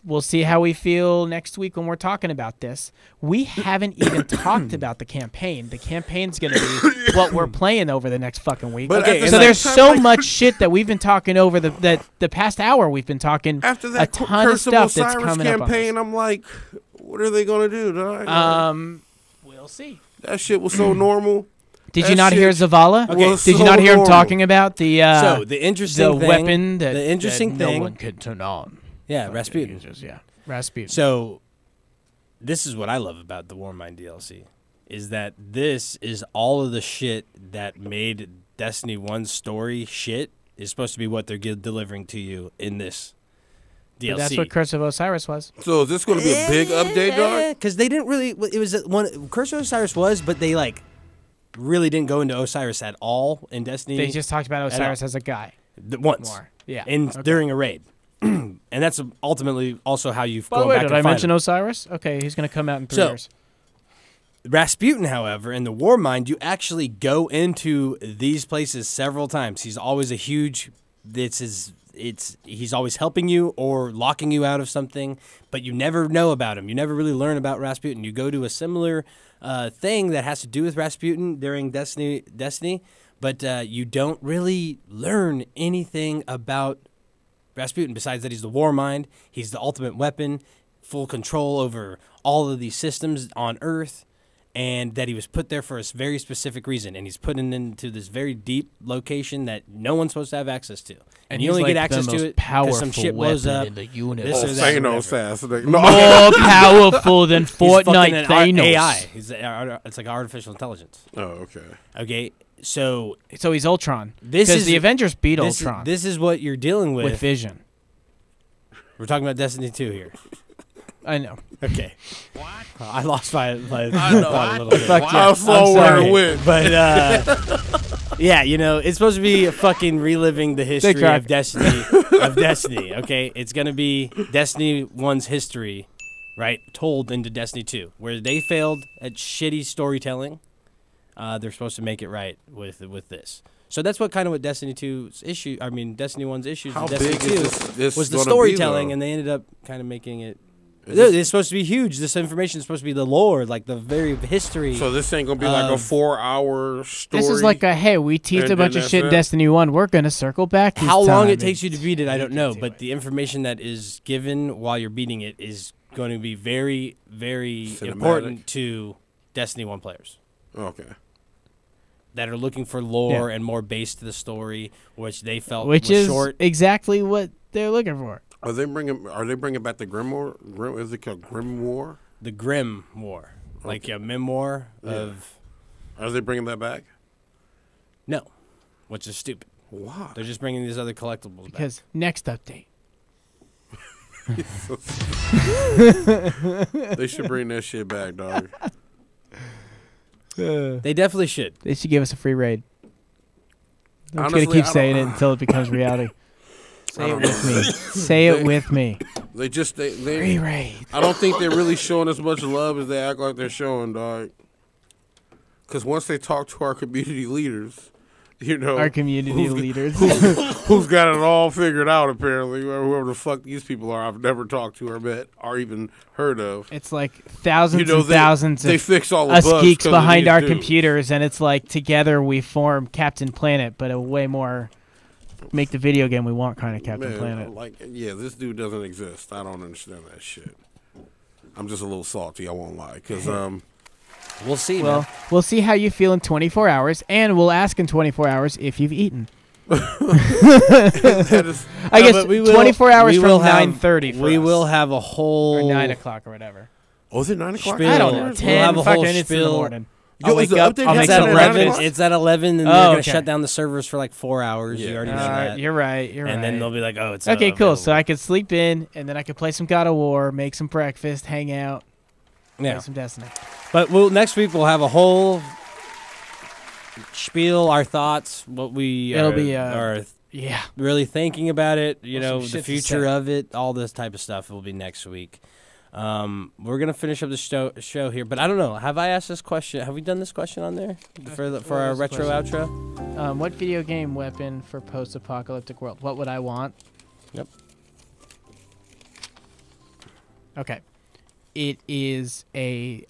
We'll see how we feel next week when we're talking about this. We haven't even talked about the campaign. The campaign's going to be what we're playing over the next fucking week. But at the so same there's time, so like- much shit that we've been talking over the past hour. We've been talking After that a ton of Curse of stuff that's Osiris coming up on campaign, I'm like, what are they gonna do, dog? this. We'll see. That shit was so normal. Did That you not hear shit Zavala? was Did you so not hear him normal. talking about the So the interesting thing, weapon that the interesting that thing, no one could turn on? yeah, Rasputin. Yeah, Rasputin. So, this is what I love about the Warmind DLC, is that this is all of the shit that made Destiny 1's story shit is supposed to be what they're delivering to you in this DLC. But that's what Curse of Osiris was. So is this gonna be a big update, dog? Because they didn't really. It was one Curse of Osiris was, but they like really didn't go into Osiris at all in Destiny. They just talked about Osiris as a guy. Once More. Yeah. during a raid. And that's ultimately also how you By go the way, back did and I find mention him. Osiris? Okay, he's going to come out in 3 So- years. Rasputin, however, in the Warmind, you actually go into these places several times. He's always a huge. He's always helping you or locking you out of something, but you never know about him. You never really learn about Rasputin. You go to a similar thing that has to do with Rasputin during Destiny, but you don't really learn anything about Rasputin besides that he's the Warmind. He's the ultimate weapon. full control over all of these systems on Earth, and that he was put there for a very specific reason, and he's put into this very deep location that no one's supposed to have access to, and you only get access to it because some shit blows up. In the universe. Thanos More powerful than Fortnite Thanos. AI. It's like artificial intelligence. Oh, okay. Okay, so he's Ultron. This is the Avengers beat Ultron. This is what you're dealing with Vision. We're talking about Destiny 2 here. I know. Okay. What? I lost my thought a little bit. How slow where it went. But, yeah, you know, it's supposed to be a fucking reliving the history of Destiny, okay? It's going to be Destiny 1's history, right, told into Destiny 2. Where they failed at shitty storytelling, they're supposed to make it right with this. So that's what Destiny 2's issue, Destiny 1's issues with Destiny 2 was the storytelling, and they ended up kind of making it. It's supposed to be huge. This information is supposed to be the lore, like the very history. So this ain't gonna be like a 4-hour story. This is like we teased a bunch of shit in Destiny 1. We're gonna circle back. How long it takes you to beat it, I don't know. But the information that is given while you're beating it is going to be very, very important to Destiny 1 players. Okay. That are looking for lore and more base to the story, which they felt was short. Exactly what they're looking for. Are they bringing back the Grim War? Is it called Grim War? The Grim War, like a memoir of. Are they bringing that back? No, which is stupid. Why? They're just bringing these other collectibles back. Because next update. They should bring that shit back, dog. They definitely should. They should give us a free raid. I'm just gonna keep saying it until it becomes reality. Say it with me. Say it with me. They free raid. I don't think they're really showing as much love as they act like they're showing, dog. Because once they talk to our community leaders, you know, our community leaders, who's got it all figured out apparently, whoever the fuck these people are, I've never talked to or met or even heard of. It's like thousands and thousands of fix all the us bugs geeks behind our computers, and it's like together we form Captain Planet, but a way more make the video game we want kind of Captain Planet. This dude doesn't exist. I don't understand that shit. I'm just a little salty, I won't lie, because we'll see. Well, we'll see how you feel in 24 hours, and we'll ask in 24 hours if you've eaten. I guess 24 hours from 9:30. We will have a whole or 9 o'clock or whatever. Oh, is it 9 o'clock? I don't know. 10 we'll have a whole minutes in the morning. I'll wake up. It's at 11. It's at 11, and they're going to shut down the servers for like 4 hours. You already know that. You're right. And then they'll be like, "Oh, it's okay." Cool. So I could sleep in, and then I could play some God of War, make some breakfast, hang out, play some Destiny. But next week we'll have a whole spiel, our thoughts, what we are really thinking about it. You know, the future of it, all this type of stuff will be next week. We're gonna finish up the show here, but I don't know. Have I asked this question? Have we done this question on there for our retro outro? What video game weapon for post-apocalyptic world? What would I want? Yep. Okay. It is a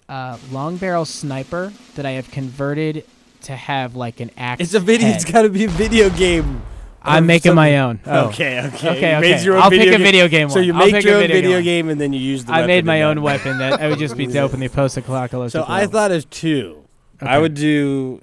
long barrel sniper that I have converted to have like an axe. It's a video. head. It's got to be a video game. I'm making my own. Oh. Okay. I'll pick a video game one. So you make your own video game and then you use the weapon. I made my own weapon that would just be dope in the post-apocalyptic So world. I thought of two. Okay. I would do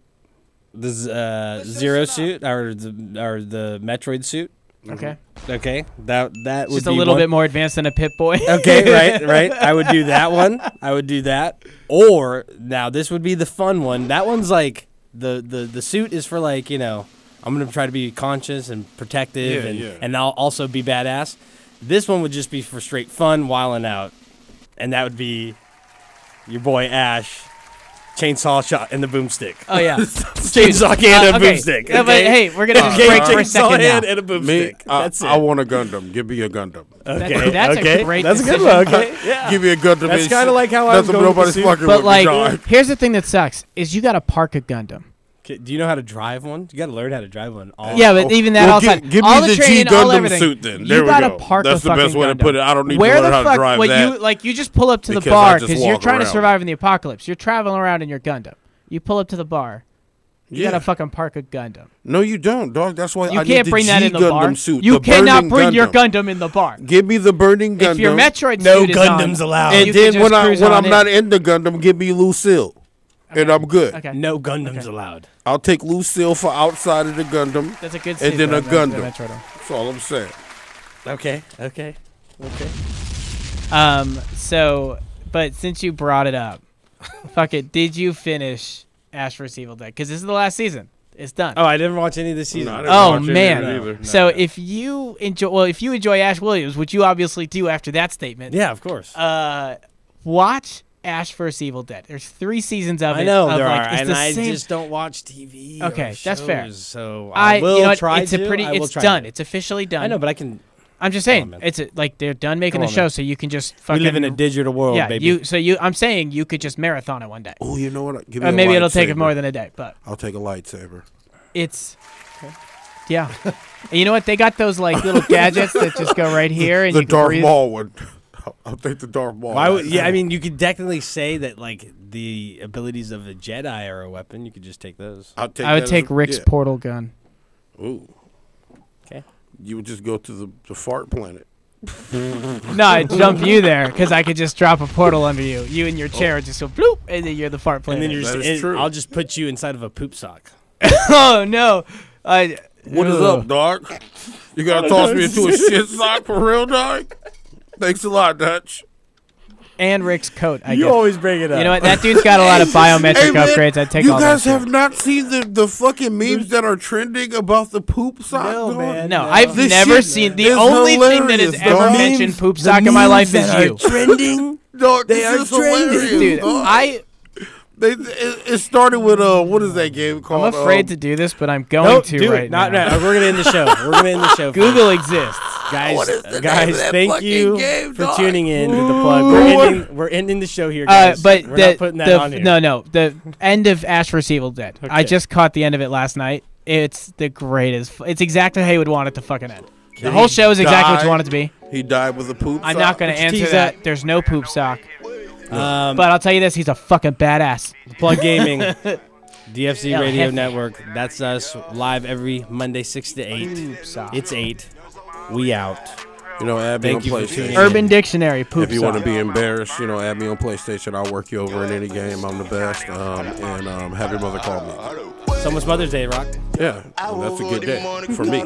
the Zero suit or the Metroid suit. Okay. Okay. That would just be a little one. bit more advanced than a Pip-Boy. Okay, right. I would do that one. I would do that. Or now this would be the fun one. That one's like the suit is for like, you know, I'm going to try to be conscious and protective and I'll also be badass. This one would just be for straight fun, wilding out. And that would be your boy Ash, chainsaw shot and the boomstick. Oh, yeah. Chainsaw hand and a boomstick. Okay? Yeah, but hey, we're going to just break for a second now. And a boomstick. That's it. I want a Gundam. Give me a Gundam. Okay. That's a great That's decision. a good one. Okay. Yeah. Give me a Gundam. That's kind of like how I was going nobody's fucking but with like, me, here's the thing that sucks is you got to park a Gundam. Do you know how to drive one? You got to learn how to drive one. Yeah, but even that outside. Give all me the G training, all Gundam everything. suit then. You There we gotta go. park That's a the best fucking way to Gundam. put it. I don't need Where to learn the how fuck, to drive what that. you just pull up to the because bar I just because you're walk trying to around. survive in the apocalypse. You're traveling around in your Gundam. You pull up to the bar. You gotta fucking park a Gundam. No, you don't, dog. That's why You I can't need bring the that in the bar. Gundam suit. You the cannot burning bring your Gundam. Gundam in the bar. Give me the burning Gundam. If your Metroid No suit is Gundams on, allowed. And you can then just cruise when on I'm in. not in the Gundam, give me Lucille. And I'm good. Okay. No Gundams allowed. I'll take Lucille for outside of the Gundam. That's a good And then a statement, Gundam. Metroid. That's all I'm saying. Okay. So, but since you brought it up, fuck it. Did you finish Ash vs. Evil Dead? Because this is the last season. It's done. Oh, I didn't watch any of this season. No, I didn't Oh watch any of man! it either. So if you enjoy Ash Williams, which you obviously do after that statement, Yeah, of course. watch Ash vs. Evil Dead. There's 3 seasons of it. I know of there like, are, it's and the I same. just don't watch TV. Okay, or that's fair. shows, So I will you know what, try it's to. a pretty. I will It's try done. to. It's officially done. I know, but I can. I'm just saying, man. it's like they're done making Come the on, show, man. so you can just We fucking live in a digital world, yeah. baby. I'm saying you could just marathon it one day. Oh, you know what? Give me Or a maybe it'll take it lightsaber. more than a day, but I'll take a lightsaber. it's yeah. And you know what? They got those like little gadgets that just go right here, and The you can Darth breathe. Maul one. I'll take the Darth Maul. Why would, yeah, I mean, you could definitely say that like the abilities of a Jedi are a weapon. You could just take those. I'll take I would that take as a- Rick's yeah. portal gun. Ooh. Okay. You would just go to the fart planet. No, I'd jump you there because I could just drop a portal under you. You and your chair would just go bloop, and then you're the fart planet. And then you're That just, is true. I'll just put you inside of a poop sock. oh no! What is up, dog? You gotta toss me into a shit sock for real, dog? Thanks a lot, Dutch. And Rick's coat. I You guess. always bring it up. You know what? That dude's got a lot of biometric Hey, man, upgrades. I'd take you all guys that. have shit. not seen the fucking memes that are trending about the poop sock? No, dog? man. No, No. I've This never shit seen. The is only thing that has hilarious, ever dog. mentioned poop sock in my life is you. Trending. Dog, They this are is trending. hilarious, Dude, dog. It started with what is that game called? I'm afraid to do this, but I'm going Nope, to do right it. Not now. right. We're gonna end the show. We're gonna end the show. Google exists. guys. What is the name Guys, of that thank fucking you game, for dog? tuning in to the plug. We're ending the show here, guys. But we're not putting that on here. no, the end of Ash vs. Evil Dead. I Okay. just caught the end of it last night. It's the greatest. It's exactly how you would want it to fucking end. The Did whole he show is exactly what die? you want it to be. He died with a poop I'm sock. not going to answer tease that. that. There's no poop sock. But But I'll tell you this: he's a fucking badass. Plug Gaming, DFC El Radio Jefe. Network. That's us live every Monday, 6 to 8. Poop sock. It's 8. We out. You know, add me Thank on you for PlayStation. tuning in. Urban Dictionary. Poop If you want to sock. be embarrassed, you know, add me on PlayStation. I'll work you over in any game. I'm the best. And have your mother call me. It's almost Mother's Day, Rock. Yeah, and that's a good day for me.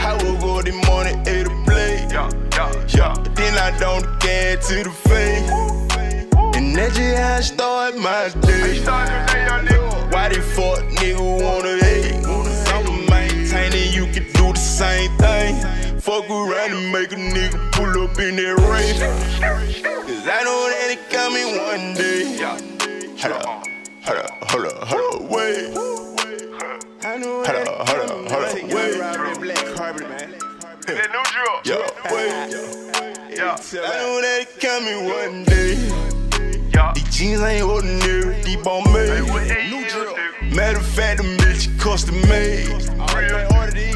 I will go the morning, 8 to play. Yeah. Then I don't get to the face. And that's just how I start my day. Why the fuck nigga wanna hate? I'm maintaining, you can do the same thing. Fuck around and make a nigga pull up in that race. Cause I know that it coming one day. Hold up, wait. Hold up, wait. Black carpet, man. Yeah, wait. I know that it coming one day. These jeans ain't ordinary, deep on me. Matter of fact, the bitch custom made.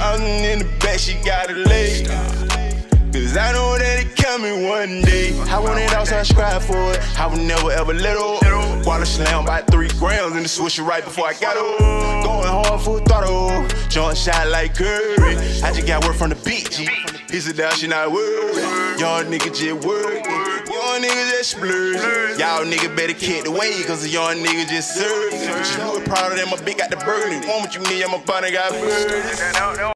I'm in the back, she got a leg. Cause I know that it coming one day. I want it out, so I subscribe for it. I would never ever let up. Water slam by 3 grams in the swisher right before I got up. Going hard for throttle, jump shot like Curry. I just got word from the beach. He said that she not worried. Young nigga just working. Young nigga just splurge. Y'all nigga better kick the way, cause the young nigga just serve. Just do it proud of them, my big got the burden. Want what you need, I'm a bunny got birds.